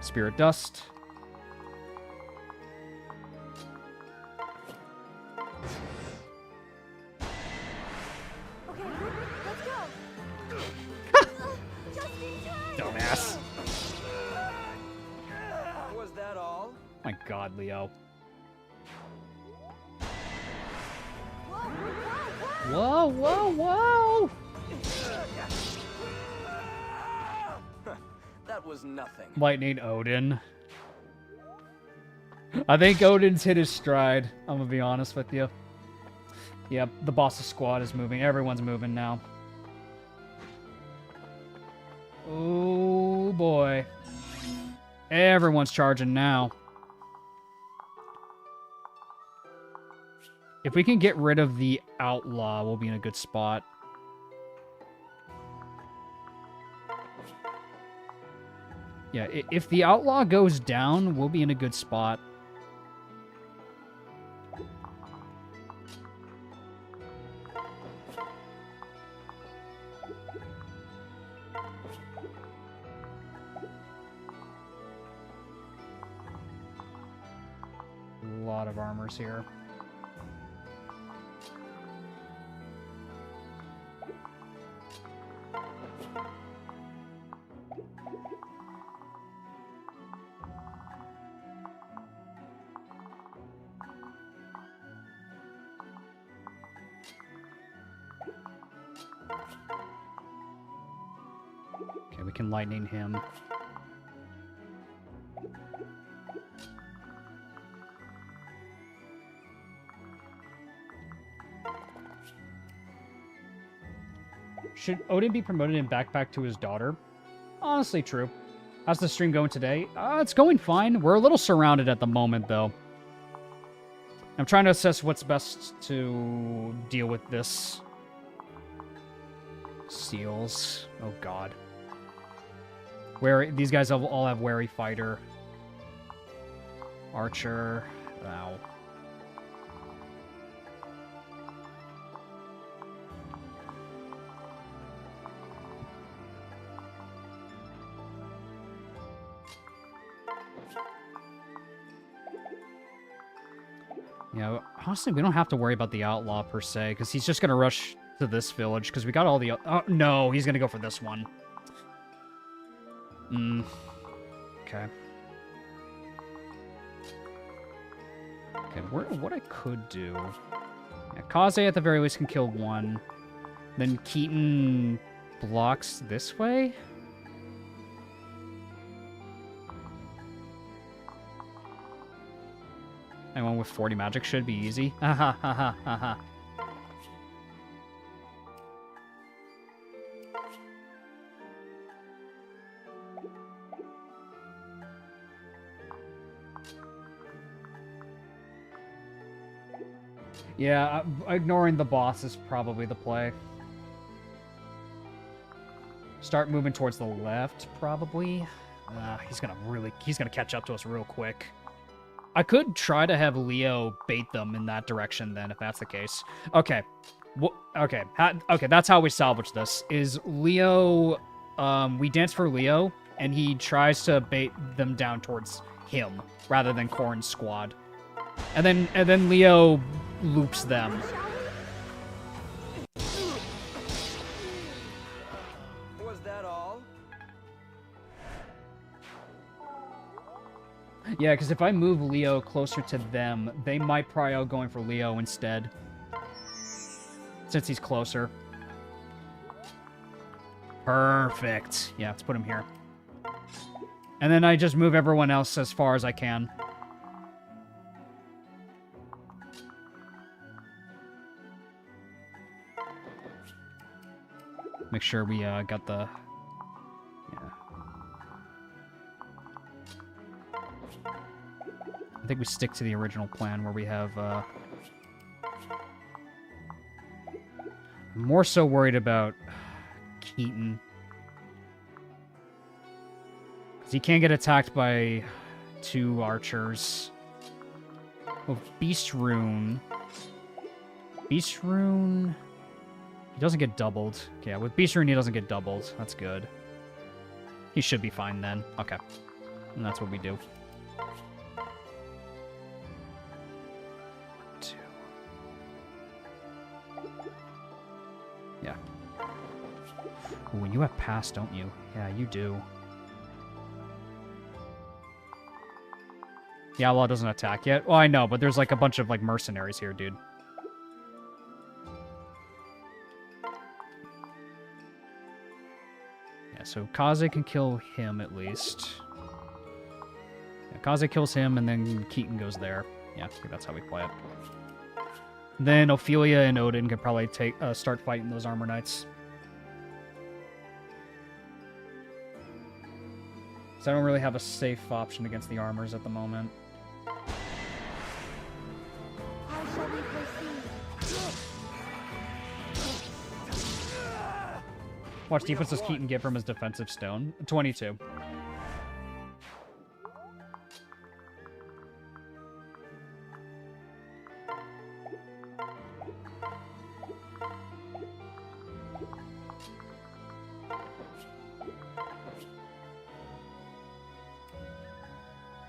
Spirit Dust. Okay, let's go. Just in time. Dumbass. Was that all? My god, Leo. Whoa, whoa, whoa! That was nothing. Lightning Odin. I think Odin's hit his stride. I'm gonna be honest with you. Yep, the boss's squad is moving. Everyone's moving now. Oh boy. Everyone's charging now. If we can get rid of the outlaw, we'll be in a good spot. Yeah, if the outlaw goes down, we'll be in a good spot. A lot of armors here. Okay, we can lightning him. Should Odin be promoted and back to his daughter? Honestly, true. How's the stream going today? It's going fine. We're a little surrounded at the moment, though. I'm trying to assess what's best to deal with this. Seals. Oh, God. These guys all have wary fighter. Archer. Ow. Yeah, honestly, we don't have to worry about the outlaw per se, because he's just going to rush to this village, because we got all the... Oh, no, he's going to go for this one. Okay. Okay, what I could do... Yeah, Kaze at the very least can kill one. Then Keaton blocks this way? Anyone with 40 magic should be easy. Ha ha ha ha ha ha. Yeah, ignoring the boss is probably the play. Start moving towards the left, probably. He's gonna catch up to us real quick. I could try to have Leo bait them in that direction then, if that's the case. Okay. Okay, that's how we salvage this. Is Leo, we dance for Leo, and he tries to bait them down towards him, rather than Corrin's squad. And then Leo loops them. Was that all? Yeah, because if I move Leo closer to them, they might pry out going for Leo instead. Since he's closer. Perfect. Yeah, let's put him here. And then I just move everyone else as far as I can. Make sure we got the... Yeah. I think we stick to the original plan where we have... I'm more so worried about Keaton. Because he can't get attacked by 2 archers. Oh, Beast Rune. Beast Rune... He doesn't get doubled. Okay, with Beast Rune, he doesn't get doubled. That's good. He should be fine then. Okay. And that's what we do. 2. Yeah. Ooh, and you have pass, don't you? Yeah, you do. The Outlaw doesn't attack yet? Well, I know, but there's like a bunch of like mercenaries here, dude. So Kaze can kill him at least. Yeah, Kaze kills him, and then Keaton goes there. Yeah, I think that's how we play it. Then Ophelia and Odin could probably start fighting those armor knights. So I don't really have a safe option against the armors at the moment. How shall we proceed? Watch defense does Keaton get from his defensive stone? 22.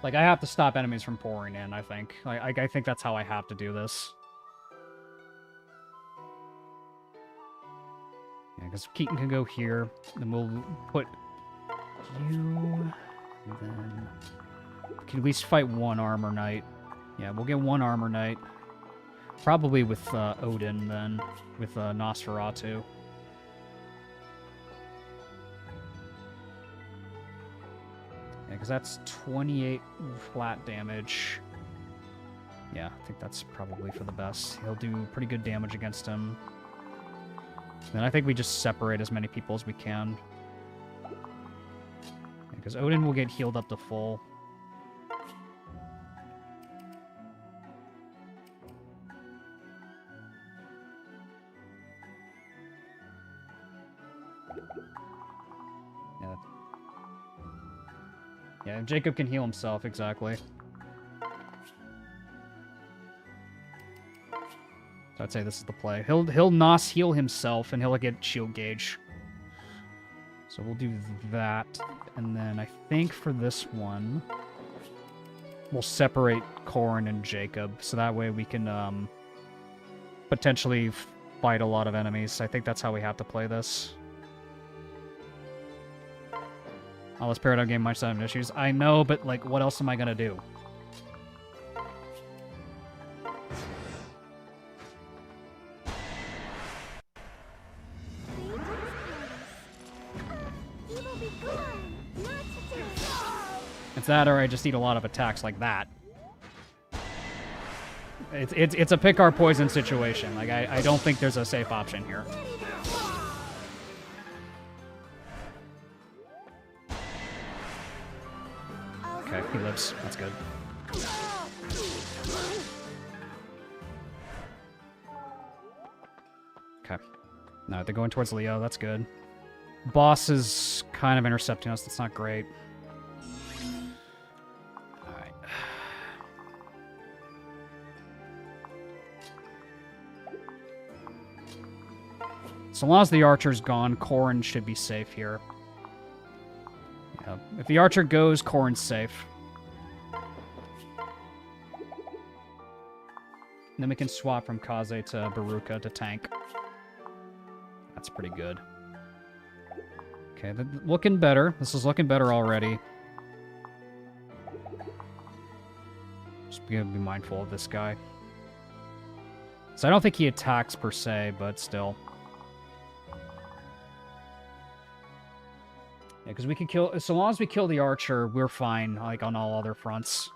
Like, I have to stop enemies from pouring in, I think. I think that's how I have to do this. Yeah, because Keaton can go here, then we'll put you, and then we can at least fight 1 armor knight. Yeah, we'll get 1 armor knight. Probably with Odin, then, with Nosferatu. Yeah, because that's 28 flat damage. Yeah, I think that's probably for the best. He'll do pretty good damage against him. Then I think we just separate as many people as we can. Because Odin will get healed up to full. Yeah. Yeah, Jacob can heal himself, exactly. So I'd say this is the play. He'll Nos heal himself, and he'll get shield gauge. So we'll do that. And then I think for this one, we'll separate Corrin and Jacob. So that way we can potentially fight a lot of enemies. I think that's how we have to play this. Oh, this Paradigm game might have issues. I know, but, like, what else am I gonna do? It's that, or I just need a lot of attacks like that. It's a pick our poison situation. Like, I don't think there's a safe option here. Okay, he lives. That's good. Okay. No, they're going towards Leo. That's good. Boss is kind of intercepting us. That's not great. Alright. So long as the archer's gone, Corrin should be safe here. Yeah, if the archer goes, Corrin's safe. And then we can swap from Kaze to Baruka to tank. That's pretty good. Okay, looking better. This is looking better already. Just gonna be mindful of this guy. So I don't think he attacks per se, but still. Yeah, because we can kill... So long as we kill the archer, we're fine, like, on all other fronts.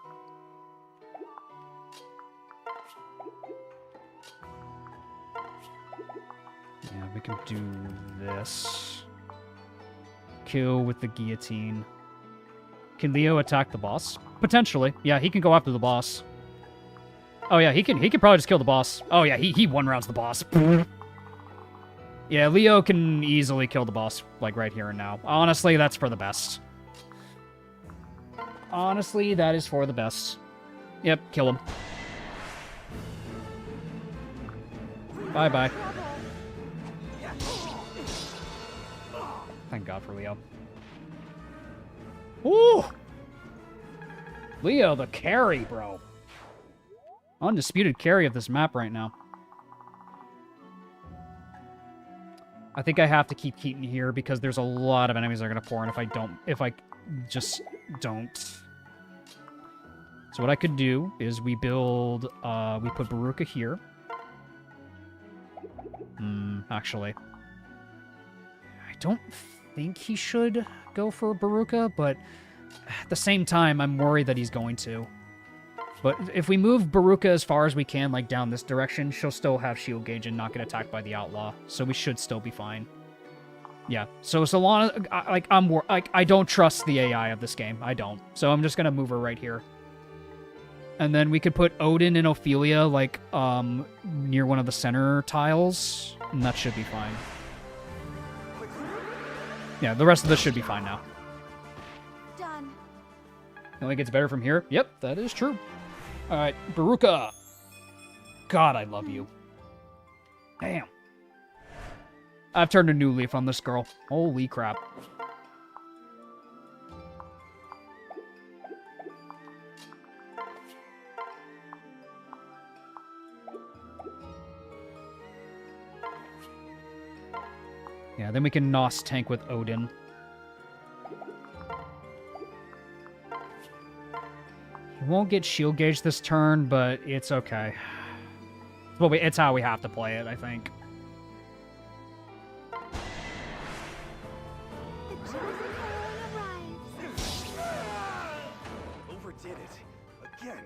Yeah, we can do this. Kill with the guillotine. Can Leo attack the boss? Potentially. Yeah, he can go after the boss. Oh, yeah, he can probably just kill the boss. Oh, yeah, he one-rounds the boss. Yeah, Leo can easily kill the boss, like, right here and now. Honestly, that's for the best. Honestly, that is for the best. Yep, kill him. Bye-bye. Thank God for Leo. Ooh! Leo, the carry, bro. Undisputed carry of this map right now. I think I have to keep Keaton here because there's a lot of enemies that are going to pour in if I just don't. So what I could do is we build, we put Baruka here. Actually. I don't think he should go for Baruka, but at the same time, I'm worried that he's going to. But if we move Baruka as far as we can, like down this direction, she'll still have shield gauge and not get attacked by the outlaw. So we should still be fine. Yeah. So long as, like, I don't trust the AI of this game. I don't. So I'm just gonna move her right here. And then we could put Odin and Ophelia, like, near one of the center tiles, and that should be fine. Yeah, the rest of this should be fine now. Done. It only gets better from here. Yep, that is true. All right, Baruka. God, I love you. Damn. I've turned a new leaf on this girl. Holy crap. Yeah, then we can Nos tank with Odin. He won't get shield gauge this turn, but it's okay. Well, it's how we have to play it, I think. The chosen heroine arrives. Overdid it. Again.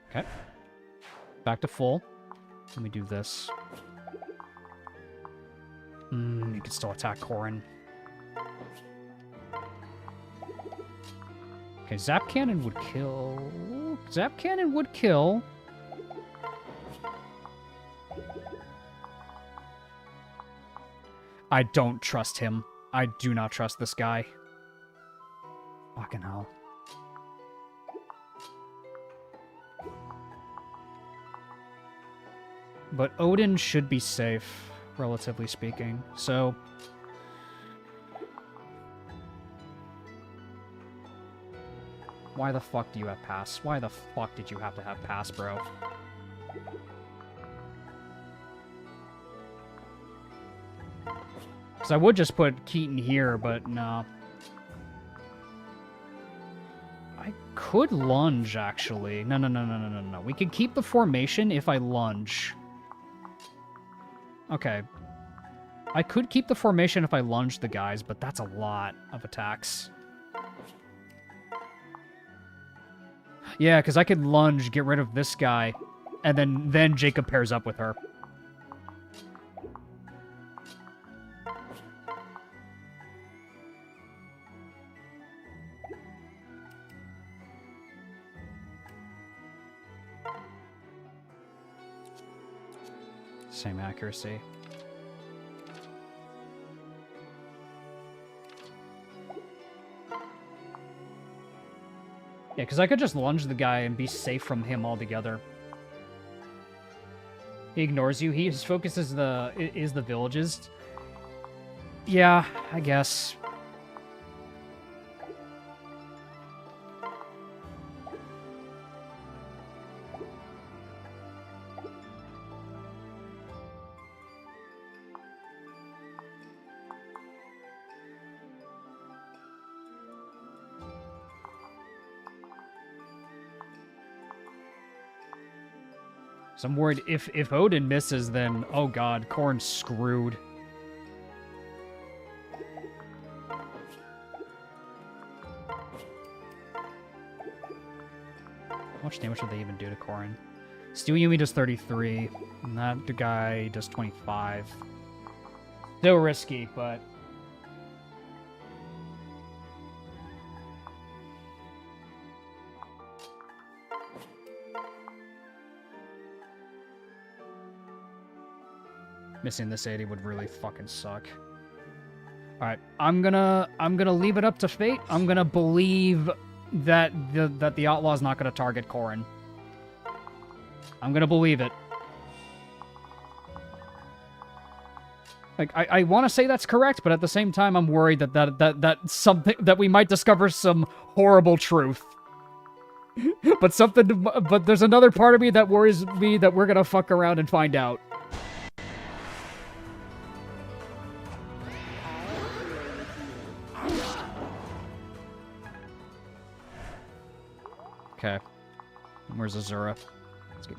Okay. Back to full. Let me do this. You can still attack Corrin. Okay, Zap Cannon would kill... Zap Cannon would kill. I don't trust him. I do not trust this guy. Fucking hell. But Odin should be safe, relatively speaking. So... Why the fuck do you have pass? Why the fuck did you have to have pass, bro? Because I would just put Keaton here, but no. I could lunge, actually. No. We can keep the formation if I lunge. Okay. I could keep the formation if I lunge the guys, but that's a lot of attacks. Yeah, because I could lunge, get rid of this guy, and then Jacob pairs up with her. Same accuracy. Yeah, because I could just lunge the guy and be safe from him altogether. He ignores you. His focus is the villages. Yeah, I guess. So I'm worried if Odin misses, then, oh god, Corrin's screwed. How much damage would they even do to Corrin? Steel Yumi does 33, and that guy does 25. Still risky, but... Missing this 80 would really fucking suck. Alright, I'm gonna leave it up to fate. I'm gonna believe that the outlaw's not gonna target Corrin. I'm gonna believe it. Like, I want to say that's correct, but at the same time, I'm worried that something that we might discover some horrible truth. But there's another part of me that worries me that we're gonna fuck around and find out. Okay. Where's Azura? Let's get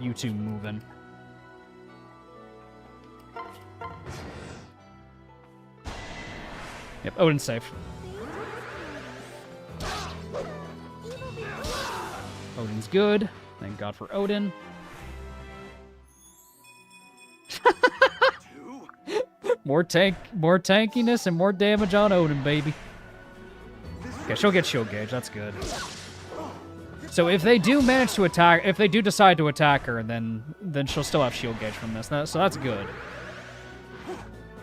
you two moving. Yep, Odin's safe. Odin's good. Thank God for Odin. more tankiness and more damage on Odin, baby. Okay, she'll get shield gauge. That's good. So if they do manage to attack, if they do decide to attack her, then she'll still have shield gauge from this. So that's good.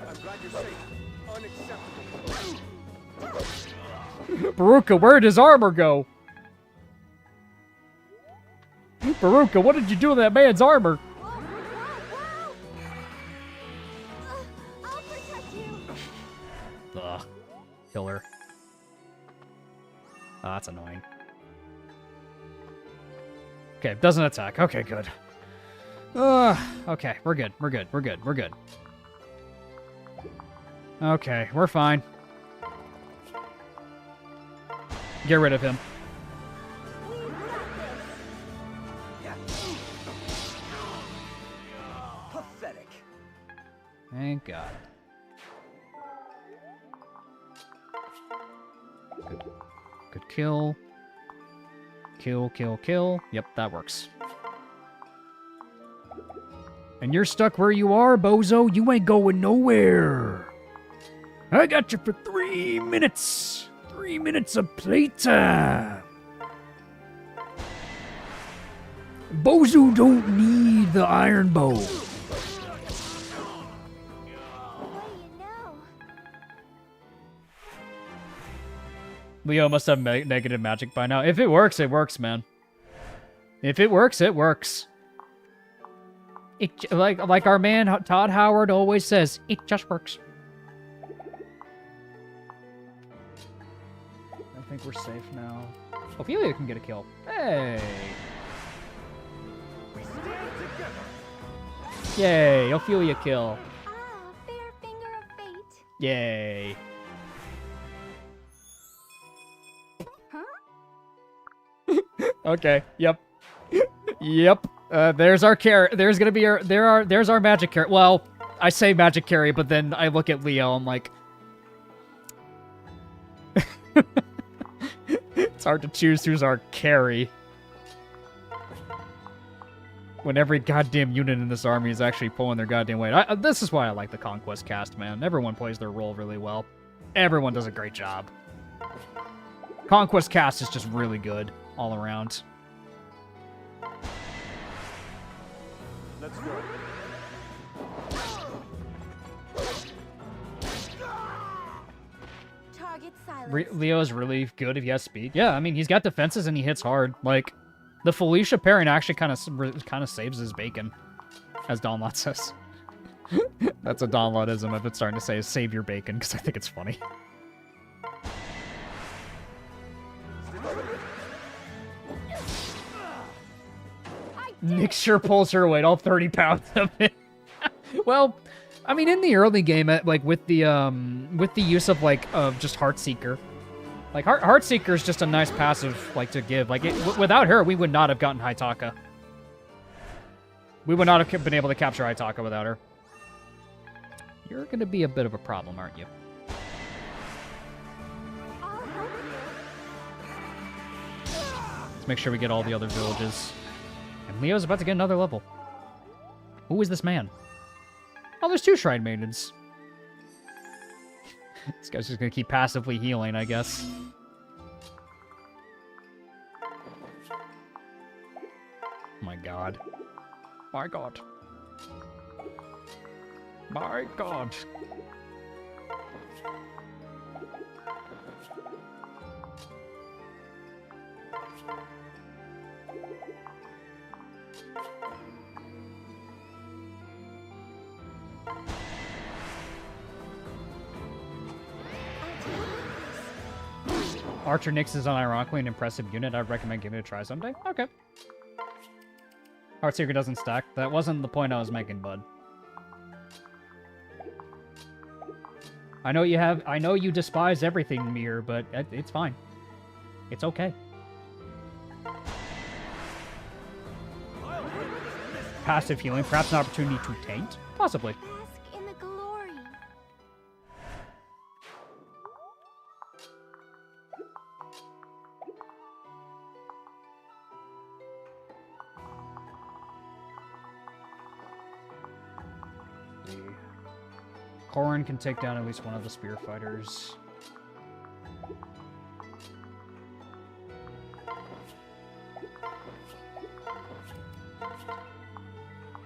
I'm glad you're safe. Unacceptable. Baruka, where did his armor go? Baruka, what did you do to that man's armor? Whoa. I'll protect you. Ugh. Kill her. Oh, that's annoying. Okay, doesn't attack. Okay, good. Okay, we're good. Okay, we're fine. Get rid of him. Pathetic. Thank God. Good kill. Kill. Yep, that works. And you're stuck where you are, bozo. You ain't going nowhere. I got you for 3 minutes. 3 minutes of playtime. Bozo don't need the iron bow. What do you know? Leo must have negative magic by now. If it works, it works, man. If it works, it works. It like our man Todd Howard always says, it just works. I think we're safe now. Ophelia can get a kill. Hey! We stand together. Yay, Ophelia kill. Ah, fair finger of fate. Yay. Okay. Yep. Yep. There's our carry. There's gonna be our there's our magic carry. Well, I say magic carry, but then I look at Leo. I'm like, it's hard to choose who's our carry when every goddamn unit in this army is actually pulling their goddamn weight. This is why I like the Conquest cast, man. Everyone plays their role really well. Everyone does a great job. Conquest cast is just really good all around. Let's go. Target silence. Leo is really good if he has speed. Yeah, I mean, he's got defenses and he hits hard. Like, the Felicia pairing actually kind of saves his bacon, as Donlot says. That's a Donlotism if it's starting to say save your bacon, because I think it's funny. Nick sure pulls her weight, all 30 pounds of it. Well, I mean, in the early game, like with the use of just Heartseeker, like Heartseeker is just a nice passive to give. Like without her, we would not have gotten Haitaka. We would not have been able to capture Haitaka without her. You're gonna be a bit of a problem, aren't you? I'll help you. Let's make sure we get all the other villages. And Leo's about to get another level. Who is this man? Oh, there's 2 Shrine Maidens. This guy's just gonna keep passively healing, I guess. My god. My god. My god. Archer Nyx is unironically an impressive unit. I'd recommend giving it a try someday. Okay. Heartseeker doesn't stack. That wasn't the point I was making, bud. I know you despise everything, Mir, but it's fine. It's okay. Passive healing, perhaps an opportunity to taint? Possibly. Bask in the glory. Corrin can take down at least one of the spear fighters.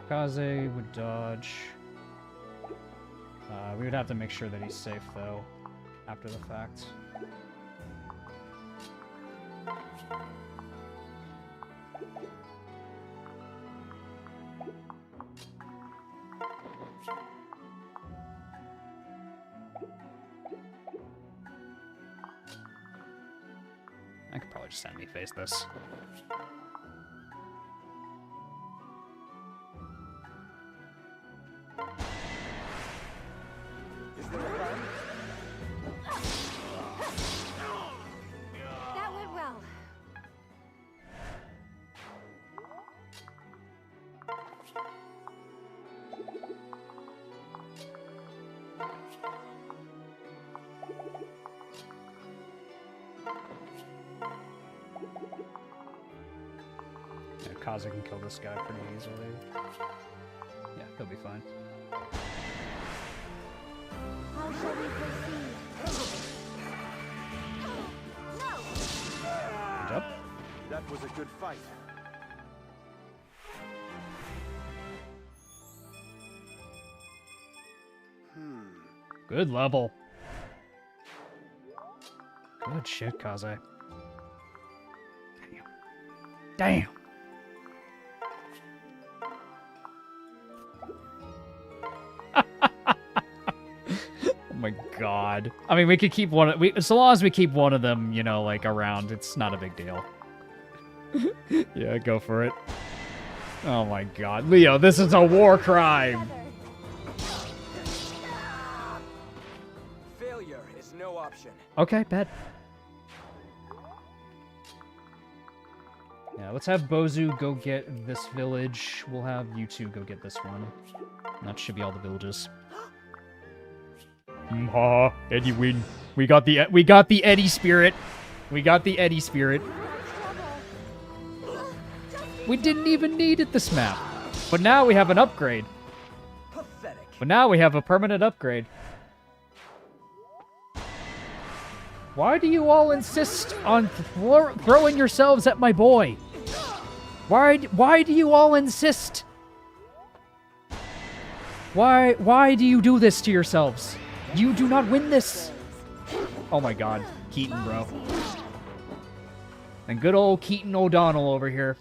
Kaze would dodge. We would have to make sure that he's safe, though, after the fact. I could probably just enemy face this. That went well. Yeah, Kaza can kill this guy pretty easily. Yeah, he'll be fine. How shall we proceed? No! Good job. That was a good fight. Good level. Good shit, Kaze. Damn. Damn. Oh my god. I mean, we could keep one of, so long as we keep one of them, you know, like around, it's not a big deal. Yeah, go for it. Oh my god. Leo, this is a war crime. Failure is no option. Okay, bet. Yeah, let's have Bozu go get this village. We'll have you two go get this one. And that should be all the villages. Ha! Eddie win. We got the Eddie spirit. We got the Eddie spirit. We didn't even need it this map. But now we have an upgrade. Pathetic. But now we have a permanent upgrade. Why do you all insist on throwing yourselves at my boy? Why do you all insist? Why do you do this to yourselves? You do not win this. Oh my god. Keaton, bro. And good old Keaton O'Donnell over here.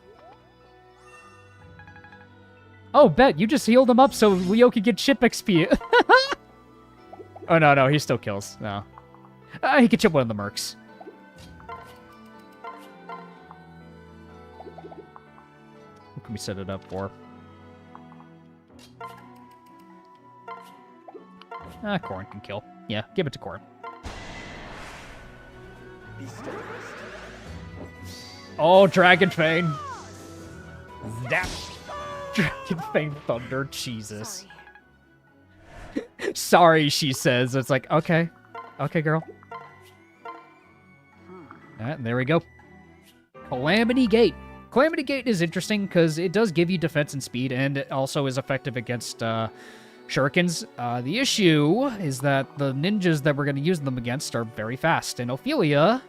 Oh, bet. You just healed him up so Leo could get chip XP. Oh, no. He still kills. No. He could chip one of the mercs. What can we set it up for? Corn can kill. Yeah, give it to Corn. Be steadfast. Oh, Dragonfang. Zap. Dragonfang Thunder. Jesus. Sorry, she says. It's like, okay. Okay, girl. Alright, there we go. Calamity Gate. Calamity Gate is interesting because it does give you defense and speed, and it also is effective against shurikens. The issue is that the ninjas that we're going to use them against are very fast, and Ophelia...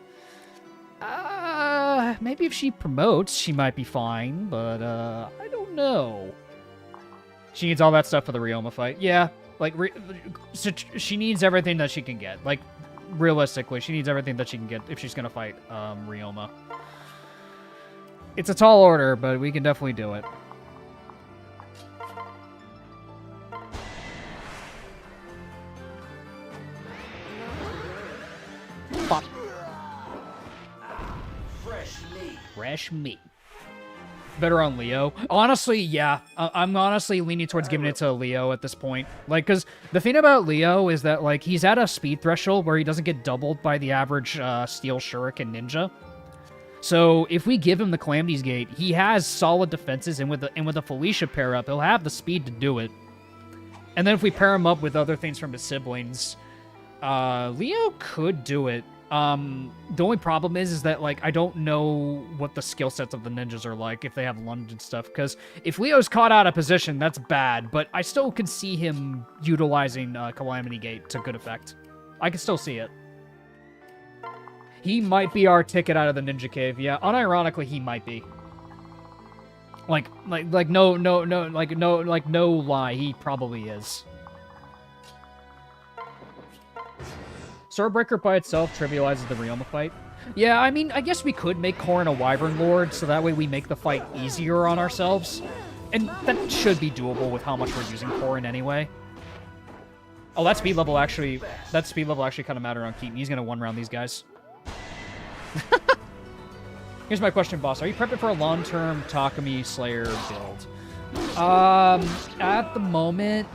maybe if she promotes, she might be fine, but I don't know. She needs all that stuff for the Ryoma fight. Yeah, like, she needs everything that she can get. Like, realistically, she needs everything that she can get if she's going to fight Ryoma. It's a tall order, but we can definitely do it. Pop. Fresh meat. Better on Leo. Honestly, yeah. I'm honestly leaning towards giving it to Leo at this point. Like, because the thing about Leo is that, like, he's at a speed threshold where he doesn't get doubled by the average Steel Shuriken Ninja. So, if we give him the Calamity's Gate, he has solid defenses, and with the Felicia pair-up, he'll have the speed to do it. And then if we pair him up with other things from his siblings, Leo could do it. The only problem is that, like, I don't know what the skill sets of the ninjas are like, if they have lunge and stuff, because if Leo's caught out of position, that's bad, but I still can see him utilizing Calamity Gate to good effect. I can still see it. He might be our ticket out of the ninja cave, yeah. Unironically, he might be. No lie, he probably is. Swordbreaker by itself trivializes the Ryoma fight. Yeah, I mean, I guess we could make Corrin a Wyvern Lord, so that way we make the fight easier on ourselves. And that should be doable with how much we're using Corrin anyway. Oh, that speed level actually kind of matter on Keaton. He's gonna one-round these guys. Here's my question, boss. Are you prepping for a long-term Takumi Slayer build? At the moment,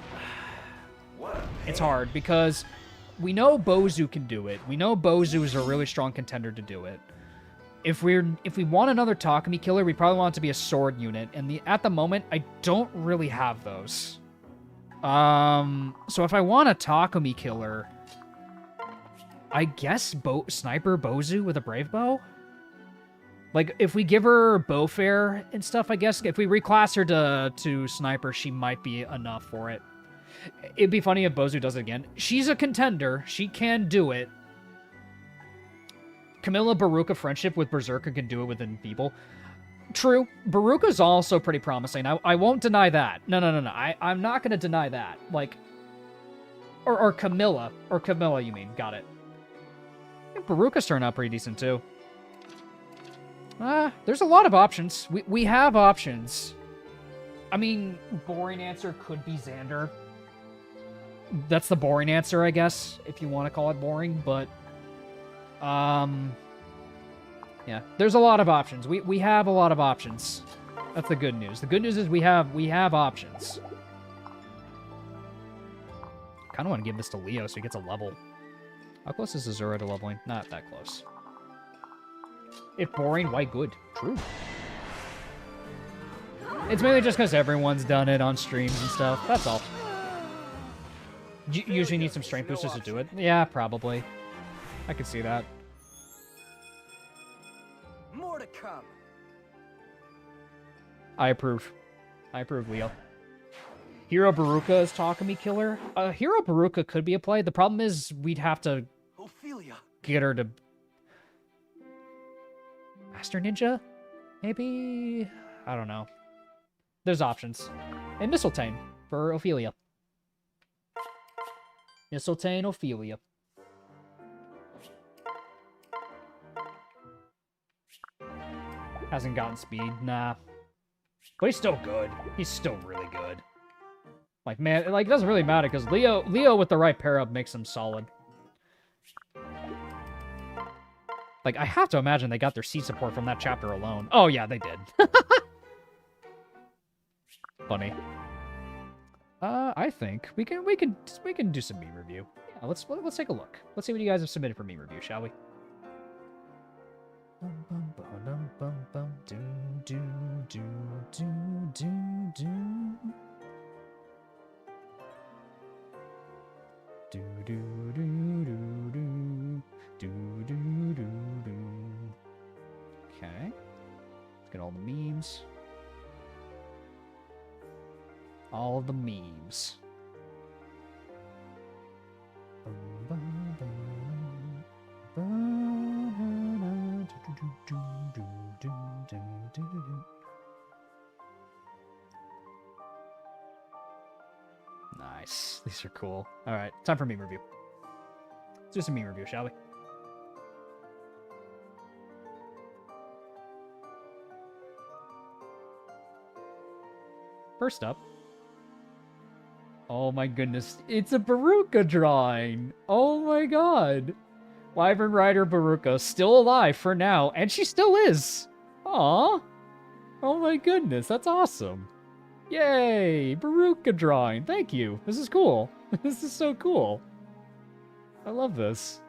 it's hard because we know Bozu can do it. We know Bozu is a really strong contender to do it. If we want another Takumi killer, we probably want it to be a sword unit. And at the moment, I don't really have those. So if I want a Takumi killer, I guess Sniper Bozu with a Brave Bow? Like, if we give her Bowfair and stuff, I guess, if we reclass her to Sniper, she might be enough for it. It'd be funny if Bozu does it again. She's a contender. She can do it. Camilla Baruka friendship with Berserker can do it with Enfeeble. True. Baruka's also pretty promising. I won't deny that. No. I'm not going to deny that. Like, or Camilla. Or Camilla, you mean. Got it. Baruka's turned out pretty decent, too. There's a lot of options. We have options. I mean, boring answer could be Xander. That's the boring answer, I guess, if you want to call it boring, but... yeah, there's a lot of options. We have a lot of options. That's the good news. The good news is we have options. Kind of want to give this to Leo so he gets a level. How close is Azura to leveling? Not that close. If boring, why good? True. It's mainly just because everyone's done it on streams and stuff. That's all. You usually need some strength boosters to do it. Yeah, probably. I could see that. More to come. I approve. I approve, Leo. Hero Baruka is Takumi Killer. Hero Baruka could be a play. The problem is we'd have to Ophelia. get her to... Master Ninja? Maybe? I don't know. There's options. And Mistletoe for Ophelia. Mistletoe and Ophelia. Hasn't gotten speed, nah. But he's still good. He's still really good. Like, man, like, it doesn't really matter, because Leo with the right pair-up makes him solid. Like, I have to imagine they got their seat support from that chapter alone. Oh, yeah, they did. Funny. I think we can do some meme review. Yeah, let's take a look. Let's see what you guys have submitted for meme review, shall we? Okay. Let's get all the memes. All the memes. Nice. These are cool. All right, time for meme review. Let's do some meme review, shall we? First up. Oh my goodness, it's a Baruka drawing. Oh my god. Wyvern Rider Baruka, still alive for now, and she still is. Aw. Oh my goodness, that's awesome. Yay, Baruka drawing. Thank you. This is cool. This is so cool. I love this.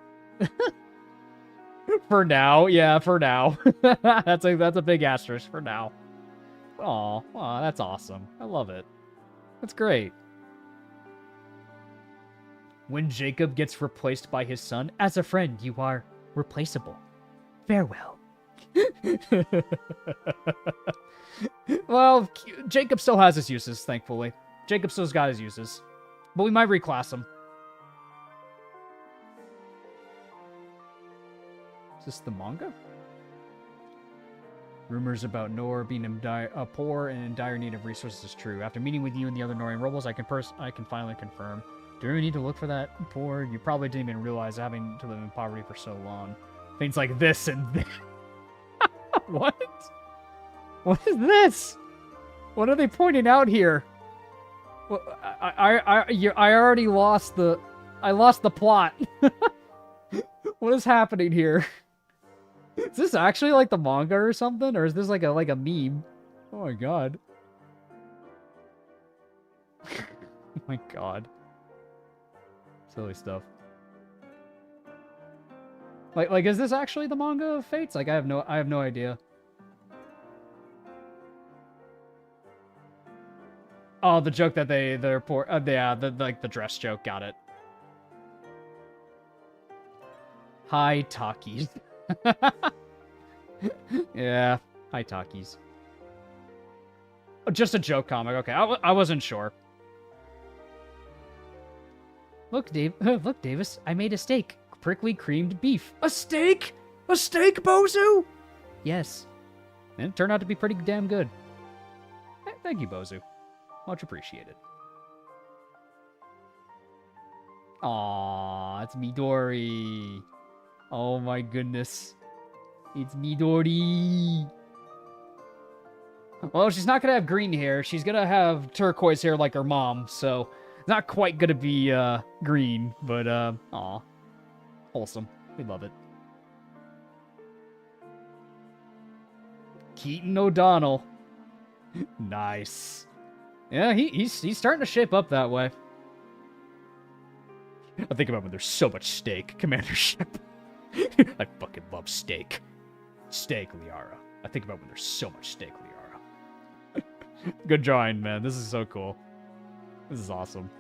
For now, yeah, for now. that's a big asterisk for now. Aw, that's awesome. I love it. That's great. When Jacob gets replaced by his son, as a friend, you are replaceable. Farewell. Well, Jacob still has his uses, thankfully. Jacob still's got his uses. But we might reclass him. Is this the manga? Rumors about Nor being poor and in dire need of resources is true. After meeting with you and the other Norian rebels, I can finally confirm. Do you really need to look for that poor? You probably didn't even realize having to live in poverty for so long. Things like this and this. What? What is this? What are they pointing out here? Well, I already lost the... I lost the plot. What is happening here? Is this actually like the manga or something? Or is this like a meme? Oh my god. Oh my god. Silly stuff. Like is this actually the manga of Fates? Like I have no idea. Oh, the joke that they're poor. Yeah, the dress joke. Got it. Hi, talkies. Yeah, hi, talkies. Oh, just a joke comic. Okay, I wasn't sure. Look, look, Davis. I made a steak. Prickly creamed beef. A steak? A steak, Bozu? Yes. And it turned out to be pretty damn good. Thank you, Bozu. Much appreciated. Aww, it's Midori. Oh my goodness. It's Midori. Well, she's not gonna have green hair. She's gonna have turquoise hair like her mom, so not quite gonna be green, but aw. Wholesome. We love it. Keaton O'Donnell. Nice. Yeah, he's starting to shape up that way. I think about when there's so much steak, Commandership. I fucking love steak. Steak, Liara. I think about when there's so much steak, Liara. Good drawing, man. This is so cool. This is awesome.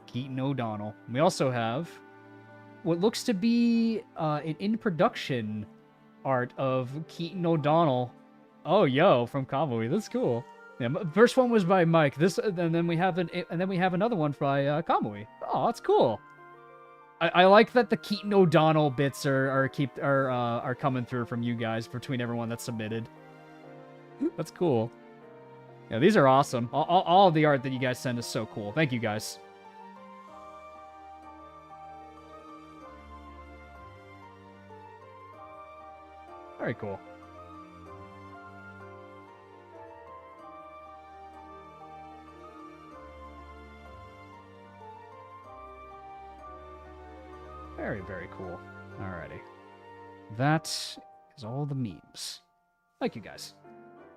Keaton O'Donnell. We also have what looks to be an in-production art of Keaton O'Donnell. Oh, yo, from Kamui. That's cool. Yeah, first one was by Mike. And then we have another one by Kamui. Oh, that's cool. I like that the Keaton O'Donnell bits are coming through from you guys between everyone that's submitted. That's cool. Yeah, these are awesome. All of the art that you guys send is so cool. Thank you, guys. Very cool. Very, very cool. Alrighty. That is all the memes. Thank you, guys.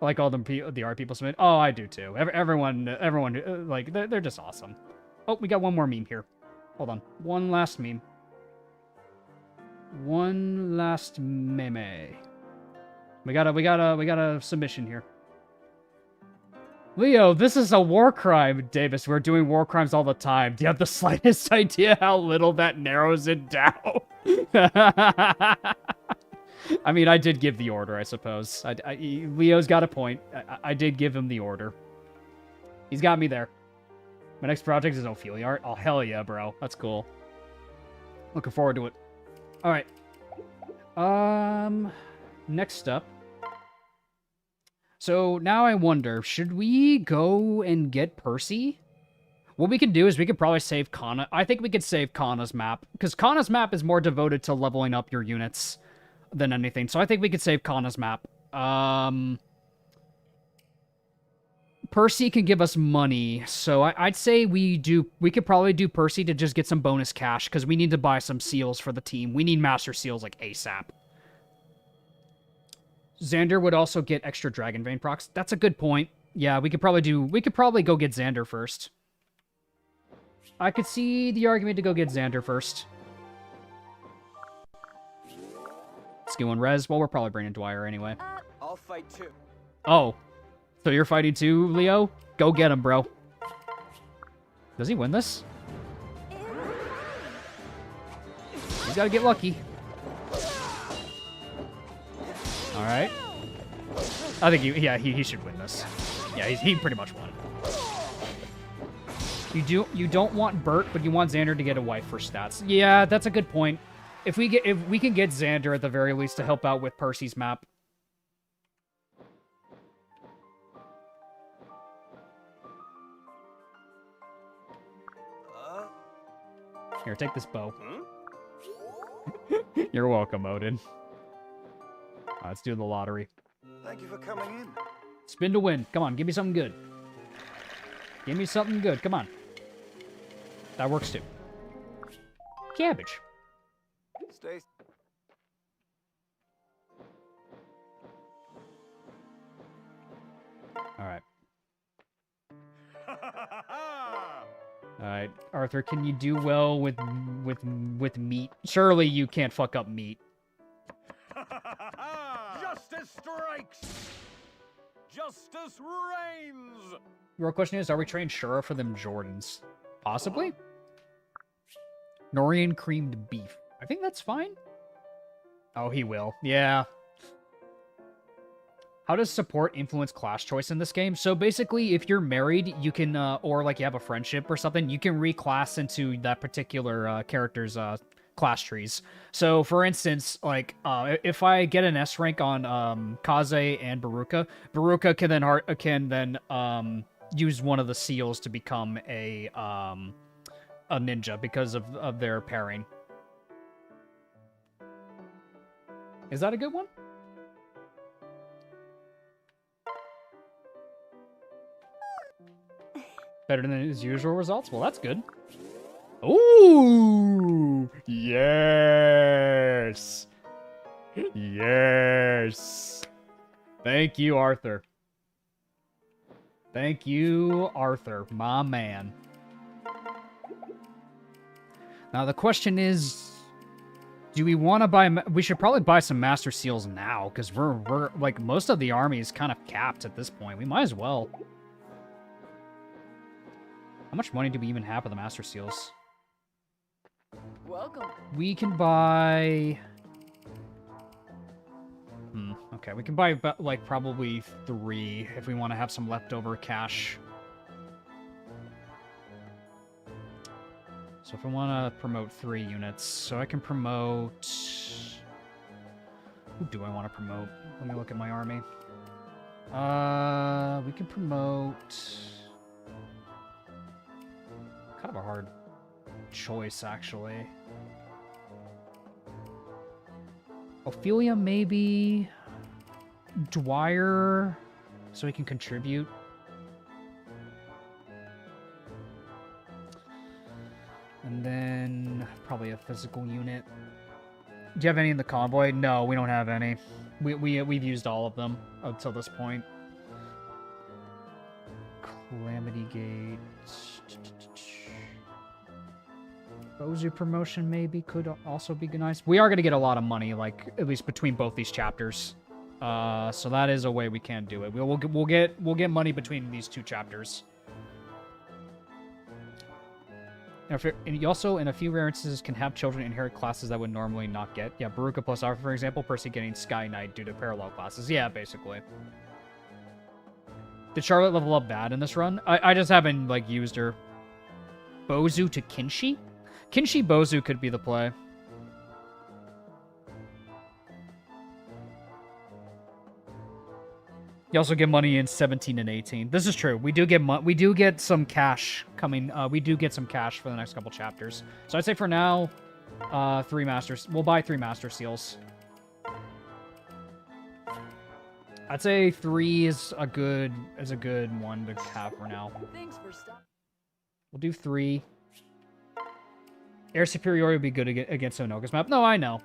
I like all the art people submit. Oh, I do too. Everyone, like, they're just awesome. Oh, we got one more meme here. Hold on. One last meme. One last meme. We got a submission here. Leo, this is a war crime, Davis. We're doing war crimes all the time. Do you have the slightest idea how little that narrows it down? I mean, I did give the order, I suppose. Leo's got a point. I did give him the order. He's got me there. My next project is Ophelia art. Oh, hell yeah, bro. That's cool. Looking forward to it. All right. Next up. So now I wonder, should we go and get Percy? What we can do is we could probably save Kana. I think we could save Kana's map, because Kana's map is more devoted to leveling up your units than anything. So I think we could save Kana's map. Percy can give us money, so I'd say we could probably do Percy to just get some bonus cash, because we need to buy some seals for the team. We need Master Seals, like, ASAP. Xander would also get extra Dragon Vein procs. That's a good point. Yeah, we could probably go get Xander first. I could see the argument to go get Xander first. Skill and res. Well, we're probably bringing Dwyer anyway. I'll fight too. Oh. So you're fighting too, Leo? Go get him, bro. Does he win this? He's gotta get lucky. Alright. I think he should win this. Yeah, he pretty much won. You don't want Bert, but you want Xander to get a wife for stats. Yeah, that's a good point. If we can get Xander at the very least to help out with Percy's map. Here, take this bow. You're welcome, Odin. Let's do the lottery. Thank you for coming in. Spin to win. Come on, give me something good. Give me something good. Come on. That works too. Cabbage. Stay. All right. All right, Arthur, can you do well with meat? Surely you can't fuck up meat. Justice strikes! Justice reigns! Your question is, are we trading Shura for them Jordans? Possibly? Norian creamed beef. I think that's fine. Oh, he will. Yeah. How does support influence class choice in this game? So basically, if you're married, you can, or like you have a friendship or something, you can reclass into that particular character's class trees. So for instance, like, if I get an S rank on Kaze and Baruka, Baruka can then use one of the seals to become a ninja because of their pairing. Is that a good one? Better than his usual results? Well, that's good. Ooh! Yes! Yes! Thank you, Arthur. Thank you, Arthur, my man. Now, the question is... Do we want to buy... We should probably buy some Master Seals now, because we're like, most of the army is kind of capped at this point. We might as well. How much money do we even have for the Master Seals? Welcome. We can buy... Okay, we can buy, like, probably 3 if we want to have some leftover cash. So if I want to promote 3 units, so I can promote... Who do I want to promote? Let me look at my army. We can promote... Kind of a hard choice, actually. Ophelia, maybe... Dwyer, so he can contribute. And then probably a physical unit. Do you have any in the convoy? No, we don't have any. We've used all of them until this point. Calamity Gate. Bozu promotion maybe could also be nice. We are going to get a lot of money, like at least between both these chapters. So that is a way we can do it. We'll get money between these 2 chapters. And you also, in a few rare instances, can have children inherit classes that would normally not get. Yeah, Baruka plus Arthur, for example, Percy getting Sky Knight due to parallel classes. Yeah, basically. Did Charlotte level up bad in this run? I just haven't, like, used her. Bozu to Kinshi? Kinshi Bozu could be the play. You also get money in 17 and 18. This is true. We do get some cash coming. We do get some cash for the next couple chapters. So I'd say for now, 3 masters. We'll buy 3 master seals. I'd say 3 is a good one to have for now. Thanks for stopping. We'll do 3. Air superiority would be good against Onoka's map. No, I know.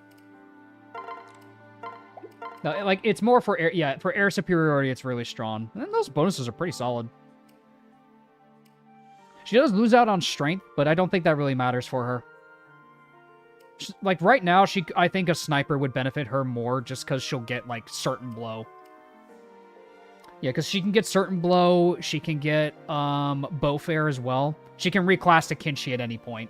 No, like, it's more for air... Yeah, for air superiority, it's really strong. And those bonuses are pretty solid. She does lose out on strength, but I don't think that really matters for her. Like, right now, I think a sniper would benefit her more just because she'll get, like, certain blow. Yeah, because she can get certain blow. She can get Bowfair as well. She can reclass to Kinshi at any point.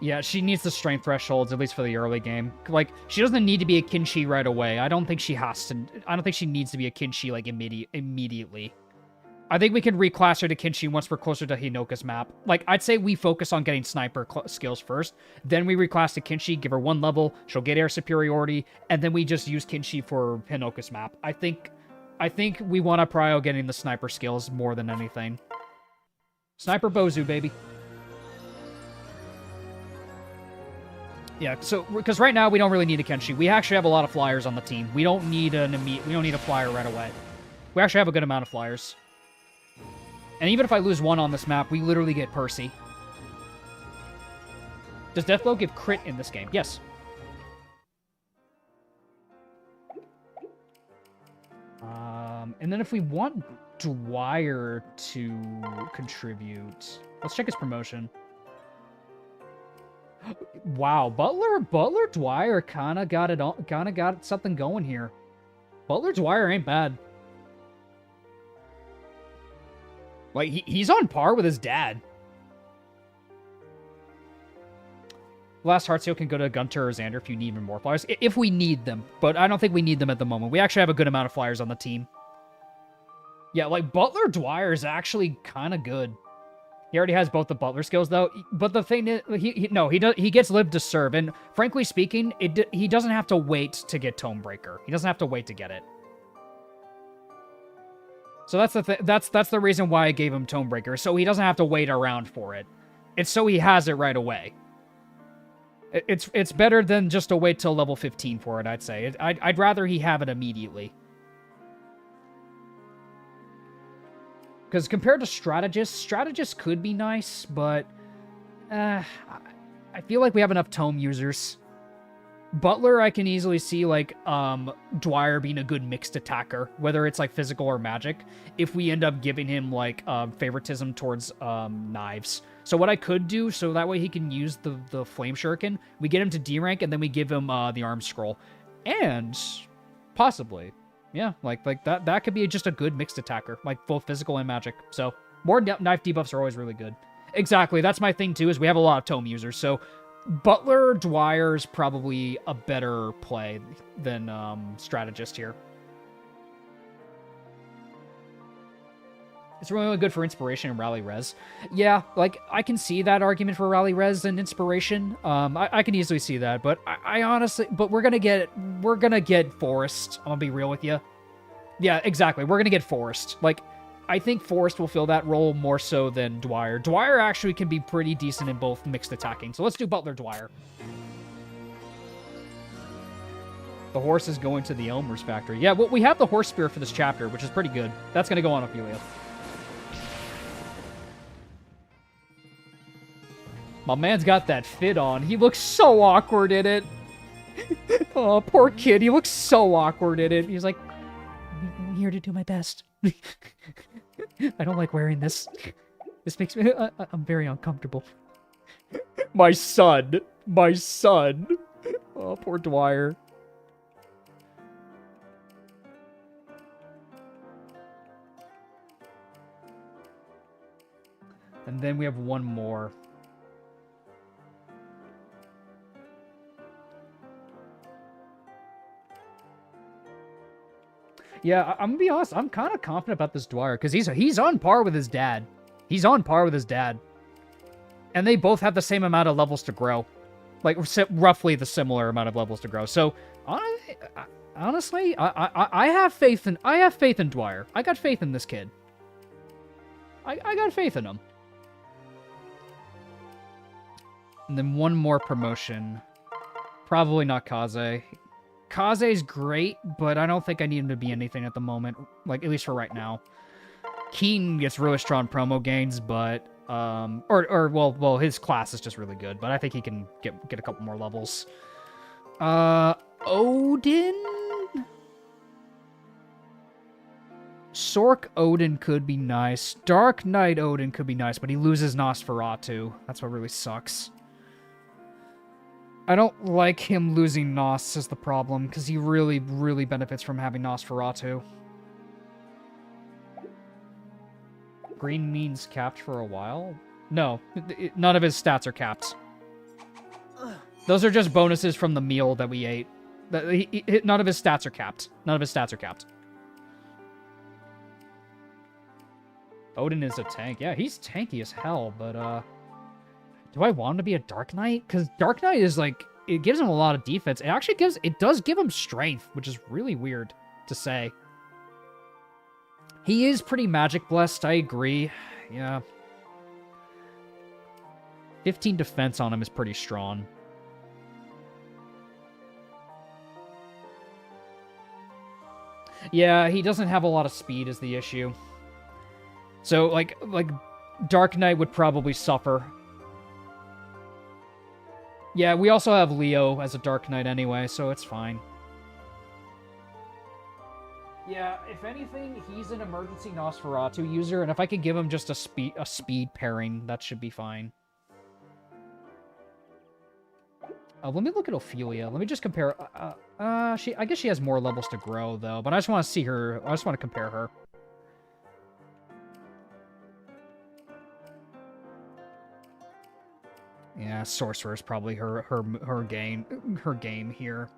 Yeah, she needs the strength thresholds, at least for the early game. Like, she doesn't need to be a Kinshi right away. I don't think she has to... I don't think she needs to be a Kinshi, like, immediately. I think we can reclass her to Kinshi once we're closer to Hinoka's map. Like, I'd say we focus on getting sniper skills first. Then we reclass to Kinshi, give her 1 level, she'll get air superiority, and then we just use Kinshi for Hinoka's map. I think we want to prio getting the sniper skills more than anything. Sniper Bozu, baby. Yeah, so because right now we don't really need a Kenshi. We actually have a lot of flyers on the team. We don't need we don't need a flyer right away. We actually have a good amount of flyers. And even if I lose 1 on this map, we literally get Percy. Does Deathblow give crit in this game? Yes. And then if we want Dwyer to contribute, let's check his promotion. Wow, Butler Dwyer kind of got something going here. Butler Dwyer ain't bad. Like, he's on par with his dad. Last Heart Seal can go to Gunter or Xander if you need even more flyers. If we need them, but I don't think we need them at the moment. We actually have a good amount of flyers on the team. Yeah, like, Butler Dwyer is actually kind of good. He already has both the Butler skills, though. But the thing is, he gets Live to Serve, and frankly speaking, he doesn't have to wait to get Tomebreaker. He doesn't have to wait to get it. So that's the reason why I gave him Tomebreaker, so he doesn't have to wait around for it. It's so he has it right away. It's better than just to wait till level 15 for it, I'd say. I'd rather he have it immediately. Because compared to Strategist could be nice, but I feel like we have enough tome users. Butler, I can easily see, like, Dwyer being a good mixed attacker, whether it's, like, physical or magic, if we end up giving him, like, favoritism towards, knives. So what I could do, so that way he can use the Flame Shuriken, we get him to D rank, and then we give him, the Arm Scroll. And, possibly, yeah, like that could be just a good mixed attacker, like, both physical and magic. So, more knife debuffs are always really good. Exactly, that's my thing, too, is we have a lot of tome users, so Butler Dwyer's probably a better play than Strategist here. It's really good for Inspiration and Rally Res. Yeah, like, I can see that argument for Rally Res and Inspiration. I can easily see that, but I honestly... But we're gonna get Forest. I'm gonna be real with you. Yeah, exactly. We're gonna get Forest. Like, I think Forest will fill that role more so than Dwyer. Dwyer actually can be pretty decent in both mixed attacking. So let's do Butler Dwyer. The horse is going to the Elmer's factory. Yeah, well, we have the horse spear for this chapter, which is pretty good. That's going to go on Ophelia. My man's got that fit on. He looks so awkward in it. Oh, poor kid. He looks so awkward in it. He's like, I'm here to do my best. I don't like wearing this. This makes me... I'm very uncomfortable. My son. My son. Oh, poor Dwyer. And then we have one more. Yeah, I'm gonna be honest. I'm kind of confident about this Dwyer because he's on par with his dad. He's on par with his dad, and they both have the same amount of levels to grow, like roughly the similar amount of levels to grow. So honestly, I have faith in Dwyer. I got faith in this kid. I got faith in him. And then one more promotion. Probably not Kaze. Kaze's great, but I don't think I need him to be anything at the moment. Like, at least for right now. Keaton gets really strong promo gains, but... well, his class is just really good, but I think he can get a couple more levels. Odin? Sork Odin could be nice. Dark Knight Odin could be nice, but he loses Nosferatu. That's what really sucks. I don't like him losing Nos is the problem, because he really, really benefits from having Nosferatu. Green means capped for a while? No, none of his stats are capped. Those are just bonuses from the meal that we ate. None of his stats are capped. None of his stats are capped. Odin is a tank. Yeah, he's tanky as hell, but, do I want him to be a Dark Knight? Because Dark Knight is, like, it gives him a lot of defense. It does give him strength, which is really weird to say. He is pretty magic blessed, I agree. Yeah. 15 defense on him is pretty strong. Yeah, he doesn't have a lot of speed is the issue. So, like Dark Knight would probably suffer. Yeah, we also have Leo as a Dark Knight anyway, so it's fine. Yeah, if anything, he's an emergency Nosferatu user, and if I could give him just a speed pairing, that should be fine. Let me look at Ophelia. Let me just compare. I guess she has more levels to grow, though, but I just want to see her. I just want to compare her. Yeah, Sorcerer is probably her game here.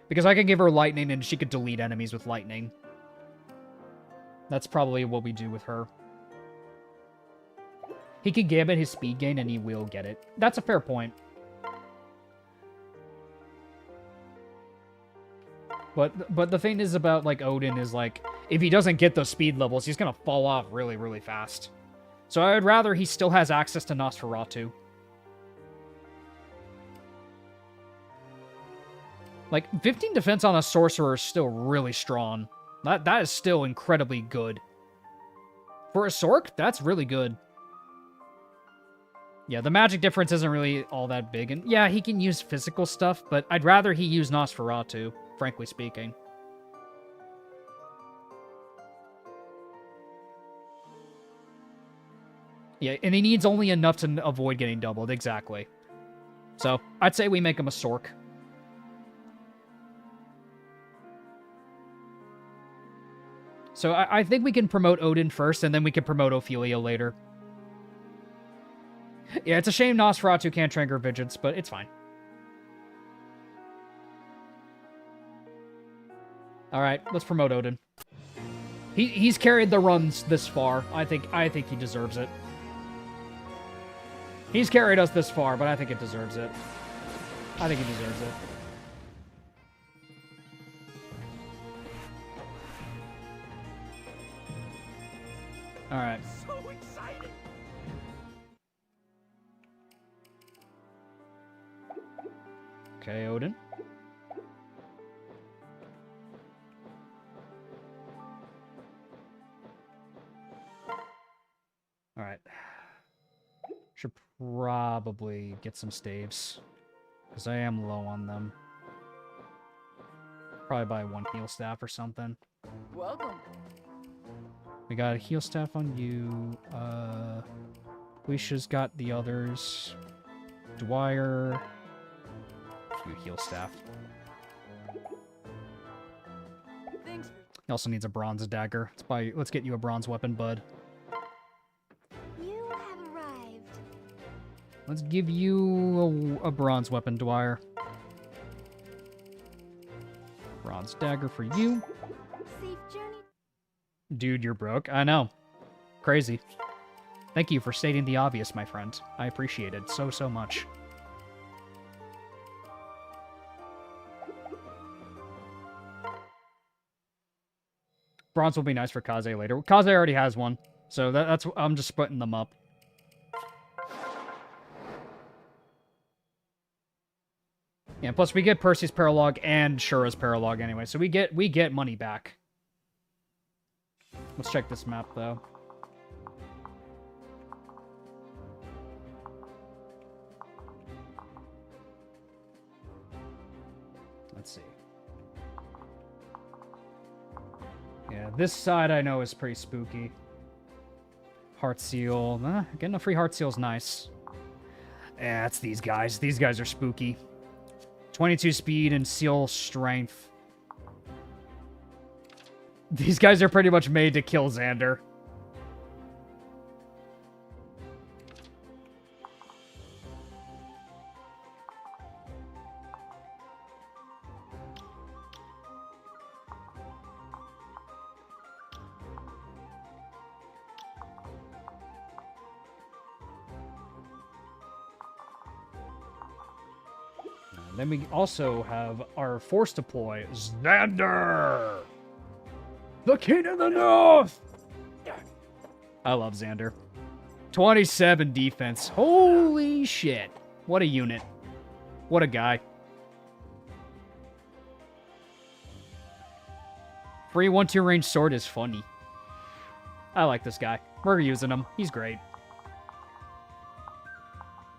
Because I can give her Lightning and she could delete enemies with Lightning. That's probably what we do with her. He can gambit his speed gain and he will get it. That's a fair point. But the thing is about, like, Odin is, like, if he doesn't get those speed levels, he's gonna fall off really, really fast. So I would rather he still has access to Nosferatu. Like, 15 defense on a Sorcerer is still really strong. That is still incredibly good. For a Sorc, that's really good. Yeah, the magic difference isn't really all that big. And yeah, he can use physical stuff, but I'd rather he use Nosferatu, frankly speaking. Yeah, and he needs only enough to avoid getting doubled, exactly. So, I'd say we make him a Sork. So, I think we can promote Odin first, and then we can promote Ophelia later. Yeah, it's a shame Nosferatu can't trigger Vigilance, but it's fine. Alright, let's promote Odin. He's carried the runs this far. I think he deserves it. He's carried us this far, but I think it deserves it. I think he deserves it. Alright. So excited! Okay, Odin. Alright. Should probably get some staves. Because I am low on them. Probably buy one heal staff or something. Welcome. We got a heal staff on you. Leisha's got the others. Dwyer. You heal staff. Thanks. He also needs a bronze dagger. Let's get you a bronze weapon, bud. You have arrived. Let's give you a bronze weapon, Dwyer. Bronze dagger for you. Safe journey. Dude, you're broke. I know. Crazy. Thank you for stating the obvious, my friend. I appreciate it so, so much. Bronze will be nice for Kaze later. Kaze already has one, so that's I'm just splitting them up. Yeah, plus we get Percy's Paralogue and Shura's Paralogue anyway, so we get money back. Let's check this map though. Let's see. Yeah, this side I know is pretty spooky. Heart Seal. Getting a free Heart Seal is nice. Yeah, it's these guys. These guys are spooky. 22 speed and seal strength. These guys are pretty much made to kill Xander. Then we also have our force deploy, Xander! The King of the North! I love Xander. 27 defense. Holy shit. What a unit. What a guy. Free 1-2 range sword is funny. I like this guy. We're using him. He's great.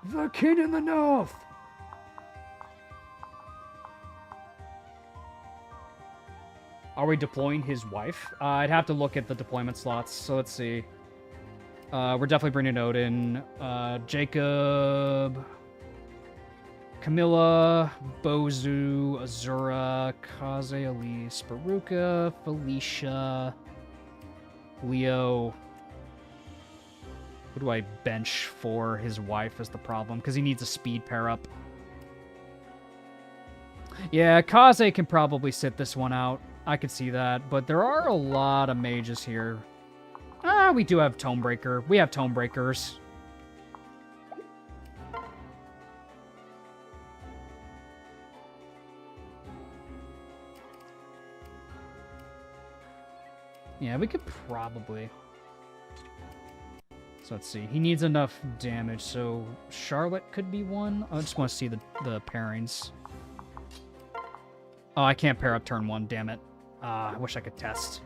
The King of the North! Are we deploying his wife? I'd have to look at the deployment slots, so let's see. We're definitely bringing Odin. Jacob... Camilla, Bozu, Azura, Kaze, Elise, Baruka, Felicia, Leo. Who do I bench for his wife is the problem, because he needs a speed pair up. Yeah, Kaze can probably sit this one out. I could see that, but there are a lot of mages here. We do have Tomebreaker. We have Tomebreakers. Yeah, we could probably... So let's see. He needs enough damage, so Charlotte could be one. I just want to see the pairings. Oh, I can't pair up turn 1, damn it. I wish I could test.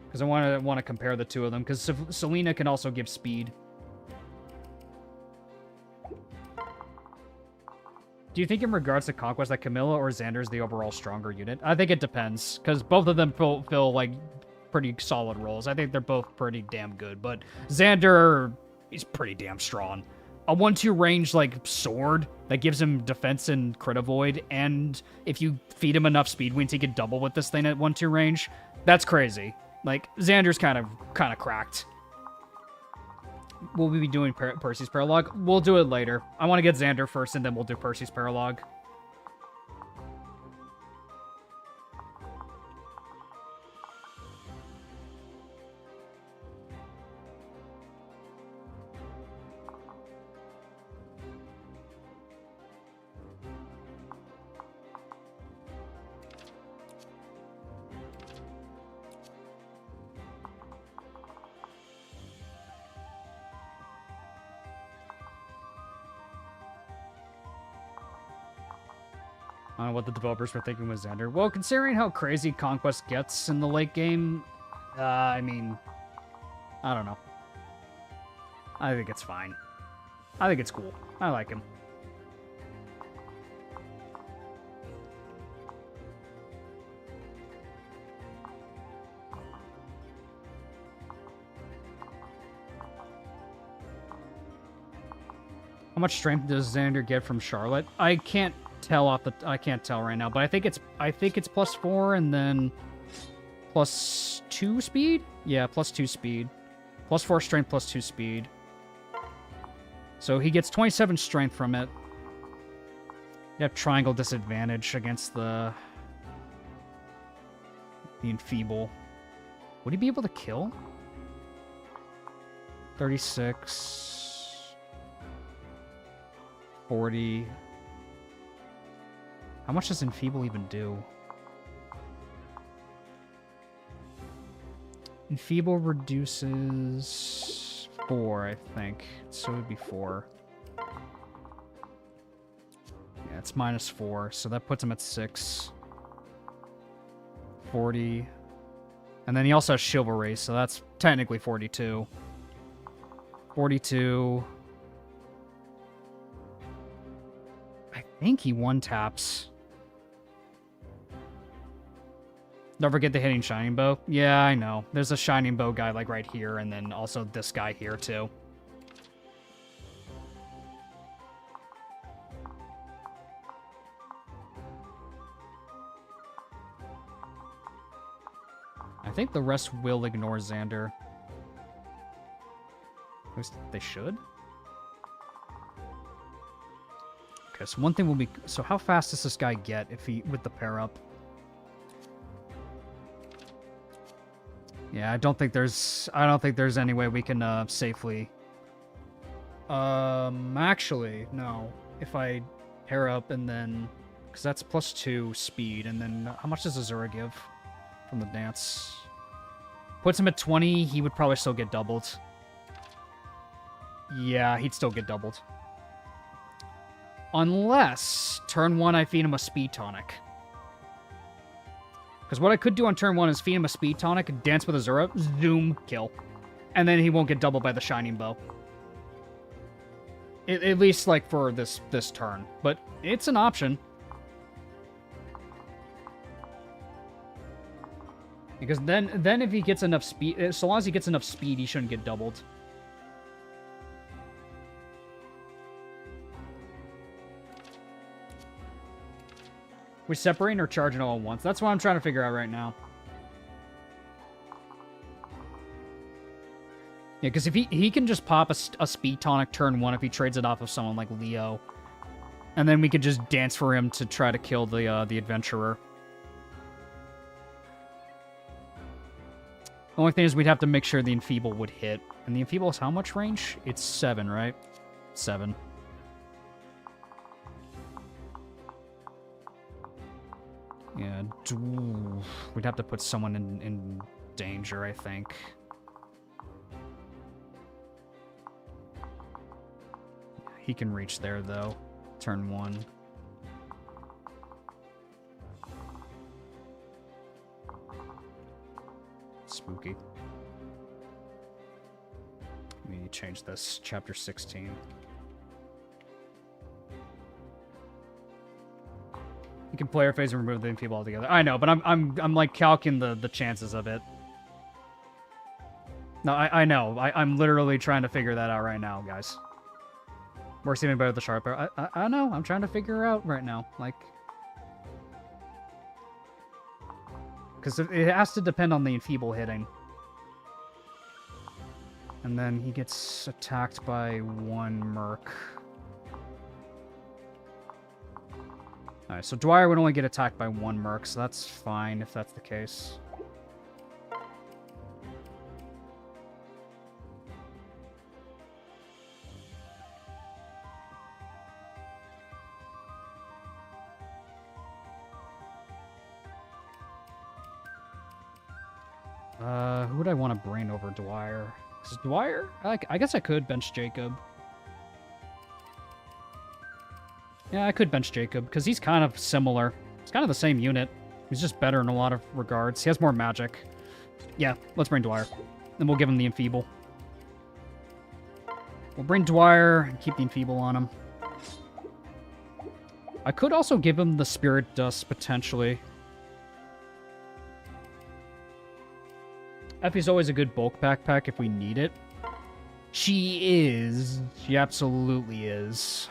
Because I want to compare the two of them. Because Selena can also give speed. Do you think in regards to Conquest that Camilla or Xander is the overall stronger unit? I think it depends. Because both of them fill like pretty solid roles. I think they're both pretty damn good. But Xander is pretty damn strong. A 1-2 range like sword that gives him defense and crit avoid, and if you feed him enough speed wins, he can double with this thing at 1-2 range. That's crazy. Like Xander's kind of cracked. Will we be doing Percy's Paralogue? We'll do it later. I want to get Xander first, and then we'll do Percy's Paralogue. I don't know what the developers were thinking with Xander. Well, considering how crazy Conquest gets in the late game, I mean, I don't know. I think it's fine. I think it's cool. I like him. How much strength does Xander get from Charlotte? I can't tell right now, but I think it's +4 and then +2 speed. Yeah, +2 speed, +4 strength, +2 speed. So he gets 27 strength from it. You have triangle disadvantage against the enfeeble. Would he be able to kill? 36, 40. How much does enfeeble even do? Enfeeble reduces 4, I think. So it would be 4. Yeah, it's -4, so that puts him at 6. 40. And then he also has chivalry, so that's technically 42. 42. I think he one-taps. Don't forget the hitting Shining Bow. Yeah, I know. There's a Shining Bow guy, like, right here, and then also this guy here, too. I think the rest will ignore Xander. At least they should. Okay, so one thing will be... So how fast does this guy get if he... with the pair up? Yeah, I don't think there's any way we can safely. Actually, no. If I pair up and then, because that's +2 speed, and then how much does Azura give from the dance? Puts him at 20. He would probably still get doubled. Yeah, he'd still get doubled. Unless turn 1 I feed him a speed tonic. Because what I could do on turn 1 is feed him a speed tonic, dance with Azura, zoom, kill. And then he won't get doubled by the Shining Bow. At least, like, for this turn. But it's an option. Because then if he gets enough speed, so long as he gets enough speed, he shouldn't get doubled. We separating or charging all at once? That's what I'm trying to figure out right now. Yeah, because if he can just pop a speed tonic turn 1 if he trades it off of someone like Leo. And then we could just dance for him to try to kill the adventurer. The only thing is we'd have to make sure the enfeeble would hit. And the enfeeble is how much range? It's 7, right? 7. Yeah, we'd have to put someone in danger, I think. He can reach there, though. Turn 1. spooky. Let me change this. Chapter 16. You can player phase and remove the enfeeble altogether. I know, but I'm like calculating the chances of it. No, I know. I'm literally trying to figure that out right now, guys. Works even better with the sharp arrow. I know. I'm trying to figure out right now. Like, because it has to depend on the enfeeble hitting. And then he gets attacked by one merc. Alright, so Dwyer would only get attacked by one merc, so that's fine if that's the case. Who would I want to bring over Dwyer? Is Dwyer? I guess I could bench Jacob. Yeah, I could bench Jacob, because he's kind of similar. It's kind of the same unit. He's just better in a lot of regards. He has more magic. Yeah, let's bring Dwyer. Then we'll give him the enfeeble. We'll bring Dwyer and keep the enfeeble on him. I could also give him the Spirit Dust, potentially. Effie's always a good bulk backpack if we need it. She is. She absolutely is.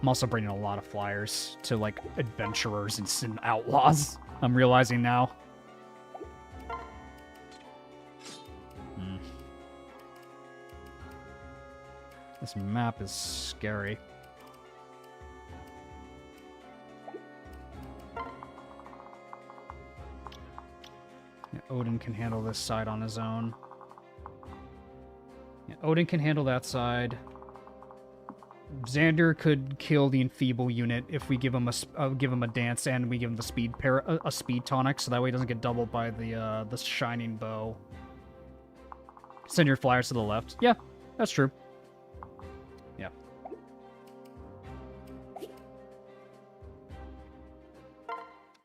I'm also bringing a lot of flyers to, like, adventurers and outlaws. I'm realizing now. This map is scary. Yeah, Odin can handle this side on his own. Yeah, Odin can handle that side. Xander could kill the enfeeble unit if we give him a dance and we give him the a speed tonic, so that way he doesn't get doubled by the shining bow. Send your flyers to the left. Yeah, that's true. Yeah.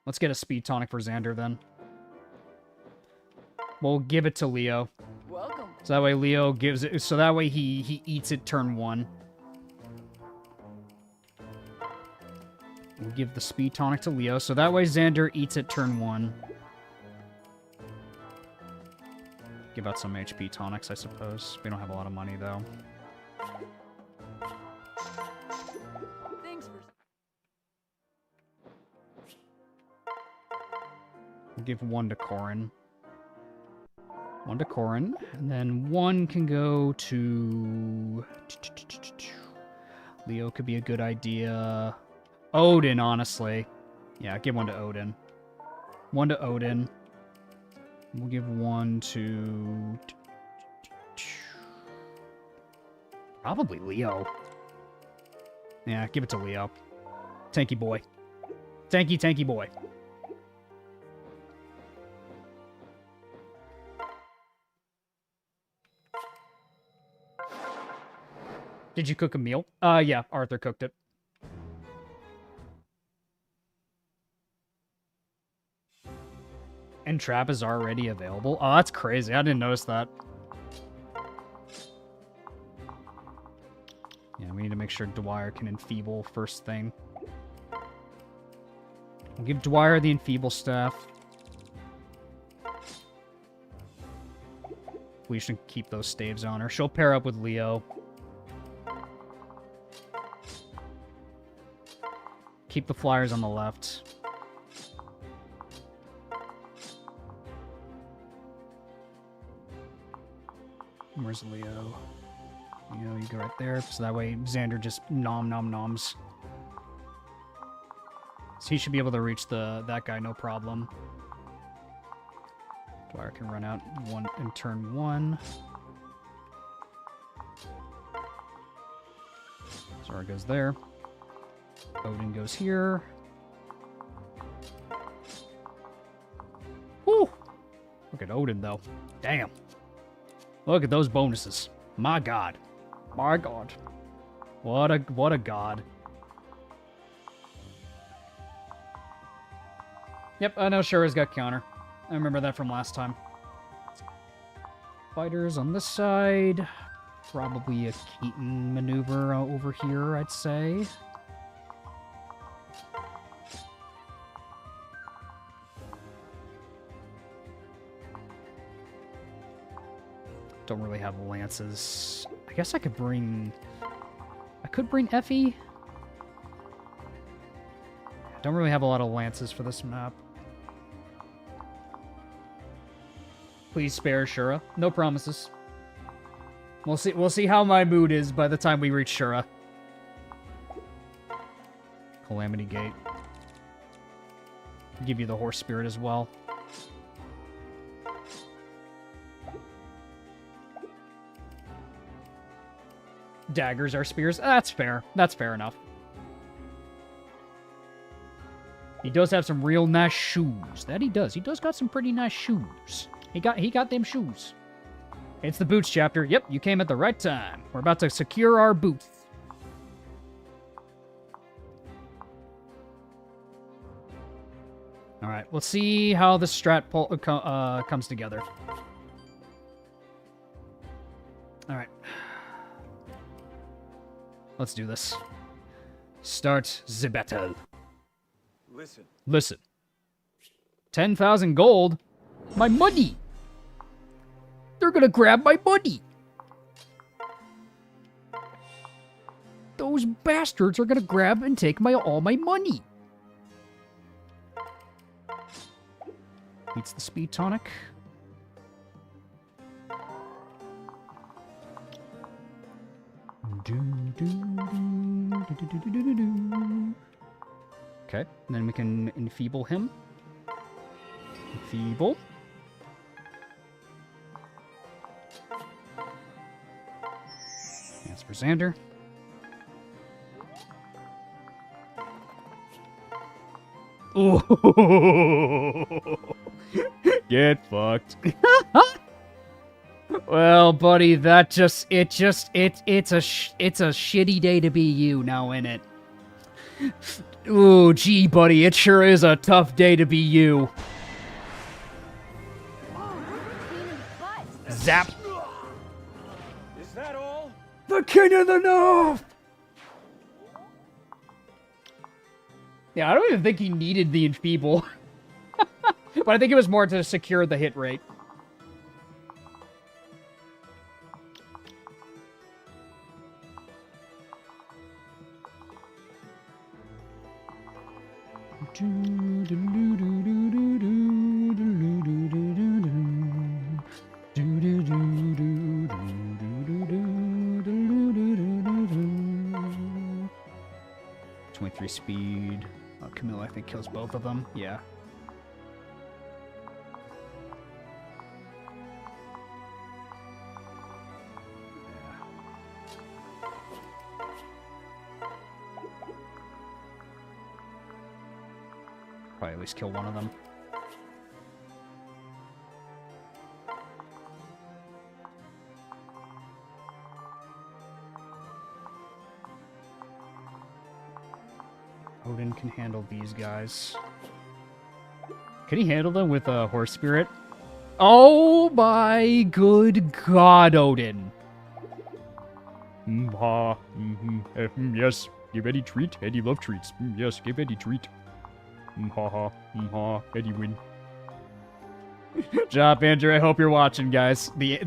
Let's get a speed tonic for Xander then. We'll give it to Leo. Welcome. So that way Leo gives it. So that way he eats it turn 1. We'll give the speed tonic to Leo. So that way Xander eats it turn 1. Give out some HP tonics, I suppose. We don't have a lot of money though. Thanks for... We'll give 1 to Corrin. 1 to Corrin, and then 1 can go to... Leo could be a good idea. Odin, honestly. Yeah, give 1 to Odin. 1 to Odin. We'll give 1 to... Probably Leo. Yeah, give it to Leo. Tanky boy. Tanky boy. Did you cook a meal? Yeah, Arthur cooked it. And trap is already available? Oh, that's crazy. I didn't notice that. Yeah, we need to make sure Dwyer can enfeeble first thing. We'll give Dwyer the enfeeble staff. We should keep those staves on her. She'll pair up with Leo. Keep the flyers on the left. Where's Leo? Leo, you go right there. So that way Xander just noms. So he should be able to reach that guy no problem. Dwyer can run out in turn 1. Zora goes there. Odin goes here. Woo! Look at Odin, though. Damn. Look at those bonuses. My god. My god. What a god. Yep, I know Shura's got counter. I remember that from last time. Fighters on this side. Probably a Keaton maneuver over here, I'd say. Don't really have lances. I guess I could bring... I could bring Effie. Don't really have a lot of lances for this map. Please spare Shura. No promises. We'll see how my mood is by the time we reach Shura. Calamity Gate. Give you the horse spirit as well. Daggers are spears. That's fair. That's fair enough. He does have some real nice shoes. That he does. He does got some pretty nice shoes. He got them shoes. It's the boots chapter. Yep, you came at the right time. We're about to secure our boots. All right, let's see how the strat comes together. All right. Let's do this. Start the battle. Listen. 10,000 gold? My money! They're gonna grab my money! Those bastards are gonna grab and take all my money! Beats the speed tonic. Okay, and then we can enfeeble him. Enfeeble. That's for Xander. Oh, get fucked. Well, buddy, it's a shitty day to be you now, innit? Ooh, gee, buddy, it sure is a tough day to be you. Zap. Is that all? The king of the north! Yeah, I don't even think he needed the enfeeble. But I think it was more to secure the hit rate. Speed. Camille, I think, kills both of them. Yeah. Probably at least kill one of them. Odin can handle these guys. Can he handle them with a horse spirit? Oh my good god, Odin! Yes, give Eddie treat. Eddie love treats. Yes, give Eddie treat. Eddie win. Job, Andrew. I hope you're watching, guys. The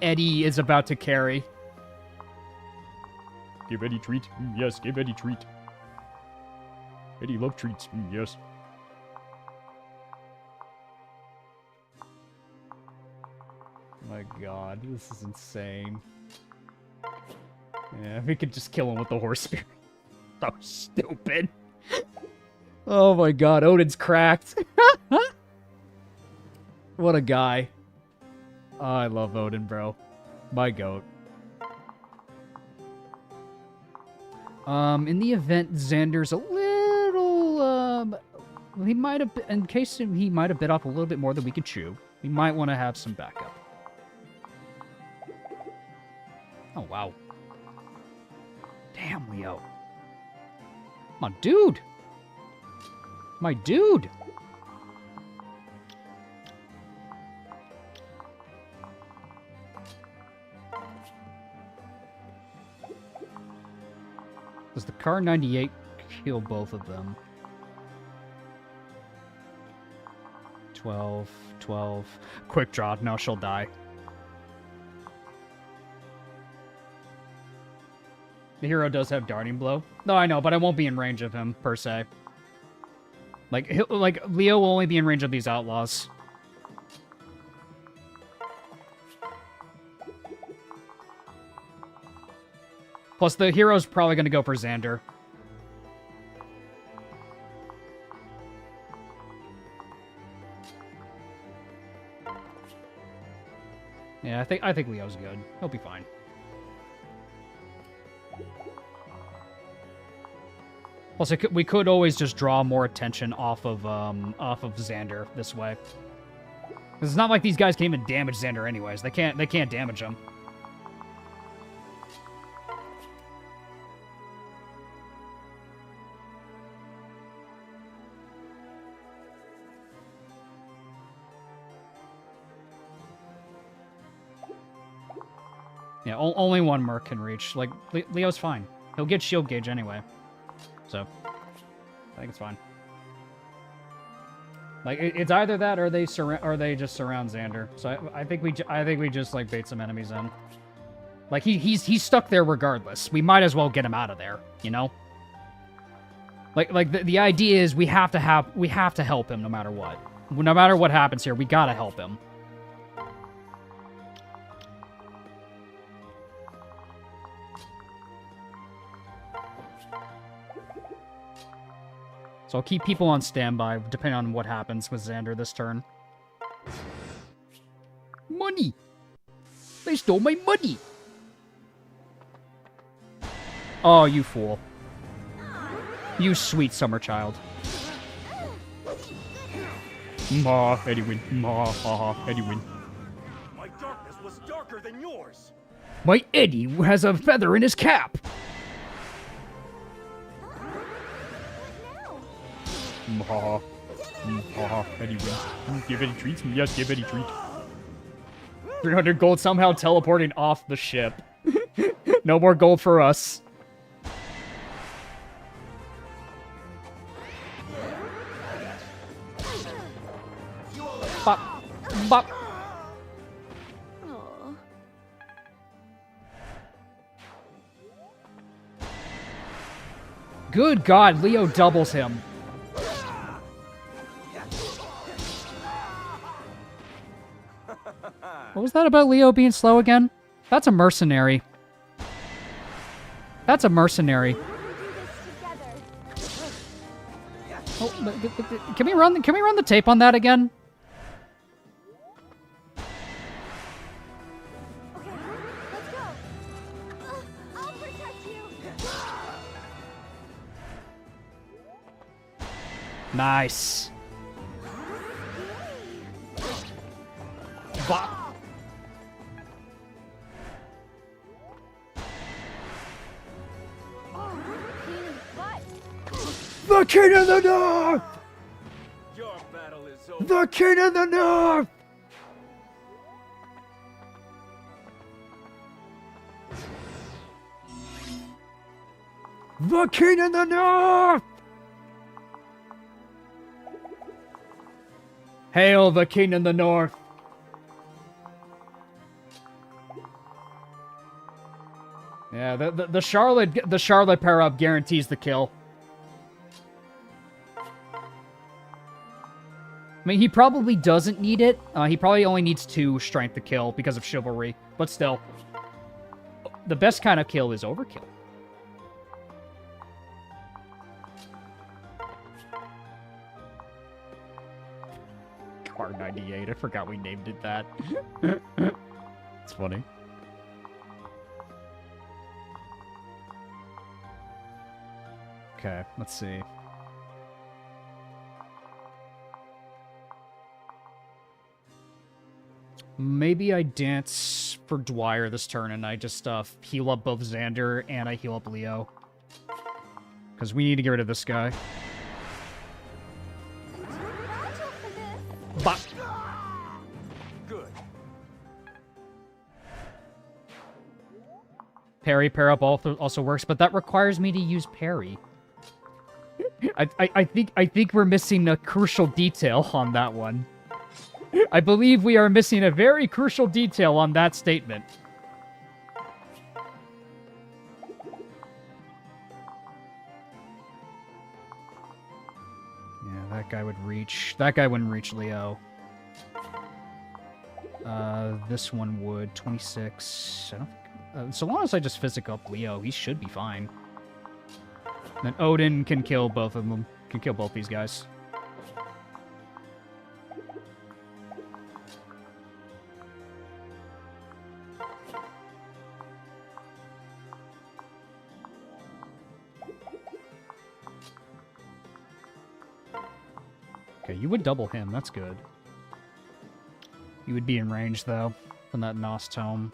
Eddie is about to carry. Give Eddie treat. Yes, give Eddie treat. Eddie love treats. Yes. My god, this is insane. Yeah, we could just kill him with the horse spirit. So stupid. Oh my god, Odin's cracked. What a guy. Oh, I love Odin, bro. My goat. In the event Xander's a little, he might have, in case he might have bit off a little bit more than we could chew, we might want to have some backup. Oh, wow. Damn, Leo. My dude. My dude. Does the car 98 kill both of them? 12, 12. Quick draw. No, she'll die. The hero does have Darting Blow. No, I know, but I won't be in range of him, per se. Like, Leo will only be in range of these outlaws. Plus, the hero's probably going to go for Xander. Yeah, I think Leo's good. He'll be fine. Also, we could always just draw more attention off of Xander this way. 'Cause it's not like these guys can even damage Xander anyways. They can't damage him. Yeah, only one Merc can reach. Like, Leo's fine. He'll get shield gauge anyway. So, I think it's fine. Like, it's either that or they just surround Xander. So I think we just like bait some enemies in. Like he's stuck there regardless. We might as well get him out of there, you know? Like the idea is we have to help him no matter what. No matter what happens here, we gotta help him. So I'll keep people on standby, depending on what happens with Xander this turn. Money! They stole my money! Oh, you fool. You sweet summer child. Ma, Eddie win. Ma, haha, Eddie win. My darkness was darker than yours. My Eddie has a feather in his cap! Ma, haha, Eddie win. Give Eddie treats? Yes, give Eddie treat. 300 gold somehow teleporting off the ship. No more gold for us. Bop. Bop. Aw. Good God, Leo doubles him. What was that about Leo being slow again? That's a mercenary. That's a mercenary. Oh, can we run the tape on that again? Okay, let's go. I'll protect you. Nice. Bop. The King of the North! Your battle is over. The King of the North! The King of the North! Hail the King of the North! Yeah, the Charlotte power-up guarantees the kill. I mean, he probably doesn't need it. He probably only needs 2 strength to kill because of chivalry. But still, the best kind of kill is overkill. Car 98. I forgot we named it that. It's funny. Okay, let's see. Maybe I dance for Dwyer this turn and I just heal up both Xander and I heal up Leo. Because we need to get rid of this guy. Bop. Good. Parry pair up also works, but that requires me to use parry. I think we're missing a crucial detail on that one. I believe we are missing a very crucial detail on that statement. Yeah, that guy would reach. That guy wouldn't reach Leo. This one would. 26. I don't think, so long as I just physic up Leo, he should be fine. Then Odin can kill both of them. Can kill both these guys. Okay, you would double him. That's good. You would be in range, though, from that Nos Tome.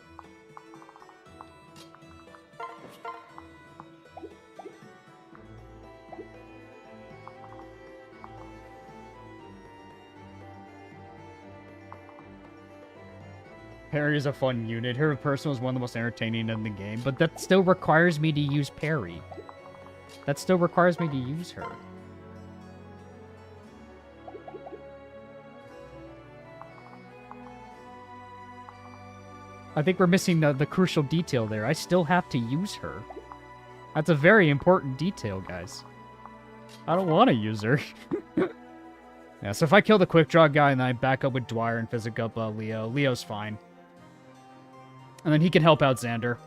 Parry is a fun unit. Her person was one of the most entertaining in the game, but that still requires me to use parry. That still requires me to use her. I think we're missing the crucial detail there. I still have to use her. That's a very important detail, guys. I don't want to use her. Yeah, so if I kill the quick draw guy and then I back up with Dwyer and physic up Leo, Leo's fine. And then he can help out Xander.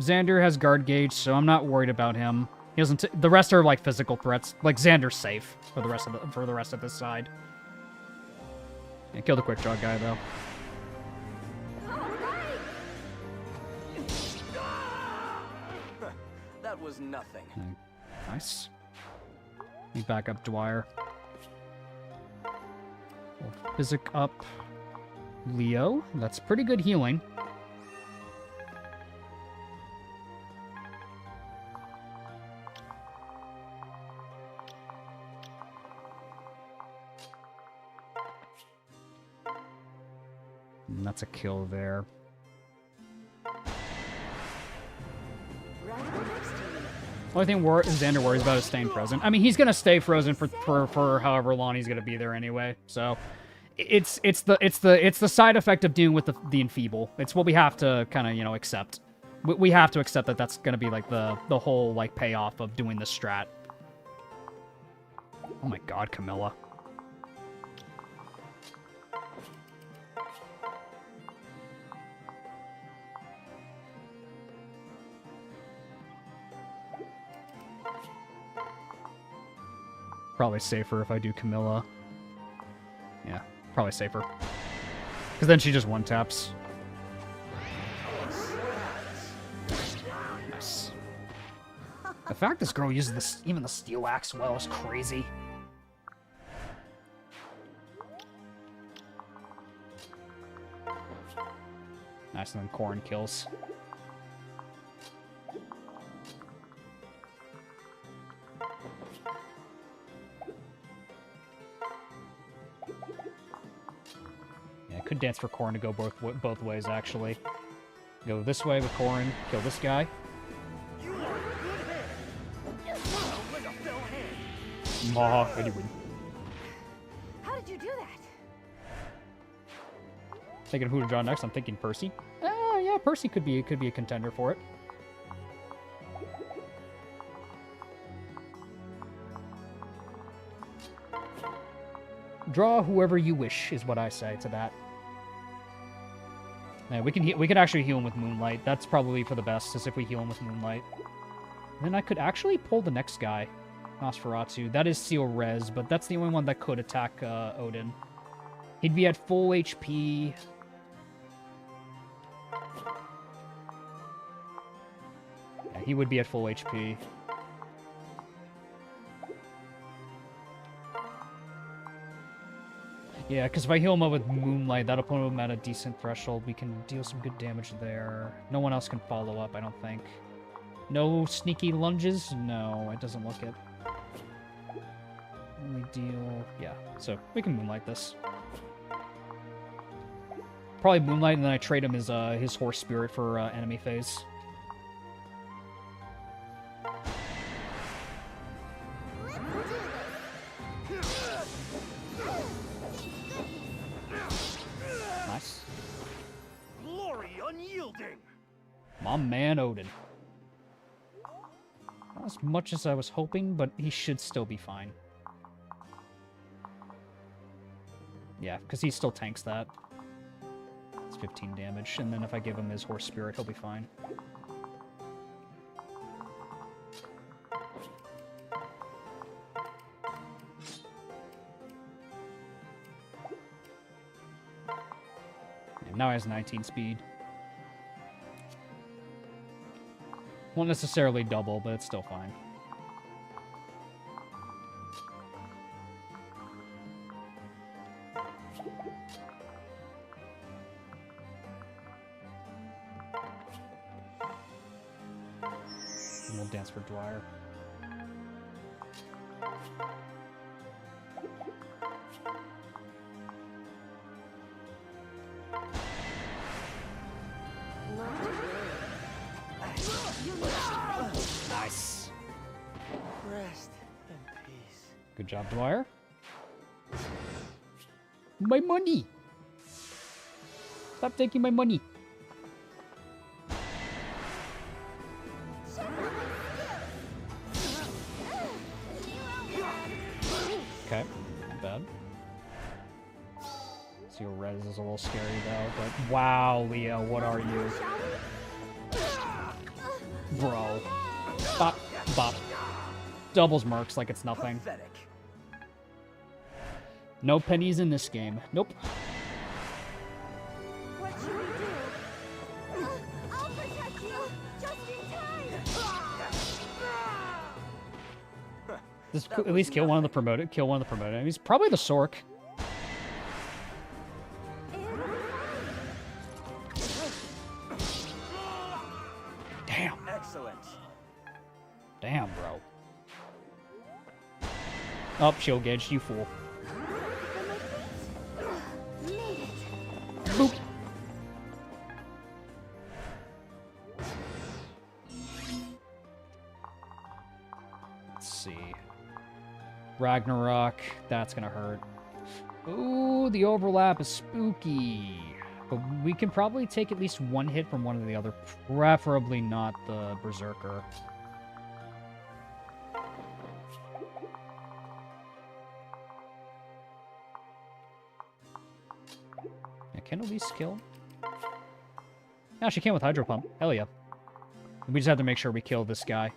Xander has guard gauge, so I'm not worried about him. He doesn't. The rest are like physical threats. Like Xander's safe for the rest of this side. Yeah, kill the quick draw guy though. That was nothing. Nice. Let me back up Dwyer. We'll physic up Leo. That's pretty good healing. And that's a kill there. Only thing Xander worries about is staying frozen. I mean, he's gonna stay frozen for however long he's gonna be there anyway. So, it's the side effect of dealing with the enfeeble. It's what we have to kind of accept. We have to accept that that's gonna be like the whole like payoff of doing this strat. Oh my God, Camilla. Probably safer if I do Camilla. Yeah, probably safer. Because then she just one-taps. Nice. The fact this girl uses even the steel axe well is crazy. Nice, and then Corrin kills. Could dance for Corrin to go both ways, actually. Go this way with Corrin, kill this guy. Anyway. How did you do that? Thinking who to draw next, I'm thinking Percy. Yeah, Percy could be a contender for it. Draw whoever you wish, is what I say to that. Yeah, we can actually heal him with Moonlight. That's probably for the best, is if we heal him with Moonlight. Then I could actually pull the next guy, Nosferatu. That is Seal Res, but that's the only one that could attack Odin. He'd be at full HP. Yeah, he would be at full HP. Yeah, because if I heal him up with Moonlight, that'll put him at a decent threshold. We can deal some good damage there. No one else can follow up, I don't think. No sneaky lunges? No, it doesn't look it. Only deal... Yeah, so we can Moonlight this. Probably Moonlight, and then I trade him his Horse Spirit for enemy phase. building. My man Odin. Not as much as I was hoping, but he should still be fine. Yeah, because he still tanks that. It's 15 damage, and then if I give him his Horse Spirit, he'll be fine. And now he has 19 speed. Won't necessarily double, but it's still fine. And we'll dance for Dwyer. Nice. Rest in peace. Good job, Dwyer. My money! Stop taking my money. Okay, not bad. Seal Res is a little scary though, but wow, Leo, what are you? Bro. Bop, bop. Doubles mercs like it's nothing. Pathetic. No pennies in this game. Nope. What should we do? I'll protect you just in time. Just at least kill one of the promoted. Kill one of the promoted enemies. Probably the Sork. Damn. Excellent. Damn, bro. Oh, shield gauge, you fool. Boop. Let's see. Ragnarok, that's gonna hurt. Ooh, the overlap is spooky. But we can probably take at least one hit from one or the other. Preferably not the Berserker. Yeah, can at least kill. Yeah, she can with Hydro Pump. Hell yeah. We just have to make sure we kill this guy.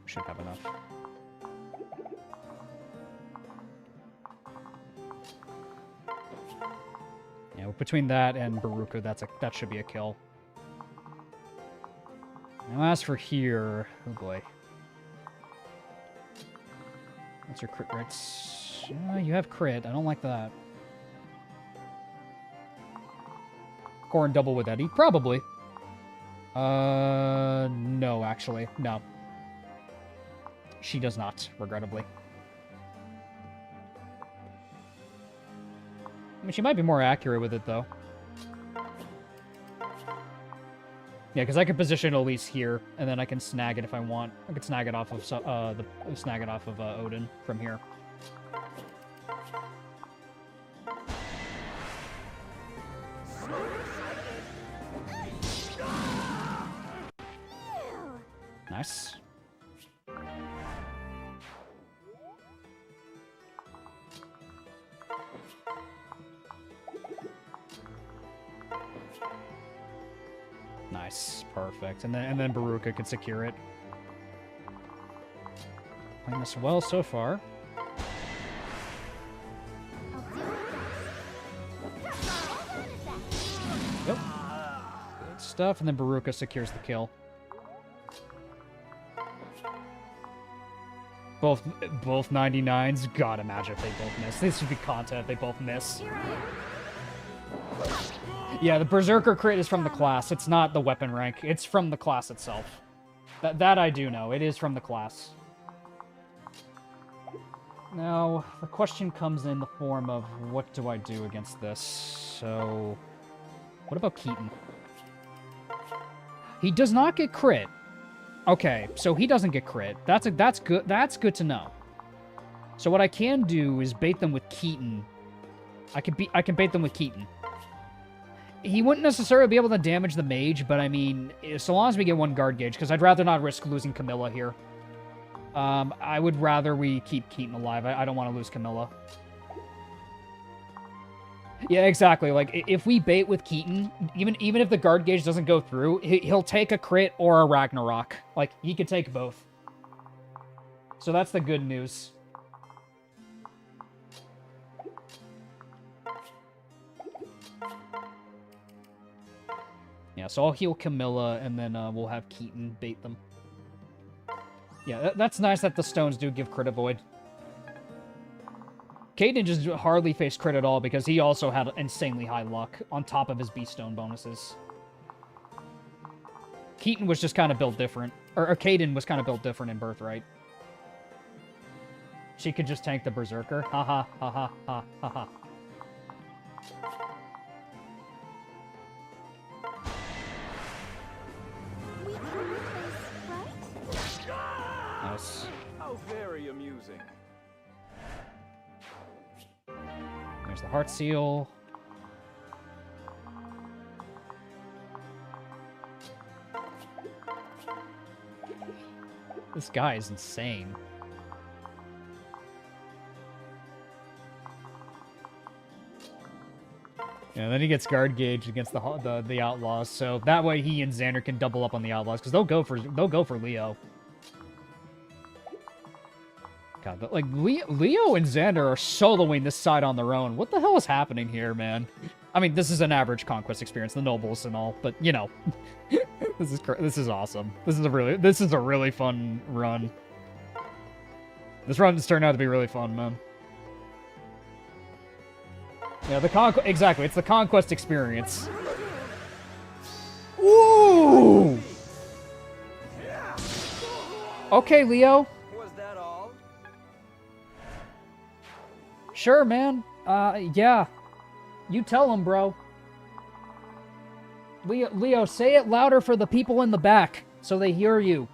Should have enough. Yeah, between that and Baruka, that should be a kill. Now as for here, oh boy. What's your crit rates? You have crit, I don't like that. Corrin double with Eddie? Probably. No, actually, no. She does not, regrettably. I mean, she might be more accurate with it, though. Yeah, because I can position Elise here, and then I can snag it if I want. I can snag it off of Odin from here. Nice. Nice, perfect. And then Baruka can secure it. Playing this well so far. Yep. Good stuff, and then Baruka secures the kill. Both 99s. God, imagine if they both miss. This should be content. They both miss. Yeah, the Berserker crit is from the class. It's not the weapon rank. It's from the class itself. That I do know. It is from the class. Now, the question comes in the form of, what do I do against this? So, what about Keaton? He does not get crit. Okay, so he doesn't get crit. That's good to know. So what I can do is bait them with Keaton. I can bait them with Keaton. He wouldn't necessarily be able to damage the mage, but I mean, so long as we get one guard gauge, because I'd rather not risk losing Camilla here. I would rather we keep Keaton alive. I don't want to lose Camilla. Yeah, exactly. Like, if we bait with Keaton, even if the guard gauge doesn't go through, he'll take a crit or a Ragnarok. Like, he could take both. So that's the good news. Yeah, so I'll heal Camilla, and then we'll have Keaton bait them. Yeah, that's nice that the stones do give crit avoid. Caden just hardly faced crit at all because he also had insanely high luck on top of his beast stone bonuses. Keaton was just kind of built different. Or Caden was kind of built different in Birthright. She could just tank the Berserker. Ha ha ha ha ha ha ha. We can replace, right? Nice. How very amusing. There's the Heart Seal. This guy is insane. Yeah, then he gets guard gauge against the outlaws, so that way he and Xander can double up on the outlaws because they'll go for Leo. God, but like Leo and Xander are soloing this side on their own. What the hell is happening here, man? I mean, this is an average Conquest experience, the nobles and all, but you know, this is awesome. This is a really fun run. This run has turned out to be really fun, man. Yeah, exactly. It's the Conquest experience. Ooh. Okay, Leo. Was that all? Sure, man. Yeah. You tell him, bro. Leo, say it louder for the people in the back so they hear you.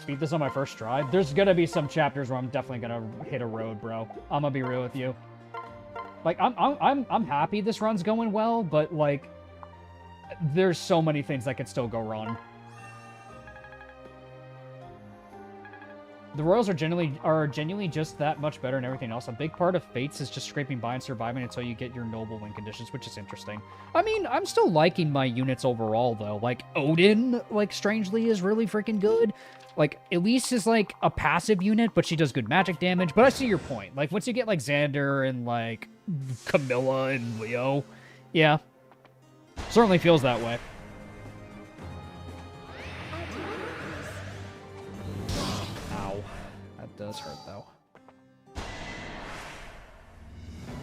Beat this on my first try. There's gonna be some chapters where I'm definitely gonna hit a road, bro. I'm gonna be real with you. Like, I'm happy this run's going well, but like, there's so many things that can still go wrong. The Royals are genuinely just that much better than everything else. A big part of Fates is just scraping by and surviving until you get your noble win conditions, which is interesting. I mean, I'm still liking my units overall, though. Like, Odin, like, strangely, is really freaking good. Like, Elise is, like, a passive unit, but she does good magic damage. But I see your point. Like, once you get, like, Xander and, like, Camilla and Leo, yeah. Certainly feels that way. Ow. That does hurt, though.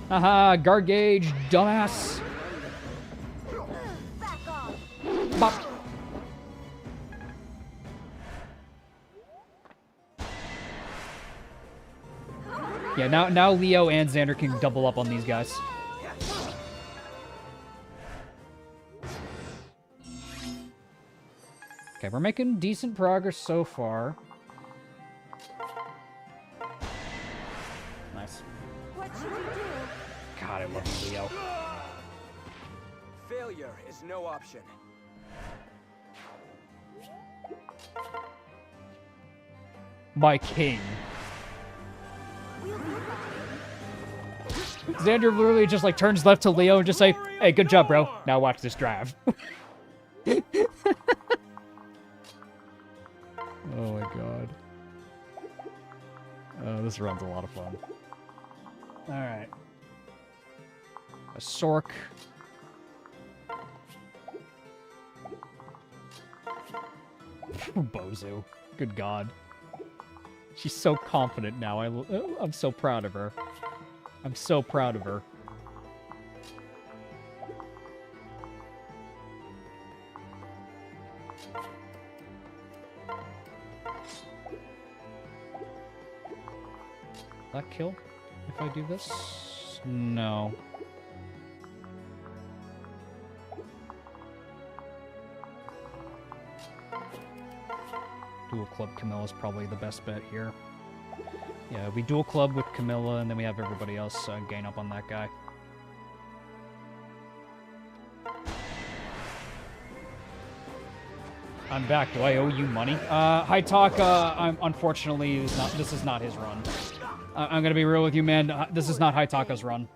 Haha, guard gauge, dumbass. Back off. Bop. Yeah, now Leo and Xander can double up on these guys. Okay, we're making decent progress so far. Nice. What should we do? God, I love Leo. Failure is no option. My king. We'll be fine. Xander literally just like turns left to Leo and just say, "Hey, good job, bro. Now watch this drive." Oh my god. This run's a lot of fun. Alright. A Sork. Bozu. Good god. She's so confident now. I'm so proud of her. I'm so proud of her. That kill if I do this? No. Dual club Camilla is probably the best bet here. Yeah, we dual club with Camilla, and then we have everybody else gain up on that guy. I'm back. Do I owe you money? Haytaka, unfortunately, this is not his run. I'm gonna be real with you, man. This is not Haytaka's run.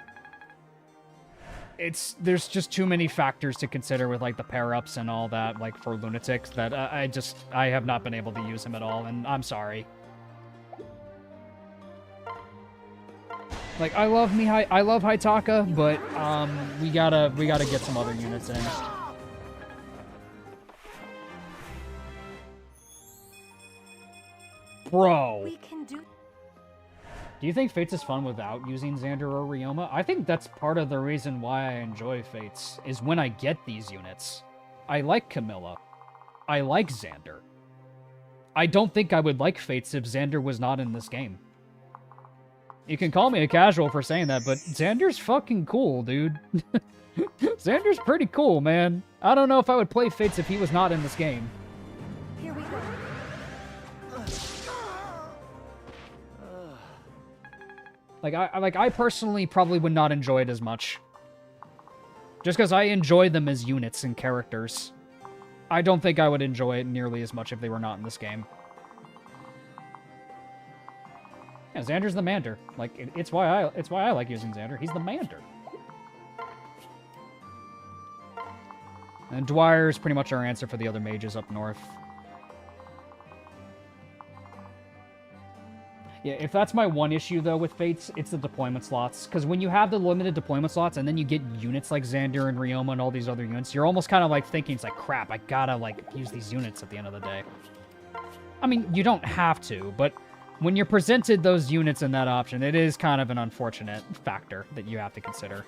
There's just too many factors to consider with, like, the pair-ups and all that, like, for Lunatics, that I have not been able to use him at all, and I'm sorry. Like, I love Haytaka, but, we gotta get some other units in. Bro! We can do... Do you think Fates is fun without using Xander or Ryoma? I think that's part of the reason why I enjoy Fates, is when I get these units. I like Camilla. I like Xander. I don't think I would like Fates if Xander was not in this game. You can call me a casual for saying that, but Xander's fucking cool, dude. Xander's pretty cool, man. I don't know if I would play Fates if he was not in this game. Here we go. I personally probably would not enjoy it as much. Just because I enjoy them as units and characters. I don't think I would enjoy it nearly as much if they were not in this game. Yeah, Xander's the Mander. Like, it's why I like using Xander. He's the Mander. And Dwyer is pretty much our answer for the other mages up north. Yeah, if that's my one issue, though, with Fates, it's the deployment slots. Because when you have the limited deployment slots, and then you get units like Xander and Ryoma and all these other units, you're almost kind of, like, thinking, it's like, crap, I gotta, like, use these units at the end of the day. I mean, you don't have to, but when you're presented those units in that option, it is kind of an unfortunate factor that you have to consider.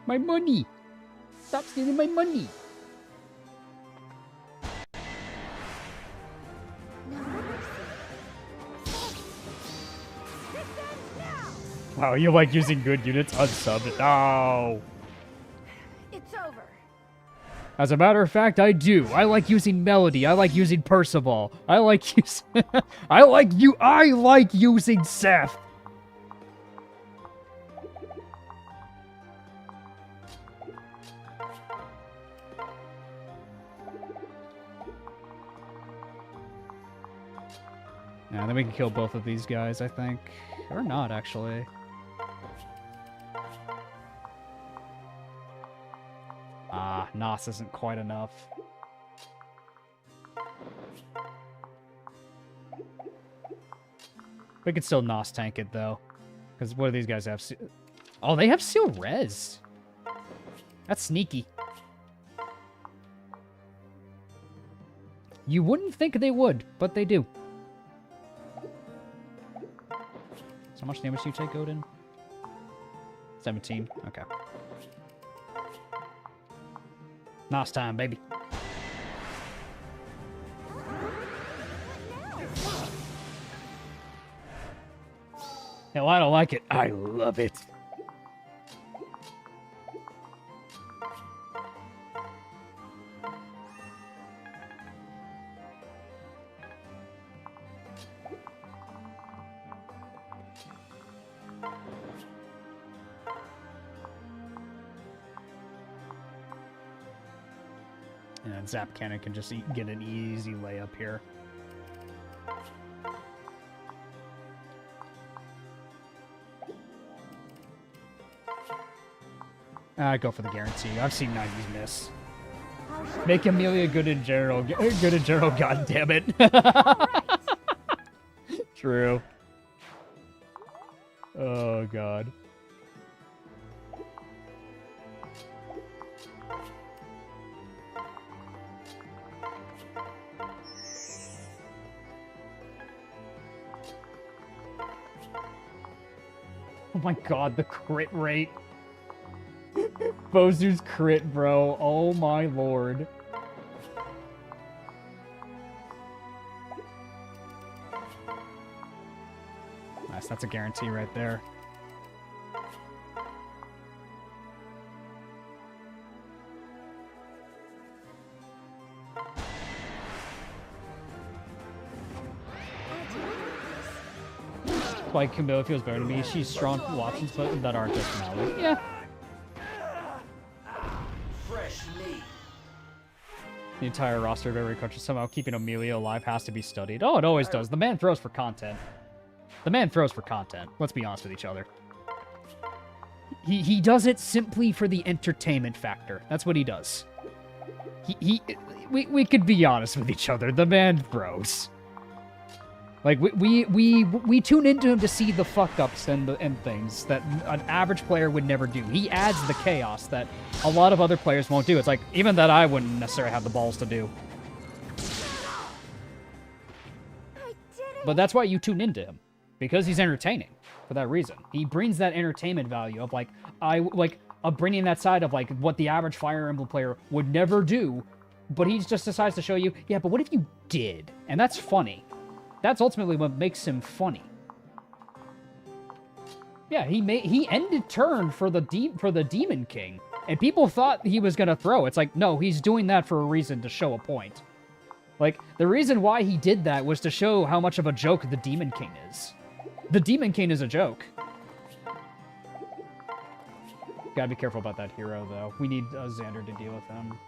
My money! Stop stealing my money! Wow, you like using good units unsubbed. No! It's over. As a matter of fact, I do. I like using Melody. I like using Percival. I like using... I like using Seth. Yeah, then we can kill both of these guys, I think. Or not, actually. Ah, Nos isn't quite enough. We could still Nos tank it, though. Because what do these guys have? Oh, they have Seal Res. That's sneaky. You wouldn't think they would, but they do. So how much damage do you take, Odin? 17. Okay. Nos time, baby. Hell, I don't like it. I love it. And Zap Cannon can just get an easy layup here. Go for the guarantee. I've seen 90s miss. How should Make Amelia good in general. Good in general, god damn it. True. Oh, God. Oh my god, the crit rate. Bozu's crit, bro. Oh my lord. Nice, that's a guarantee right there. Like Camilla feels better to me. She's strong options, but that aren't just Mally. Yeah. The entire roster of every country somehow keeping Amelia alive has to be studied. Oh, it always does. The man throws for content. The man throws for content. Let's be honest with each other. He does it simply for the entertainment factor. That's what he does. We could be honest with each other. The man throws. Like, we tune into him to see the fuck-ups and things that an average player would never do. He adds the chaos that a lot of other players won't do. It's like, even that I wouldn't necessarily have the balls to do. But that's why you tune into him. Because he's entertaining. For that reason. He brings that entertainment value of, like, of bringing that side of, like, what the average Fire Emblem player would never do. But he just decides to show you, yeah, but what if you did? And that's funny. That's ultimately what makes him funny. Yeah, he ended turn for the Demon King, and people thought he was gonna throw. It's like, no, he's doing that for a reason to show a point. Like, the reason why he did that was to show how much of a joke the Demon King is. The Demon King is a joke. Gotta be careful about that hero, though. We need Xander to deal with him.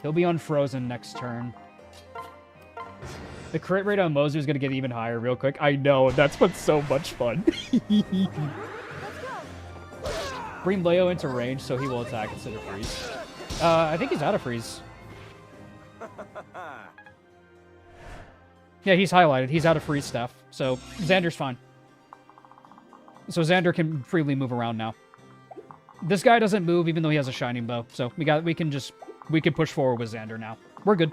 He'll be unfrozen next turn. The crit rate on Mozu is going to get even higher real quick. I know, that's what's so much fun. Bring Leo into range so he will attack instead of freeze. I think he's out of freeze. Yeah, he's highlighted. He's out of freeze stuff. So Xander's fine. So Xander can freely move around now. This guy doesn't move even though he has a shining bow. So we can push forward with Xander now. We're good.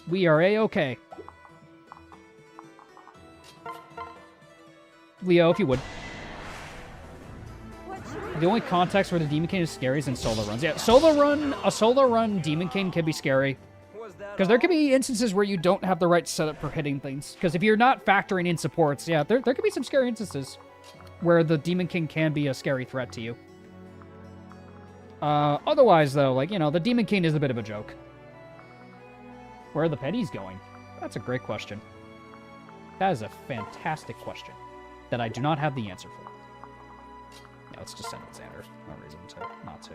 We are A-okay. Leo, if you would. The only context where the Demon King is scary is in solo runs. Yeah, a solo run Demon King can be scary. Because there can be instances where you don't have the right setup for hitting things. Because if you're not factoring in supports, yeah, there could be some scary instances where the Demon King can be a scary threat to you. Otherwise, though, like, you know, the Demon King is a bit of a joke. Where are the petties going? That's a great question. That is a fantastic question that I do not have the answer for. Yeah, let's just send it Xander. No reason to not to.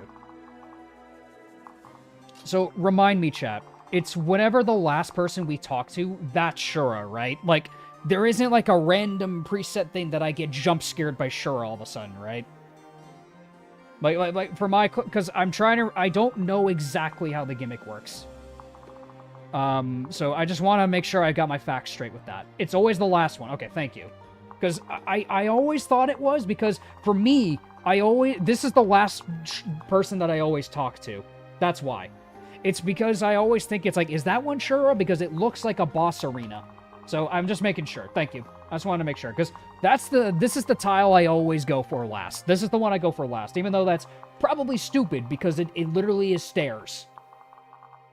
So, remind me, chat. It's whenever the last person we talk to, that's Shura, right? Like, there isn't like a random preset thing that I get jump scared by Shura all of a sudden, right? Like for my... Because I don't know exactly how the gimmick works. So I just want to make sure I got my facts straight with that. It's always the last one. Okay, thank you. Because I always thought it was, because for me, this is the last person that I always talk to. That's why. It's because I always think it's like, is that one Shura? Because it looks like a boss arena. So I'm just making sure. Thank you. I just wanted to make sure. Because this is the tile I always go for last. This is the one I go for last. Even though that's probably stupid, because it literally is stairs.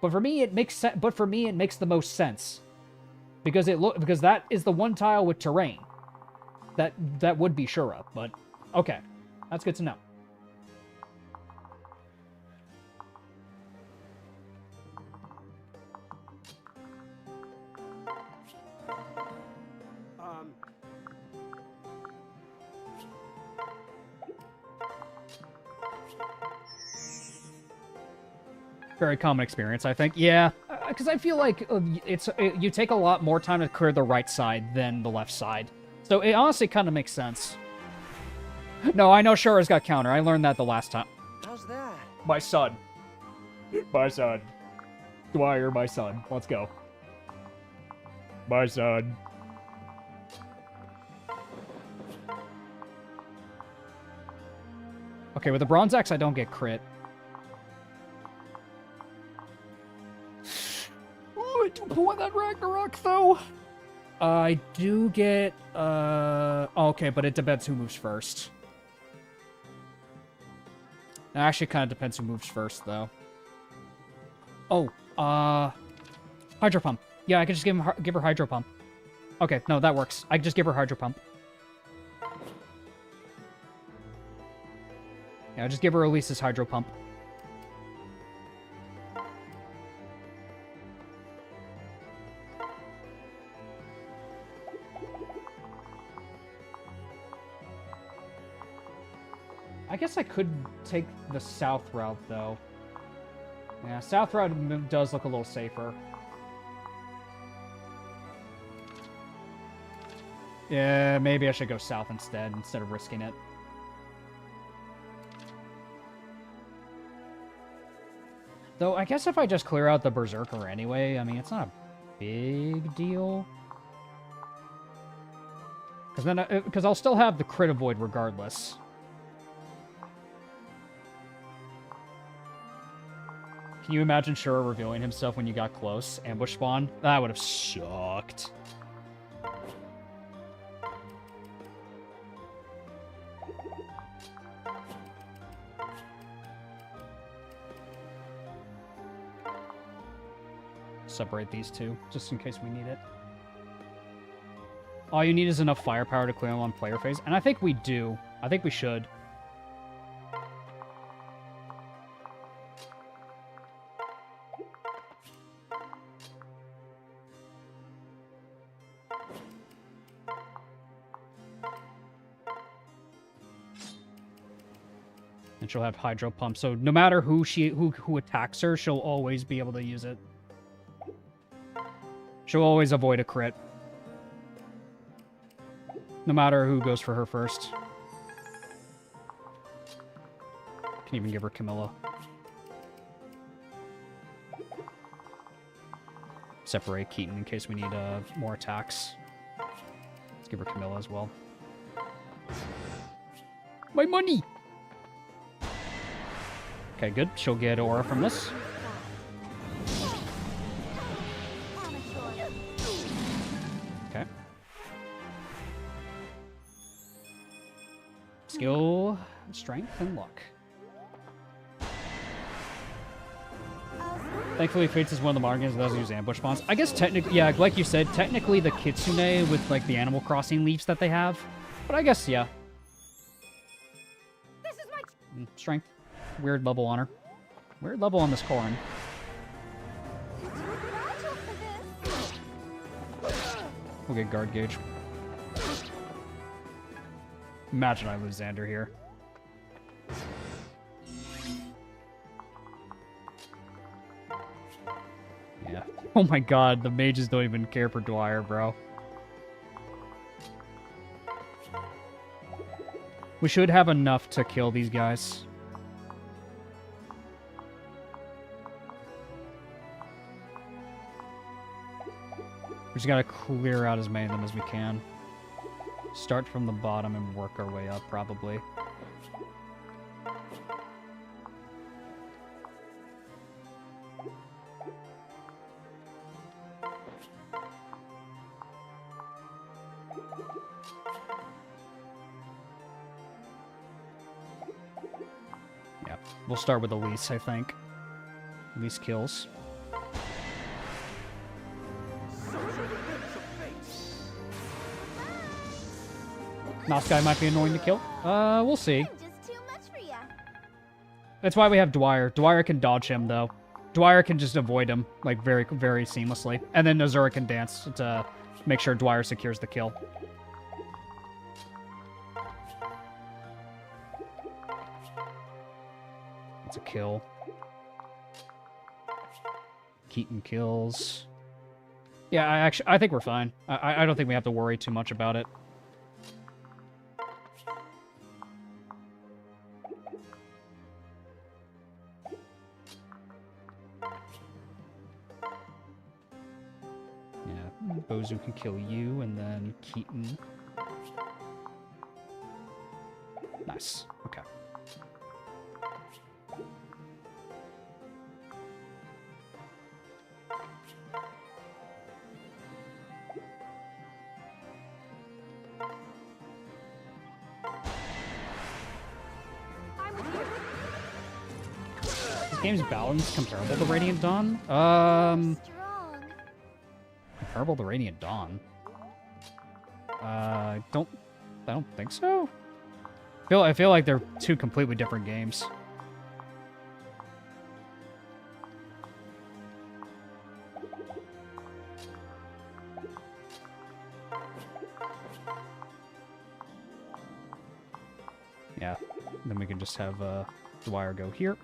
But for me, it makes the most sense. Because that is the one tile with terrain. That would be Shura. But, okay. That's good to know. Very common experience, I think. Yeah, because I feel like you take a lot more time to clear the right side than the left side. So it honestly kind of makes sense. No, I know Shura's got counter. I learned that the last time. How's that? My son. My son. Dwyer, my son. Let's go. My son. Okay, with the Bronze Axe, I don't get crit. Oh, I do pull that Ragnarok, though. I do get, okay, but it depends who moves first. It actually kind of depends who moves first, though. Oh, Hydro Pump. Yeah, I could just give her Hydro Pump. Okay, no, that works. I can just give her Hydro Pump. Yeah, just give her Elise's Hydro Pump. I guess I could take the south route, though. Yeah, south route does look a little safer. Yeah, maybe I should go south instead of risking it. Though, I guess if I just clear out the Berserker anyway, I mean, it's not a big deal. Because I'll still have the crit avoid regardless. Can you imagine Shura revealing himself when you got close? Ambush spawn? That would have sucked. Separate these two, just in case we need it. All you need is enough firepower to clear them on player phase, and I think we do. I think we should. And she'll have Hydro Pump, so no matter who attacks her, she'll always be able to use it. She'll always avoid a crit. No matter who goes for her first. Can even give her Camilla. Separate Keaton in case we need more attacks. Let's give her Camilla as well. My money! Okay, good. She'll get aura from this. Okay. Skill, strength, and luck. Thankfully, Fates is one of the modern games that doesn't use ambush spawns. I guess technically, yeah, like you said, technically the Kitsune with like the Animal Crossing leaves that they have. But I guess, yeah. This is my Strength. Weird level on her. Weird level on this Corrin. We'll get guard gauge. Imagine I lose Xander here. Yeah. Oh my god, the mages don't even care for Dwyer, bro. We should have enough to kill these guys. We just gotta clear out as many of them as we can. Start from the bottom and work our way up, probably. Yeah, we'll start with Elise, I think. Elise kills. Mouse guy might be annoying to kill. We'll see. I'm just too much for ya. That's why we have Dwyer. Dwyer can dodge him, though. Dwyer can just avoid him, like, very, very seamlessly. And then Azura can dance to make sure Dwyer secures the kill. That's a kill. Keaton kills. Yeah, I think we're fine. I don't think we have to worry too much about it. Bozu can kill you, and then Keaton. Nice. Okay. This game's balance comparable to Radiant Dawn? Strong. Comparable to Radiant Dawn? I don't think so. I feel like they're two completely different games. Yeah. Then we can just have Dwyer go here.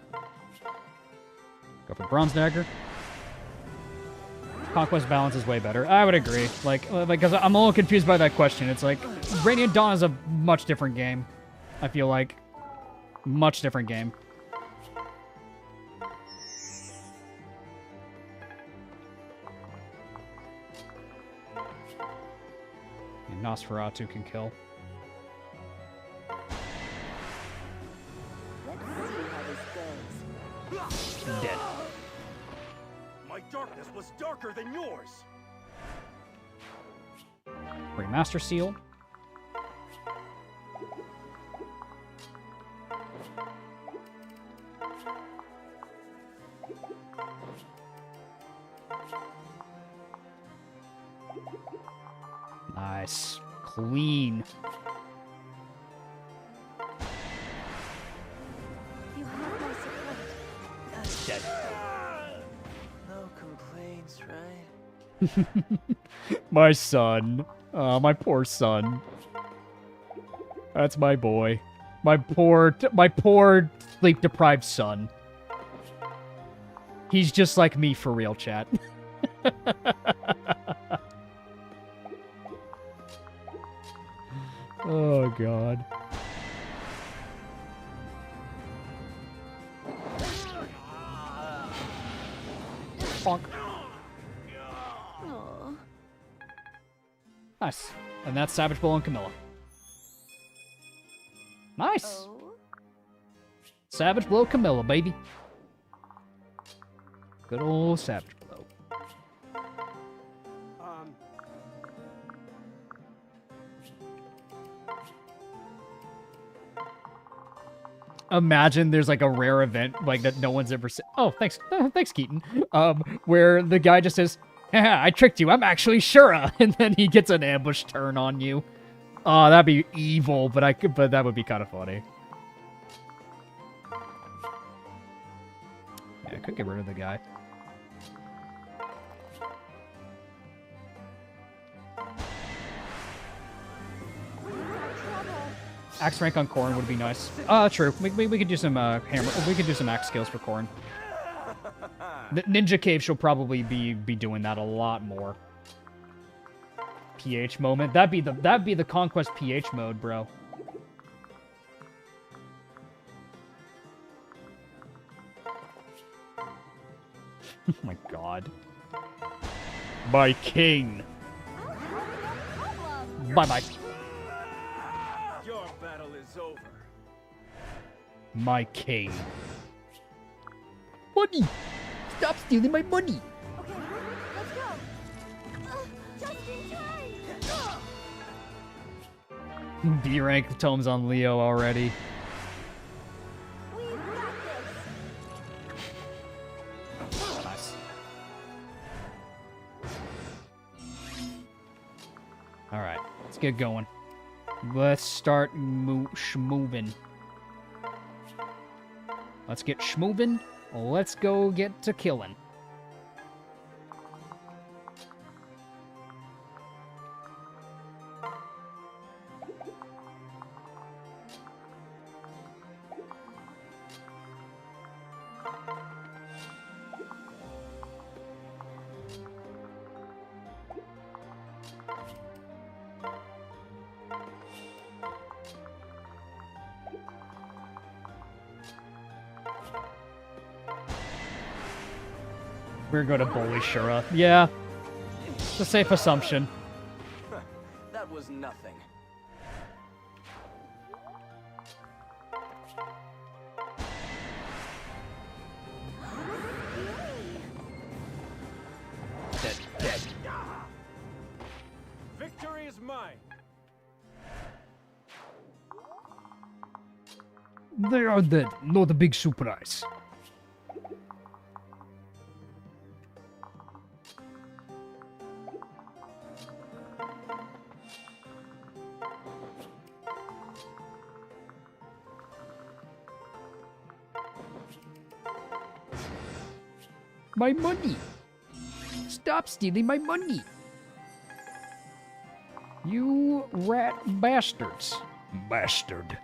Go for Bronze Dagger. Conquest balance is way better. I would agree. Like, because I'm a little confused by that question. It's like, Radiant Dawn is a much different game. I feel like. Much different game. And Nosferatu can kill. Let's see how this goes. Dead. My darkness was darker than yours. Remaster Seal. Nice. Clean. You have my support. Dead. No complaints, right? My son. My poor son. That's my boy. My poor sleep-deprived son. He's just like me for real, chat. Oh, God. Bonk. Aw. Nice. And that's Savage Blow and Camilla. Nice. Oh. Savage Blow Camilla, baby. Good old Savage Blow. Imagine there's like a rare event like that no one's ever seen. Oh, thanks, thanks, Keaton. Where the guy just says, "Haha, I tricked you. I'm actually Shura," and then he gets an ambush turn on you. Oh, that'd be evil, but that would be kind of funny. Yeah, I could get rid of the guy. Axe rank on Corrin would be nice. True. We could do some hammer. We could do some axe skills for Corrin. The Ninja Cave she'll probably be doing that a lot more. PH moment. That'd be the Conquest PH mode, bro. Oh my god. My king. Bye bye. Your battle is over. My king. Money! Stop stealing my money! Okay, let's go. Just in time. B rank tomes on Leo already. We've got this. Nice. Alright, let's get going. Let's start schmoving. Let's get schmoving. Let's go get to killing. We're going to bully Shura. Yeah. It's a safe assumption. That was nothing. Dead. Victory is mine. They are dead. Not a big surprise. My money! Stop stealing my money! You rat bastards. Bastard.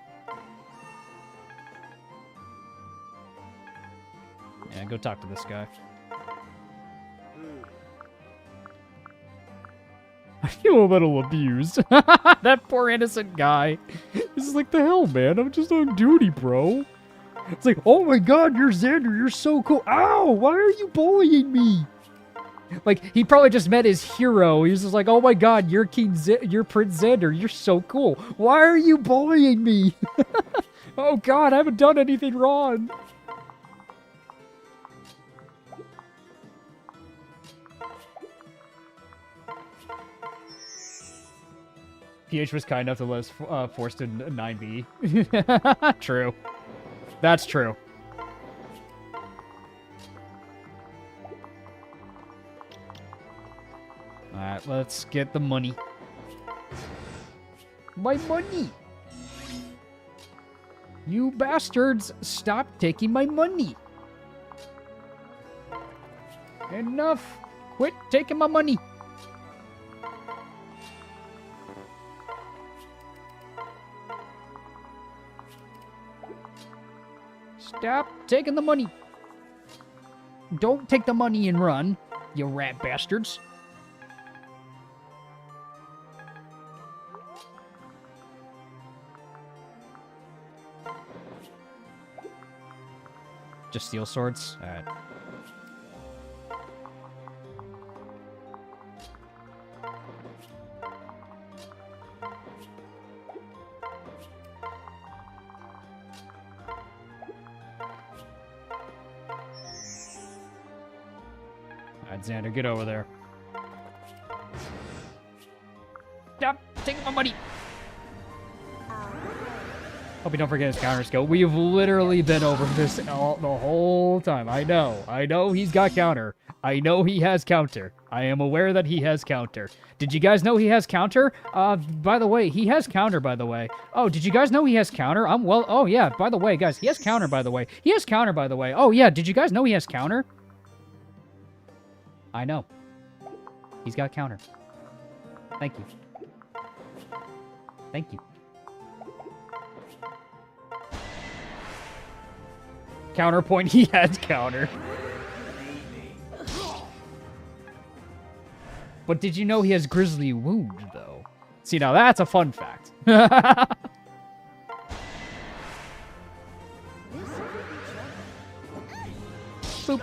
Yeah, go talk to this guy. I feel a little abused. That poor innocent guy. This is like, the hell, man? I'm just on duty, bro. It's like, oh my god, you're Xander, you're so cool. Ow, why are you bullying me? Like, he probably just met his hero. He's just like, oh my god, you're you're Prince Xander, you're so cool. Why are you bullying me? Oh god, I haven't done anything wrong. PH was kind enough to let us force to 9B. True. That's true. Alright, let's get the money. My money! You bastards, stop taking my money! Enough! Quit taking my money! Stop taking the money. Don't take the money and run, you rat bastards. Just steel swords? Alright. Alright, Xander, get over there. Stop taking my money! Hope you don't forget his counter skill. We've literally been over this the whole time. I know he's got counter. I know he has counter. I am aware that he has counter. Did you guys know he has counter? By the way, he has counter, by the way. Oh, did you guys know he has counter? Oh yeah, by the way, guys, he has counter, by the way. He has counter, by the way. Oh yeah, did you guys know he has counter? I know. He's got counter. Thank you. Thank you. Counterpoint, he has counter. But did you know he has Grizzly Wound, though? See, now that's a fun fact. Boop.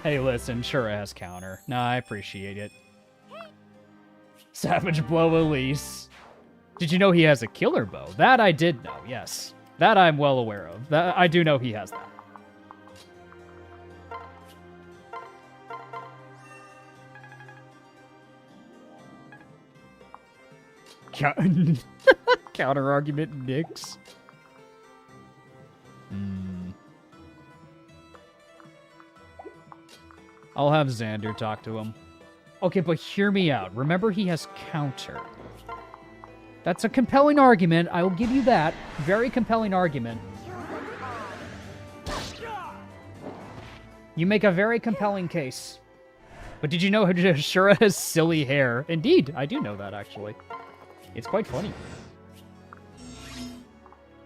Hey, listen, Shura has counter. Nah, I appreciate it. Savage Blow Elise. Did you know he has a killer bow? That I did know, yes. That I'm well aware of. That I do know he has that. Counter argument, Nix. I'll have Xander talk to him. Okay, but hear me out. Remember, he has counter. That's a compelling argument. I will give you that. Very compelling argument. You make a very compelling case. But did you know Shura has silly hair? Indeed, I do know that, actually. It's quite funny.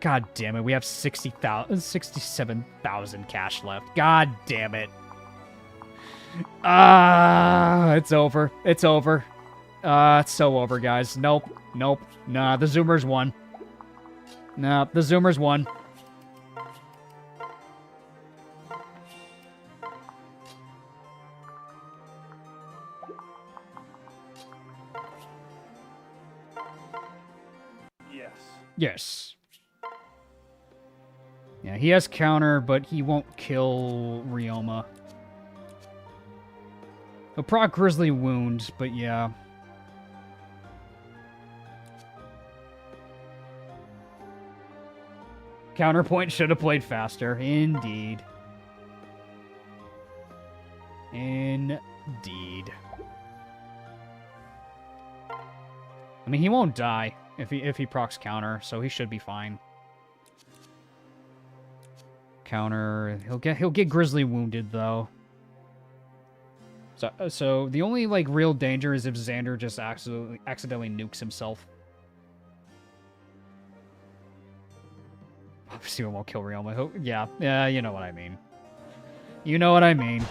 God damn it, we have 67,000 cash left. God damn it. It's over. It's over. It's so over, guys. Nope. Nope. Nah, the Zoomers won. Nah, the Zoomers won. Yes. Yeah, he has counter, but he won't kill Ryoma. He'll proc Grizzly Wound, but yeah. Counterpoint should have played faster. Indeed. Indeed. I mean, he won't die if he procs counter, so he should be fine. Counter. He'll get Grizzly Wounded though. So the only like real danger is if Xander just accidentally nukes himself. Obviously, it won't kill Ryoma. Yeah, you know what I mean. You know what I mean.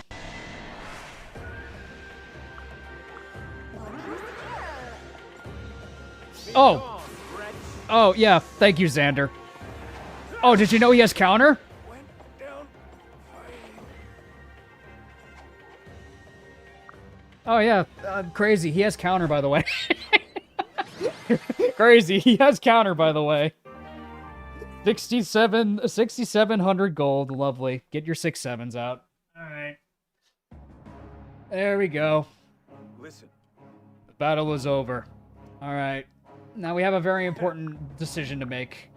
Oh. Oh, yeah. Thank you, Xander. Oh, did you know he has counter? Oh, yeah. Crazy. He has counter, by the way. Crazy. He has counter, by the way. 6,700 gold. Lovely. Get your 6/7s out. All right. There we go. Listen. The battle is over. All right. Now we have a very important decision to make.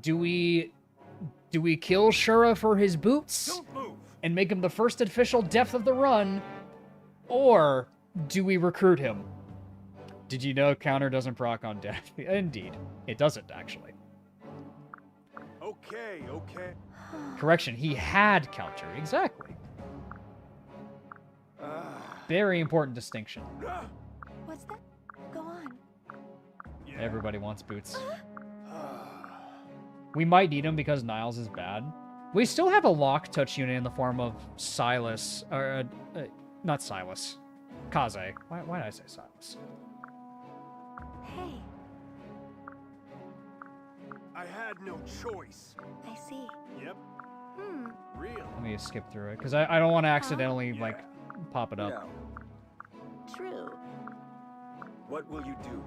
Do we kill Shura for his boots Don't move. and make him the first official death of the run, or do we recruit him? Did you know counter doesn't proc on death? Indeed, it doesn't actually. Okay. Correction, he had counter. Exactly. Very important distinction. What's that? Go on. Everybody wants boots. We might need him because Niles is bad. We still have a lock touch unit in the form of Silas, or not Silas, Kaze. Why did I say Silas? Hey, I had no choice. I see. Yep. Real. Let me skip through it because I don't want to accidentally like pop it up. No. True. What will you do?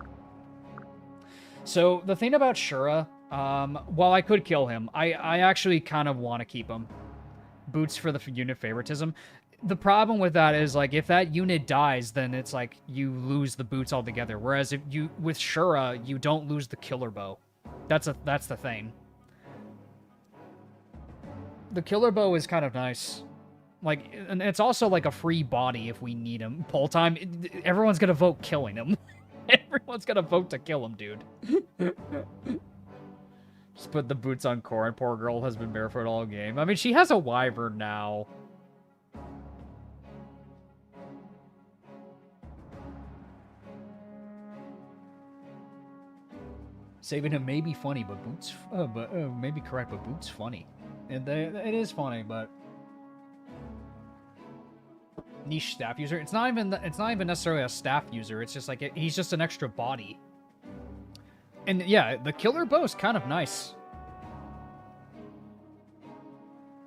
So the thing about Shura, while I could kill him, I actually kind of want to keep him. Boots for the unit favoritism. The problem with that is like if that unit dies, then it's like you lose the boots altogether. Whereas if you with Shura, you don't lose the killer bow. That's the thing. The killer bow is kind of nice. Like, and it's also like a free body if we need him. Poll time, everyone's gonna vote killing him. Everyone's gonna vote to kill him, dude. Just put the boots on Corin. Poor girl has been barefoot all game. I mean, she has a wyvern now. Saving him may be funny, but boots, maybe correct, but boots funny. And it is funny, but niche staff user. It's not even necessarily a staff user. It's just like he's just an extra body. And yeah, the killer bow is kind of nice.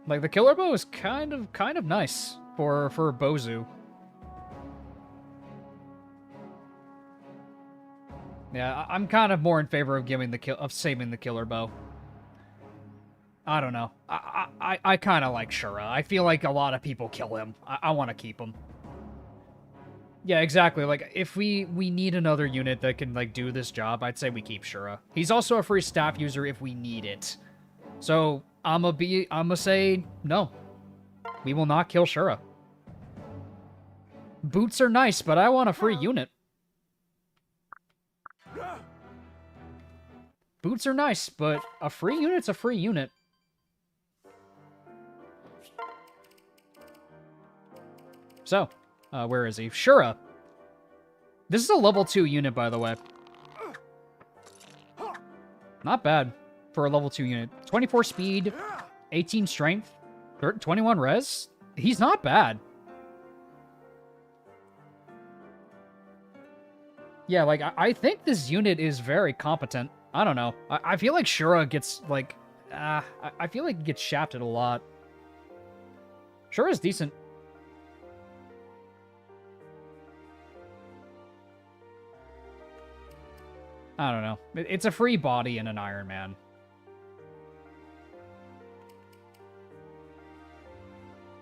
Like the killer bow is kind of nice for Bozu. Yeah, I'm kind of more in favor of saving the killer bow. I don't know. I kind of like Shura. I feel like a lot of people kill him. I want to keep him. Yeah, exactly. Like, if we need another unit that can, like, do this job, I'd say we keep Shura. He's also a free staff user if we need it. So, I'ma say no. We will not kill Shura. Boots are nice, but I want a free unit. Boots are nice, but a free unit's a free unit. So, where is he? Shura. This is a level 2 unit, by the way. Not bad for a level 2 unit. 24 speed, 18 strength, 21 res. He's not bad. Yeah, like, I think this unit is very competent. I don't know. I feel like Shura gets, like... I feel like he gets shafted a lot. Shura's decent. I don't know. It's a free body in an Iron Man.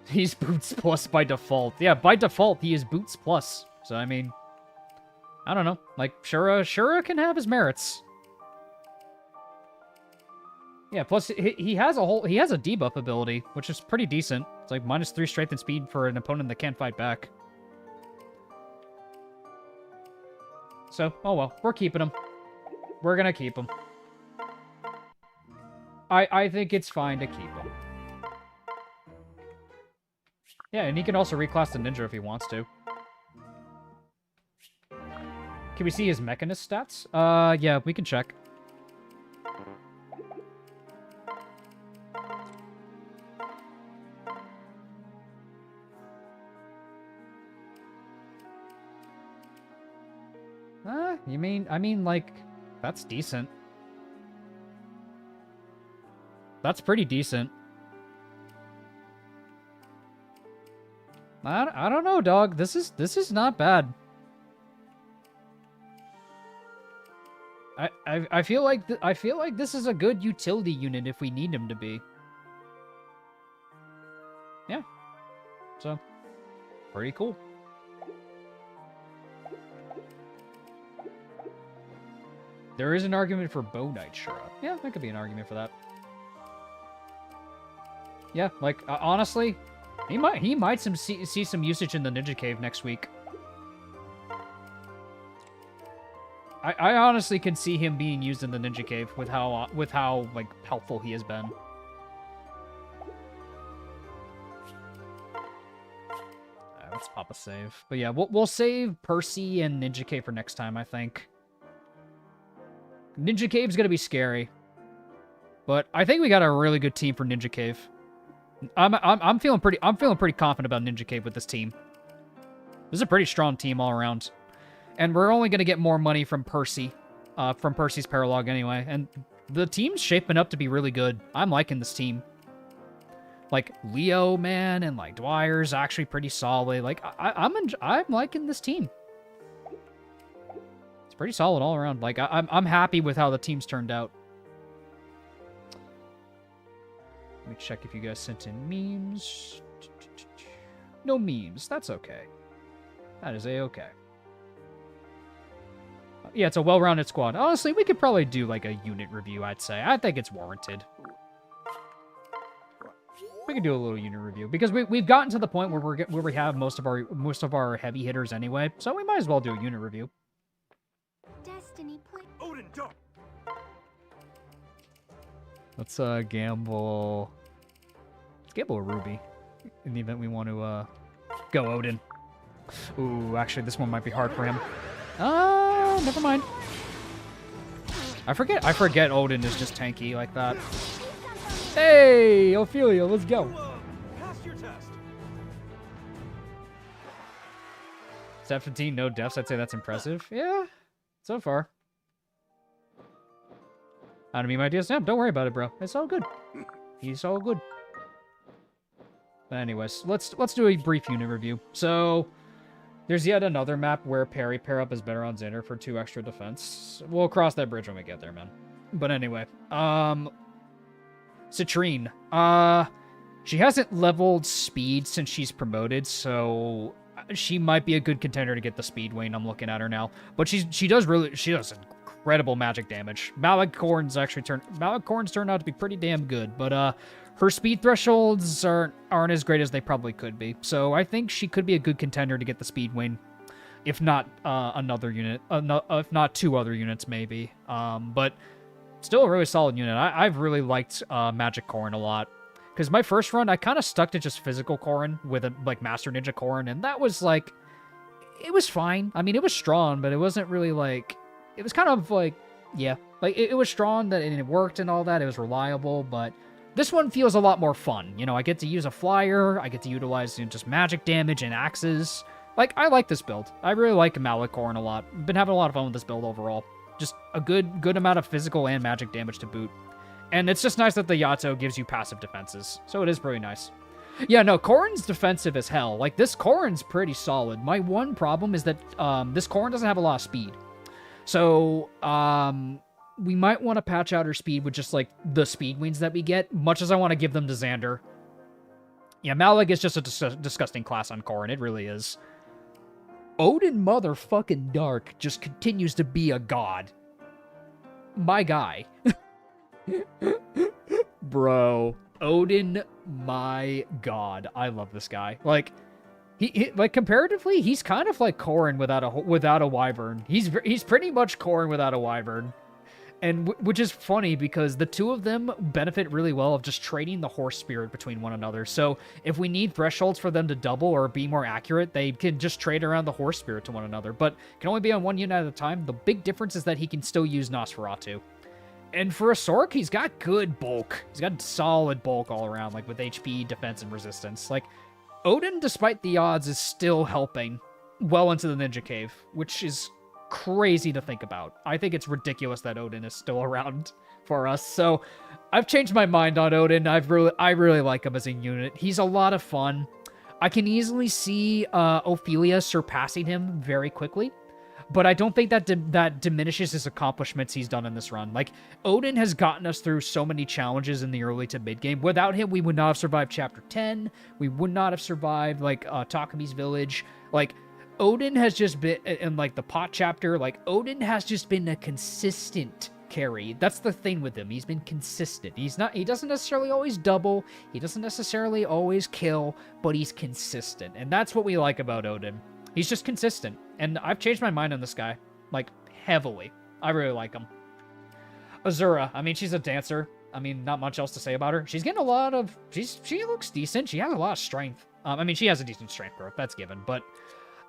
He's Boots Plus by default. Yeah, by default, he is Boots Plus. So, I mean, I don't know. Like, Shura can have his merits. Yeah, plus he has a debuff ability, which is pretty decent. It's like -3 strength and speed for an opponent that can't fight back. So, oh well, we're keeping him. We're gonna keep him. I think it's fine to keep him. Yeah, and he can also reclass the ninja if he wants to. Can we see his mechanist stats? Yeah, we can check. I mean, like, that's decent. That's pretty decent. I don't know, dog. This is not bad. I feel like this is a good utility unit if we need him to be. Yeah. So, pretty cool. There is an argument for Bow Knight Shura. Yeah, that could be an argument for that. Yeah, like, honestly, he might see some usage in the Ninja Cave next week. I honestly can see him being used in the Ninja Cave with how like helpful he has been. Let's pop a save. But yeah, we'll save Percy and Ninja Cave for next time, I think. Ninja Cave's gonna be scary, but I think we got a really good team for Ninja Cave. I'm feeling pretty confident about Ninja Cave with this team. This is a pretty strong team all around, and we're only gonna get more money from Percy's Paralogue anyway. And the team's shaping up to be really good. I'm liking this team. Like Leo, man, and like Dwyer's actually pretty solid. Like I'm liking this team. It's pretty solid all around. Like I'm happy with how the team's turned out. Let me check if you guys sent in memes. No memes. That's okay. That is a-okay. Yeah, it's a well-rounded squad. Honestly, we could probably do like a unit review, I'd say. I think it's warranted. We can do a little unit review because we've gotten to the point where we have most of our heavy hitters anyway, so we might as well do a unit review. Destiny, please. Odin, don't! Let's gamble. Let's gamble a ruby in the event we want to go Odin. Ooh, actually, this one might be hard for him. Never mind. I forget Odin is just tanky like that. Hey, Ophelia, let's go. Pass your test. 17, no deaths. I'd say that's impressive. Yeah, so far. I don't mean my DSM. Don't worry about it, bro. It's all good. He's all good. But anyways, let's do a brief unit review. So, there's yet another map where parry pair up is better on Xander for 2 extra defense. We'll cross that bridge when we get there, man. But anyway, Citrine. She hasn't leveled speed since she's promoted, so she might be a good contender to get the speed Wayne. I'm looking at her now. But she does incredible magic damage. Malic Corns turned out to be pretty damn good, but her speed thresholds aren't as great as they probably could be. So I think she could be a good contender to get the speed win, if not another unit, if not 2 other units maybe. But still a really solid unit. I've really liked Magic Corrin a lot. Because my first run, I kind of stuck to just physical Corrin with a Master Ninja Corrin, and that was like, it was fine. I mean, it was strong, but it wasn't really like, it was kind of like, yeah, like it was strong and it worked and all that. It was reliable, but this one feels a lot more fun. You know, I get to use a flyer. I get to utilize just magic damage and axes. Like, I like this build. I really like Malicorn a lot. Been having a lot of fun with this build overall. Just a good amount of physical and magic damage to boot. And it's just nice that the Yato gives you passive defenses. So it is pretty nice. Yeah, no, Corrin's defensive as hell. Like, this Corrin's pretty solid. My one problem is that this Corrin doesn't have a lot of speed. So, we might want to patch out her speed with just, like, the speed wings that we get, much as I want to give them to Xander. Yeah, Malik is just a disgusting class on Corrin. It really is. Odin motherfucking Dark just continues to be a god. My guy. Bro. Odin, my god. I love this guy. Like, he like, comparatively, he's kind of like Corrin without a wyvern. He's pretty much Corrin without a wyvern. And which is funny because the two of them benefit really well of just trading the horse spirit between one another. So if we need thresholds for them to double or be more accurate, they can just trade around the horse spirit to one another. But can only be on one unit at a time. The big difference is that he can still use Nosferatu. And for a Sork, he's got good bulk. He's got solid bulk all around, like with HP, defense, and resistance. Like, Odin, despite the odds, is still helping well into the Ninja Cave, which is crazy to think about. I think it's ridiculous that Odin is still around for us. So I've changed my mind on Odin. I really like him as a unit. He's a lot of fun. I can easily see Ophelia surpassing him very quickly, but I don't think that that diminishes his accomplishments he's done in this run. Like, Odin has gotten us through so many challenges in the early to mid game. Without him, we would not have survived Chapter 10. We would not have survived, like, Takami's Village. Like, Odin has just been, in, like, the pot chapter, like, Odin has just been a consistent carry. That's the thing with him. He's been consistent. He doesn't necessarily always double. He doesn't necessarily always kill, but he's consistent. And that's what we like about Odin. He's just consistent. And I've changed my mind on this guy, like, heavily. I really like him. Azura, I mean, she's a dancer. I mean, not much else to say about her. She's getting a lot of, she looks decent. She has a lot of strength. I mean, she has a decent strength growth. That's given, but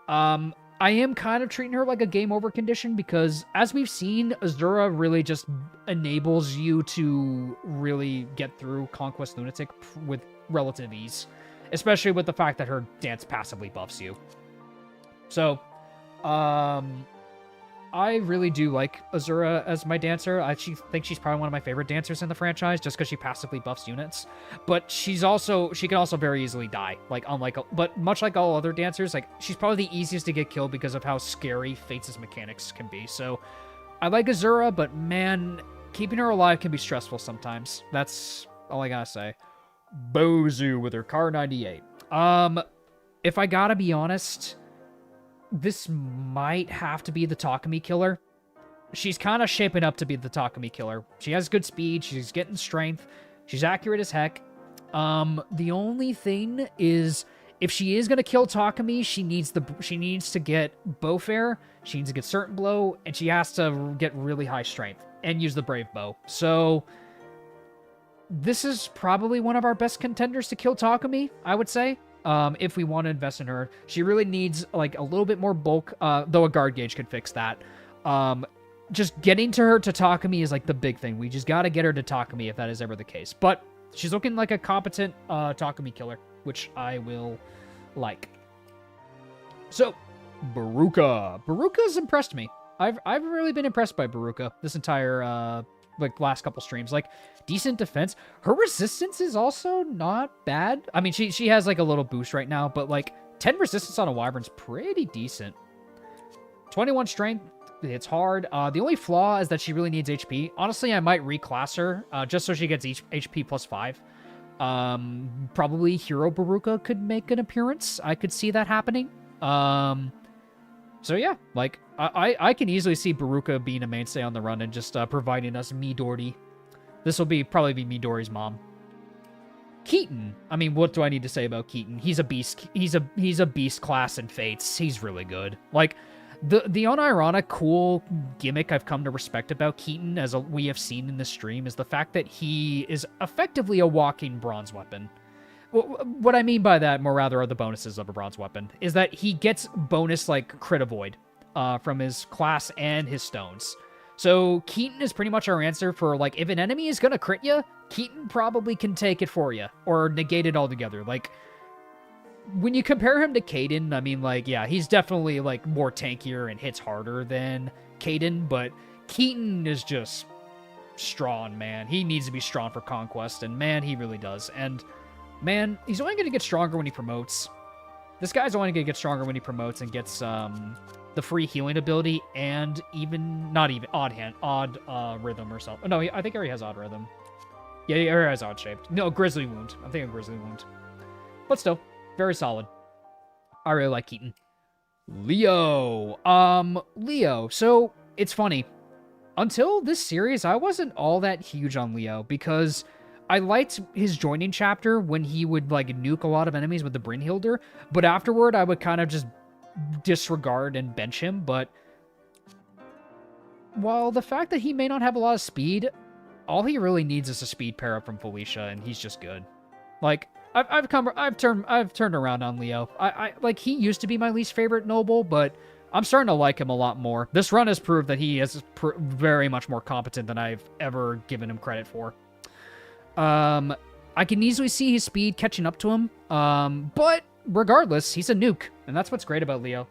I am kind of treating her like a game over condition because, as we've seen, Azura really just enables you to really get through Conquest Lunatic with relative ease, especially with the fact that her dance passively buffs you. So, I really do like Azura as my dancer. I think she's probably one of my favorite dancers in the franchise just because she passively buffs units. But she can also very easily die. Like, but much like all other dancers, like, she's probably the easiest to get killed because of how scary Fates' mechanics can be. So, I like Azura, but man, keeping her alive can be stressful sometimes. That's all I gotta say. Bozu with her Car 98. If I gotta be honest, this might have to be the Takami killer. She's kind of shaping up to be the Takami killer. She has good speed. She's getting strength. She's accurate as heck. The only thing is, if she is going to kill Takami, she needs to get bow fair. She needs to get certain blow, and she has to get really high strength and use the brave bow. So this is probably one of our best contenders to kill Takami, I would say. If we want to invest in her. She really needs, like, a little bit more bulk, though a guard gauge could fix that. Just getting to her to Takami is, like, the big thing. We just gotta get her to Takami if that is ever the case. But she's looking like a competent Takami killer, which I will like. So, Baruka. Baruka's impressed me. I've really been impressed by Baruka this entire, like, last couple streams. Like, decent defense. Her resistance is also not bad. I mean, she has, like, a little boost right now, but, like, 10 resistance on a wyvern's pretty decent. 21 strength. It's hard. The only flaw is that she really needs HP. Honestly, I might reclass her, just so she gets HP plus 5. Probably Hero Baruka could make an appearance. I could see that happening. So yeah, like, I can easily see Baruka being a mainstay on the run and just providing us Midori. This will probably be Midori's mom. Keaton. I mean, what do I need to say about Keaton? He's a beast. He's a beast class in Fates. He's really good. Like, the unironic cool gimmick I've come to respect about Keaton, as we have seen in this stream, is the fact that he is effectively a walking bronze weapon. What I mean by that, more rather, are the bonuses of a bronze weapon, is that he gets bonus, like, crit avoid from his class and his stones. So Keaton is pretty much our answer for, like, if an enemy is gonna crit you, Keaton probably can take it for you, or negate it altogether. Like, when you compare him to Caden, I mean, like, yeah, he's definitely, like, more tankier and hits harder than Caden, but Keaton is just strong, man. He needs to be strong for Conquest, and man, he really does. And man, he's only going to get stronger when he promotes. This guy's only going to get stronger when he promotes and gets the free healing ability, and not even odd rhythm or something. No, I think he already has odd rhythm. Yeah, he already has odd shaped. No, grizzly wound. I'm thinking grizzly wound. But still, very solid. I really like Keaton. Leo. Leo. So, it's funny. Until this series, I wasn't all that huge on Leo because I liked his joining chapter when he would, like, nuke a lot of enemies with the Brynhilder, but afterward, I would kind of just disregard and bench him, but while the fact that he may not have a lot of speed, all he really needs is a speed pair up from Felicia, and he's just good. Like, I've turned around on Leo. I like, he used to be my least favorite noble, but I'm starting to like him a lot more. This run has proved that he is very much more competent than I've ever given him credit for. I can easily see his speed catching up to him, but regardless, he's a nuke, and that's what's great about Leo.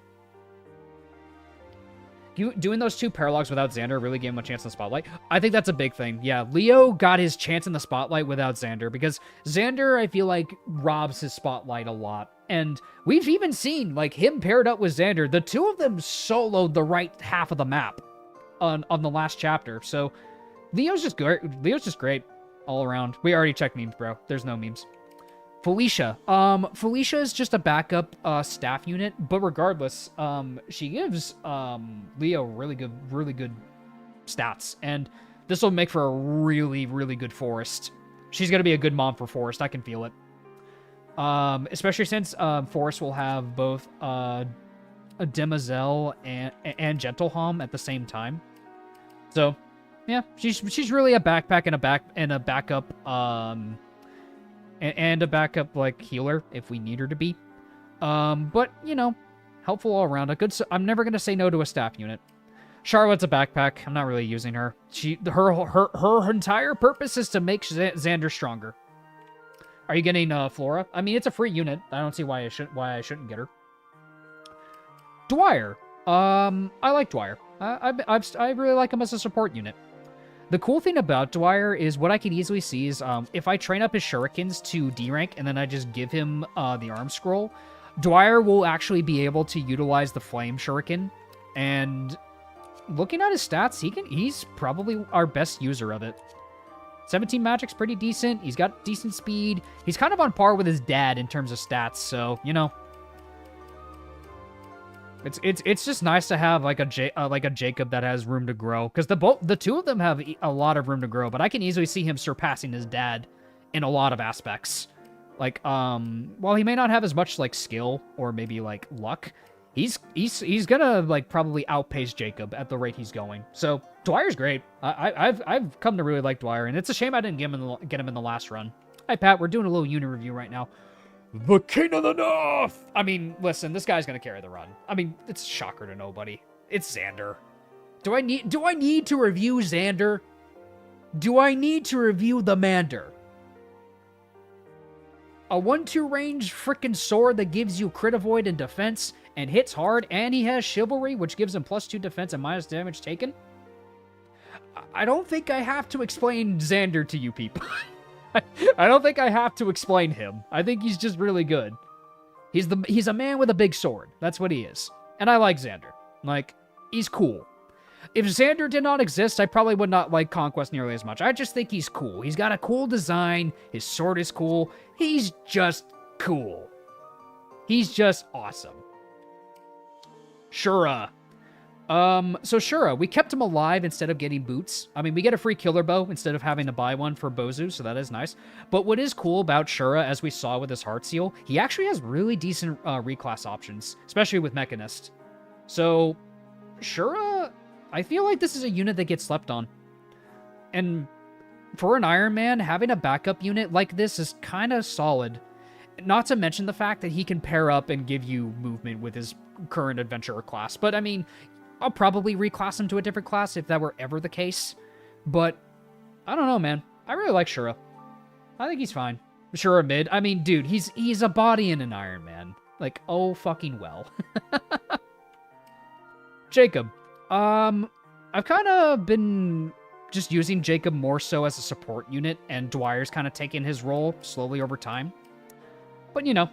Doing those 2 paralogs without Xander really gave him a chance in the spotlight. I think that's a big thing. Yeah, Leo got his chance in the spotlight without Xander, because Xander, I feel like, robs his spotlight a lot. And we've even seen, like, him paired up with Xander. The 2 of them soloed the right half of the map on the last chapter. So Leo's just great. Leo's just great all around. We already checked memes, bro. There's no memes. Felicia. Felicia is just a backup staff unit, but regardless, she gives Leo really good stats, and this will make for a really, really good Forest. She's gonna be a good mom for Forest. I can feel it. Especially since Forest will have both a Demoiselle and Gentlehom at the same time. So, yeah, she's really a backpack and a backup and a backup, like, healer if we need her to be. But, you know, helpful all around. I'm never going to say no to a staff unit. Charlotte's a backpack. I'm not really using her. Her entire purpose is to make Xander stronger. Are you getting Flora? I mean, it's a free unit. I don't see why I shouldn't get her. Dwyer. I like Dwyer. I really like him as a support unit. The cool thing about Dwyer is what I can easily see is if I train up his shurikens to D rank and then I just give him the arm scroll, Dwyer will actually be able to utilize the flame shuriken. And looking at his stats, he's probably our best user of it. 17 magic's pretty decent. He's got decent speed. He's kind of on par with his dad in terms of stats, so, you know. It's just nice to have like a Jacob that has room to grow, because the 2 of them have a lot of room to grow, but I can easily see him surpassing his dad in a lot of aspects. Like, while he may not have as much like skill or maybe like luck, he's gonna like probably outpace Jacob at the rate he's going. So Dwyer's great. I've come to really like Dwyer, and it's a shame I didn't get him in the last run. Hi Pat, we're doing a little unit review right now. The King of the North! I mean, listen, this guy's gonna carry the run. I mean, it's a shocker to nobody. It's Xander. Do I need to review Xander? Do I need to review the Mander? A 1-2 range frickin' sword that gives you crit avoid and defense and hits hard, and he has chivalry, which gives him +2 defense and minus damage taken? I don't think I have to explain Xander to you people. I don't think I have to explain him. I think he's just really good. He's a man with a big sword. That's what he is. And I like Xander. Like, he's cool. If Xander did not exist, I probably would not like Conquest nearly as much. I just think he's cool. He's got a cool design. His sword is cool. He's just cool. He's just awesome. Shura. So Shura, we kept him alive instead of getting boots. I mean, we get a free killer bow instead of having to buy one for Bozu, so that is nice. But what is cool about Shura, as we saw with his Heart Seal, he actually has really decent reclass options, especially with Mechanist. So, Shura, I feel like this is a unit that gets slept on. And for an Ironman, having a backup unit like this is kind of solid. Not to mention the fact that he can pair up and give you movement with his current adventurer class. But, I mean, I'll probably reclass him to a different class if that were ever the case. But, I don't know, man. I really like Shura. I think he's fine. Shura mid. I mean, dude, he's a body in an Iron Man. Like, oh fucking well. Jacob. I've kind of been just using Jacob more so as a support unit, and Dwyer's kind of taken his role slowly over time. But, you know,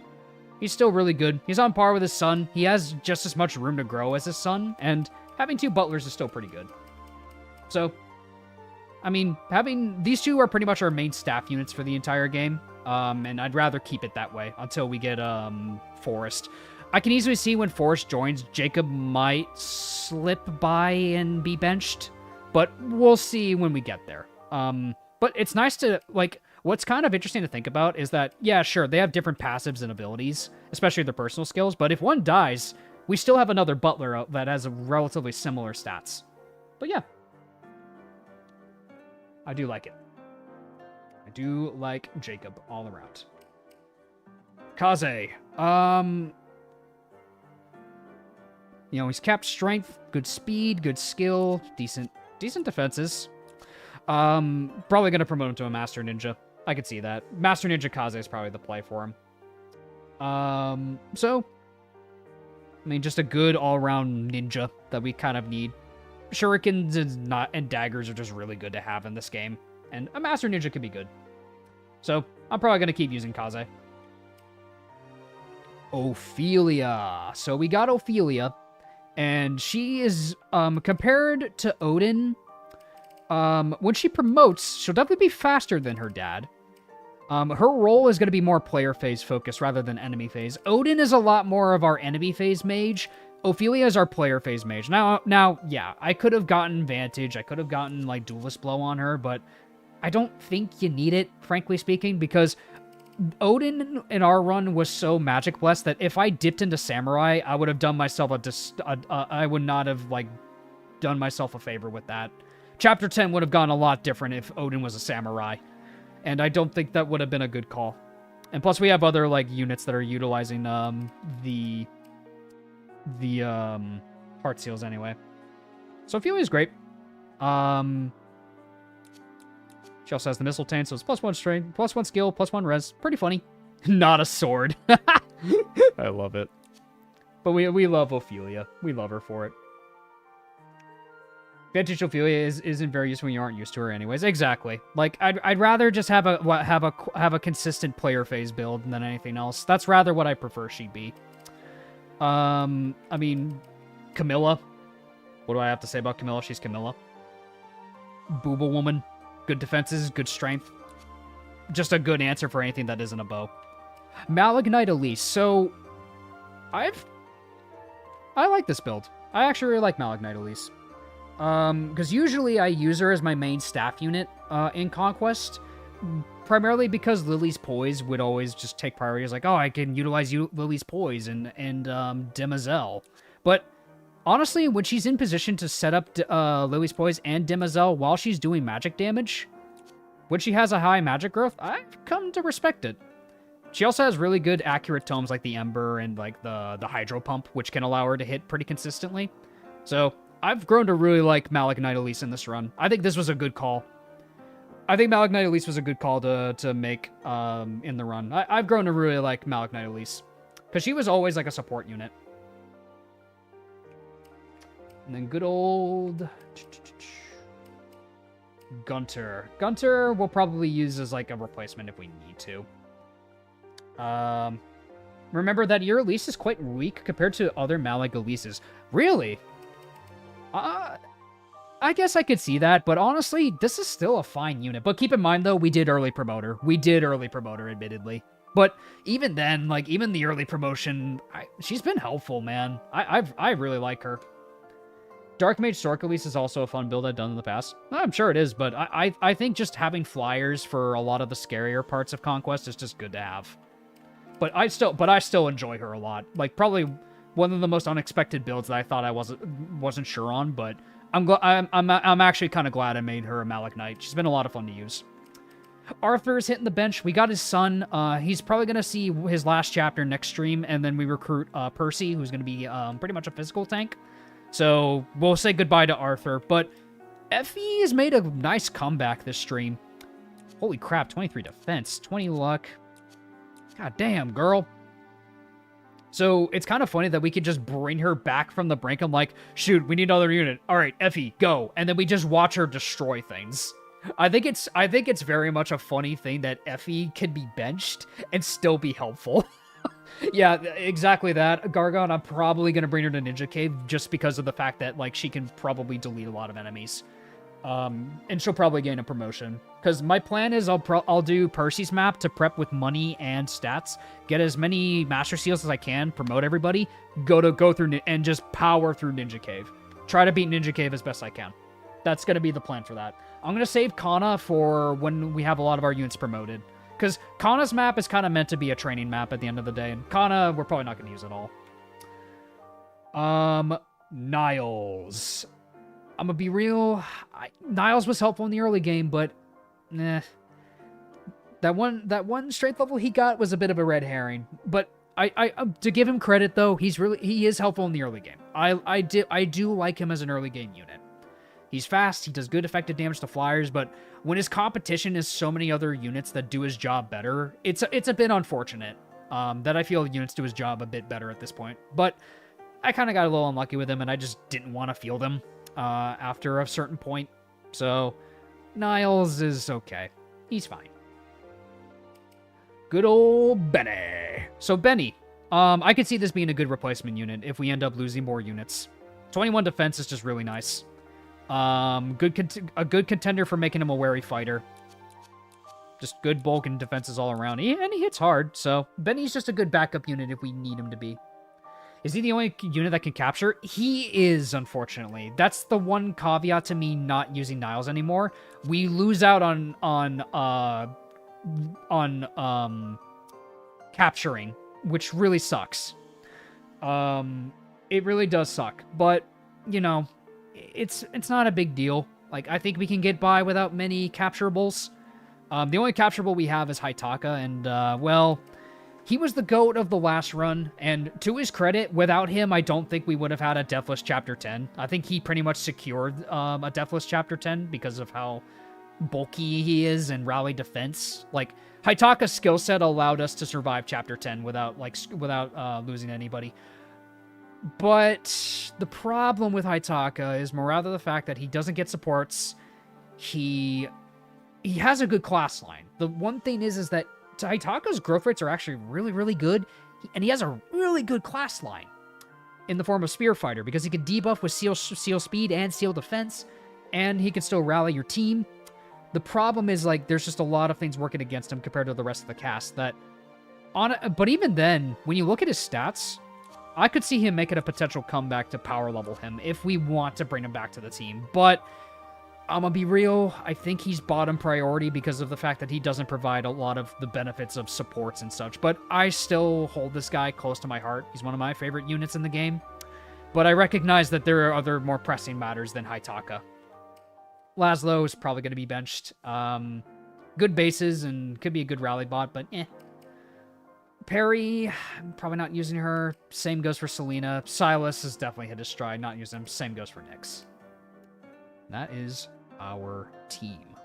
He's still really good. He's on par with his son. He has just as much room to grow as his son, and having 2 butlers is still pretty good. So, I mean, having these 2 are pretty much our main staff units for the entire game, and I'd rather keep it that way until we get Forrest. I can easily see when Forrest joins, Jacob might slip by and be benched, but we'll see when we get there. But it's nice to, like, what's kind of interesting to think about is that, yeah, sure, they have different passives and abilities, especially their personal skills, but if one dies, we still have another butler that has relatively similar stats. But yeah. I do like it. I do like Jacob all around. Kaze. You know, he's capped strength, good speed, good skill, decent defenses. Probably gonna promote him to a Master Ninja. I could see that. Master Ninja Kaze is probably the play for him. So, I mean, just a good all-around ninja that we kind of need. Shurikens and daggers are just really good to have in this game, and a Master Ninja could be good. So, I'm probably gonna keep using Kaze. Ophelia. So we got Ophelia, and she is, compared to Odin, when she promotes, she'll definitely be faster than her dad. Her role is going to be more player phase focused rather than enemy phase. Odin is a lot more of our enemy phase mage. Ophelia is our player phase mage. Now, yeah, I could have gotten Vantage. I could have gotten, like, Duelist Blow on her, but I don't think you need it, frankly speaking, because Odin in our run was so magic blessed that if I dipped into Samurai, I would have done myself I would not have, like, done myself a favor with that. Chapter 10 would have gone a lot different if Odin was a Samurai, and I don't think that would have been a good call. And plus, we have other, like, units that are utilizing the heart seals anyway. So Ophelia's great. She also has the missile tank, so it's +1 strength, +1 skill, +1 res. Pretty funny. Not a sword. I love it. But we love Ophelia. We love her for it. Vantage Ophelia isn't very useful when you aren't used to her anyways. Exactly. Like, I'd rather just have a consistent player phase build than anything else. That's rather what I prefer she'd be. I mean, Camilla. What do I have to say about Camilla? She's Camilla. Booba woman. Good defenses, good strength. Just a good answer for anything that isn't a bow. Malignite Elise. So, I like this build. I actually really like Malignite Elise. Because usually I use her as my main staff unit in Conquest, primarily because Lily's Poise would always just take priority. It's like, oh, I can utilize Lily's Poise and Demoiselle. But honestly, when she's in position to set up Lily's Poise and Demoiselle while she's doing magic damage, when she has a high magic growth, I've come to respect it. She also has really good accurate tomes like the Ember and like the Hydro Pump, which can allow her to hit pretty consistently. So I've grown to really like Malignite Elise in this run. I think this was a good call. I think Malignite Elise was a good call to make in the run. I've grown to really like Malignite Elise, because she was always like a support unit. And then good old Gunter. Gunter we'll probably use as like a replacement if we need to. Remember that your Elise is quite weak compared to other Malik Elises. Really? I guess I could see that, but honestly, this is still a fine unit. But keep in mind, though, we did early promote her. We did early promote her, admittedly. But even then, like, even the early promotion, she's been helpful, man. I really like her. Dark Mage Sork Elise is also a fun build I've done in the past. I'm sure it is, but I think just having flyers for a lot of the scarier parts of Conquest is just good to have. But I still enjoy her a lot. Like, probably one of the most unexpected builds that I thought I wasn't sure on, but I'm actually kind of glad I made her a Malignite. She's been a lot of fun to use. Arthur's hitting the bench. We got his son. He's probably going to see his last chapter next stream, and then we recruit Percy, who's going to be pretty much a physical tank. So we'll say goodbye to Arthur. But Effie has made a nice comeback this stream. Holy crap, 23 defense, 20 luck. God damn, girl. So it's kind of funny that we could just bring her back from the brink. I'm like, shoot, we need another unit. All right, Effie, go. And then we just watch her destroy things. I think it's very much a funny thing that Effie can be benched and still be helpful. Yeah, exactly that. Gargon, I'm probably going to bring her to Ninja Cave just because of the fact that, like, she can probably delete a lot of enemies. And she'll probably gain a promotion. Because my plan is I'll do Percy's map to prep with money and stats, get as many Master Seals as I can, promote everybody, go through and just power through Ninja Cave. Try to beat Ninja Cave as best I can. That's going to be the plan for that. I'm going to save Kana for when we have a lot of our units promoted. Because Kana's map is kind of meant to be a training map at the end of the day. And Kana, we're probably not going to use at all. Niles. I'm going to be real. Niles was helpful in the early game, but... That one strength level he got was a bit of a red herring. But I to give him credit, though, he is helpful in the early game. I do like him as an early game unit. He's fast, he does good effective damage to flyers, but when his competition is so many other units that do his job better, it's a bit unfortunate that I feel units do his job a bit better at this point. But I kind of got a little unlucky with him, and I just didn't want to field him after a certain point. So Niles is okay. He's fine. Good old Benny. So Benny, I could see this being a good replacement unit if we end up losing more units. 21 defense is just really nice. A good contender for making him a wary fighter. Just good bulk and defenses all around. And he hits hard, so Benny's just a good backup unit if we need him to be. Is he the only unit that can capture? He is, unfortunately. That's the one caveat to me not using Niles anymore. We lose out on capturing, which really sucks. It really does suck, but you know, it's not a big deal. Like, I think we can get by without many capturables. The only capturable we have is Haitaka, and well, he was the GOAT of the last run, and to his credit, without him, I don't think we would have had a Deathless Chapter 10. I think he pretty much secured a Deathless Chapter 10 because of how bulky he is and rally defense. Like, Haitaka's skill set allowed us to survive Chapter 10 without losing anybody. But the problem with Haitaka is more rather the fact that he doesn't get supports. He has a good class line. The one thing is that Haitaka's growth rates are actually really, really good, and he has a really good class line in the form of Spear Fighter, because he can debuff with seal speed and seal defense, and he can still rally your team. The problem is, like, there's just a lot of things working against him compared to the rest of the cast. But even then, when you look at his stats, I could see him making a potential comeback to power level him if we want to bring him back to the team. But I'm gonna be real, I think he's bottom priority because of the fact that he doesn't provide a lot of the benefits of supports and such. But I still hold this guy close to my heart. He's one of my favorite units in the game. But I recognize that there are other more pressing matters than Haitaka. Laszlo is probably going to be benched. Good bases and could be a good rally bot, but eh. Perry, probably not using her. Same goes for Selena. Silas has definitely hit his stride, not using him. Same goes for Nyx. That is our team.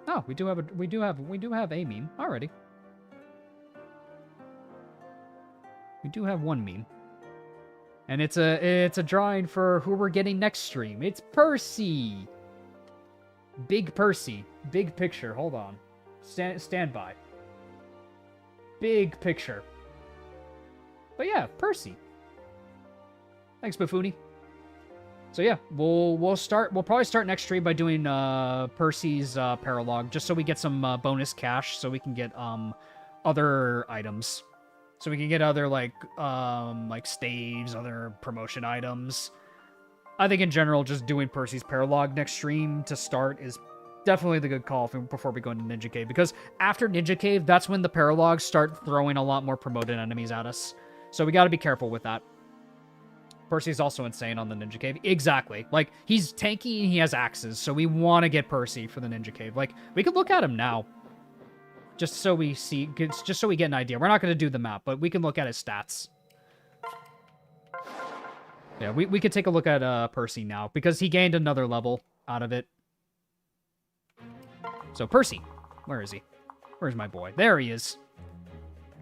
Oh, we do have a meme already. We do have one meme. And it's a drawing for who we're getting next stream. It's Percy. Big Percy. Big picture. Hold on. Stand by. Big picture. But yeah, Percy. Thanks, Buffooni. So yeah, we'll probably start next stream by doing Percy's Paralogue, just so we get some bonus cash, so we can get other items. So we can get other like staves, other promotion items. I think in general, just doing Percy's Paralogue next stream to start is definitely the good call before we go into Ninja Cave. Because after Ninja Cave, that's when the Paralogs start throwing a lot more promoted enemies at us. So we got to be careful with that. Percy's also insane on the Ninja Cave. Exactly. Like, he's tanky and he has axes, so we want to get Percy for the Ninja Cave. Like, we could look at him now. Just so we get an idea. We're not going to do the map, but we can look at his stats. Yeah, we could take a look at Percy now, because he gained another level out of it. So, Percy. Where is he? Where's my boy? There he is.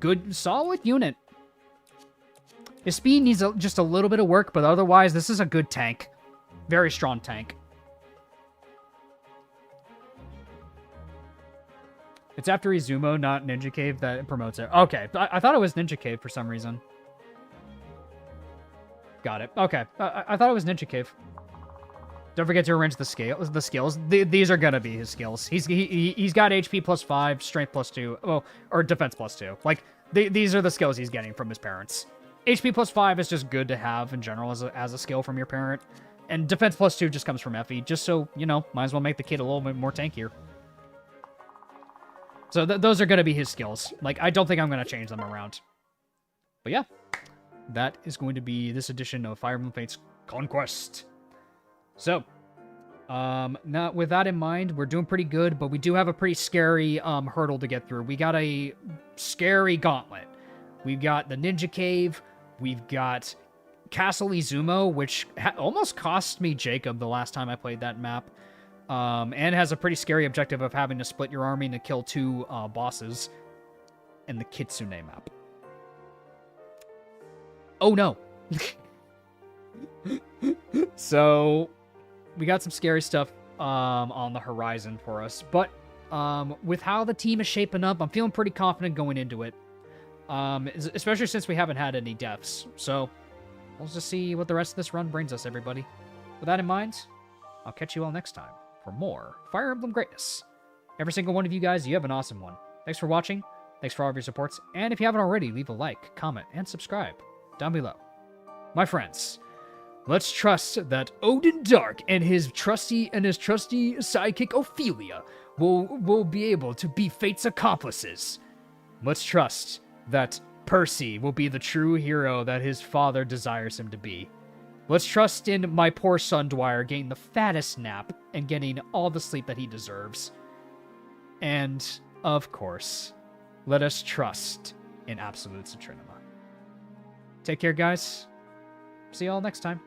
Good, solid unit. His speed needs just a little bit of work, but otherwise, this is a good tank. Very strong tank. It's after Izumo, not Ninja Cave, that it promotes it. Okay, I thought it was Ninja Cave for some reason. Got it. Okay, I thought it was Ninja Cave. Don't forget to arrange the skills. These are gonna be his skills. He's got HP plus 5, strength plus 2, well, or defense plus 2. Like these are the skills he's getting from his parents. HP plus 5 is just good to have in general as a skill from your parent, and defense plus 2 just comes from Effie. Just so you know, might as well make the kid a little bit more tankier. So those are gonna be his skills. Like I don't think I'm gonna change them around. But yeah, that is going to be this edition of Fire Emblem Fates Conquest. So, now with that in mind, we're doing pretty good, but we do have a pretty scary hurdle to get through. We got a scary gauntlet. We've got the Ninja Cave. We've got Castle Izumo, which almost cost me Jacob the last time I played that map. And has a pretty scary objective of having to split your army to kill 2 bosses. And the Kitsune map. Oh no! So, we got some scary stuff on the horizon for us. But with how the team is shaping up, I'm feeling pretty confident going into it. Especially since we haven't had any deaths. So, we'll just see what the rest of this run brings us, everybody. With that in mind, I'll catch you all next time for more Fire Emblem greatness. Every single one of you guys, you have an awesome one. Thanks for watching. Thanks for all of your supports. And if you haven't already, leave a like, comment, and subscribe down below. My friends, let's trust that Odin Dark and his trusty sidekick Ophelia will be able to be Fate's accomplices. Let's trust that Percy will be the true hero that his father desires him to be. Let's trust in my poor son Dwyer getting the fattest nap and getting all the sleep that he deserves. And, of course, let us trust in Absolute Citrinima. Take care, guys. See you all next time.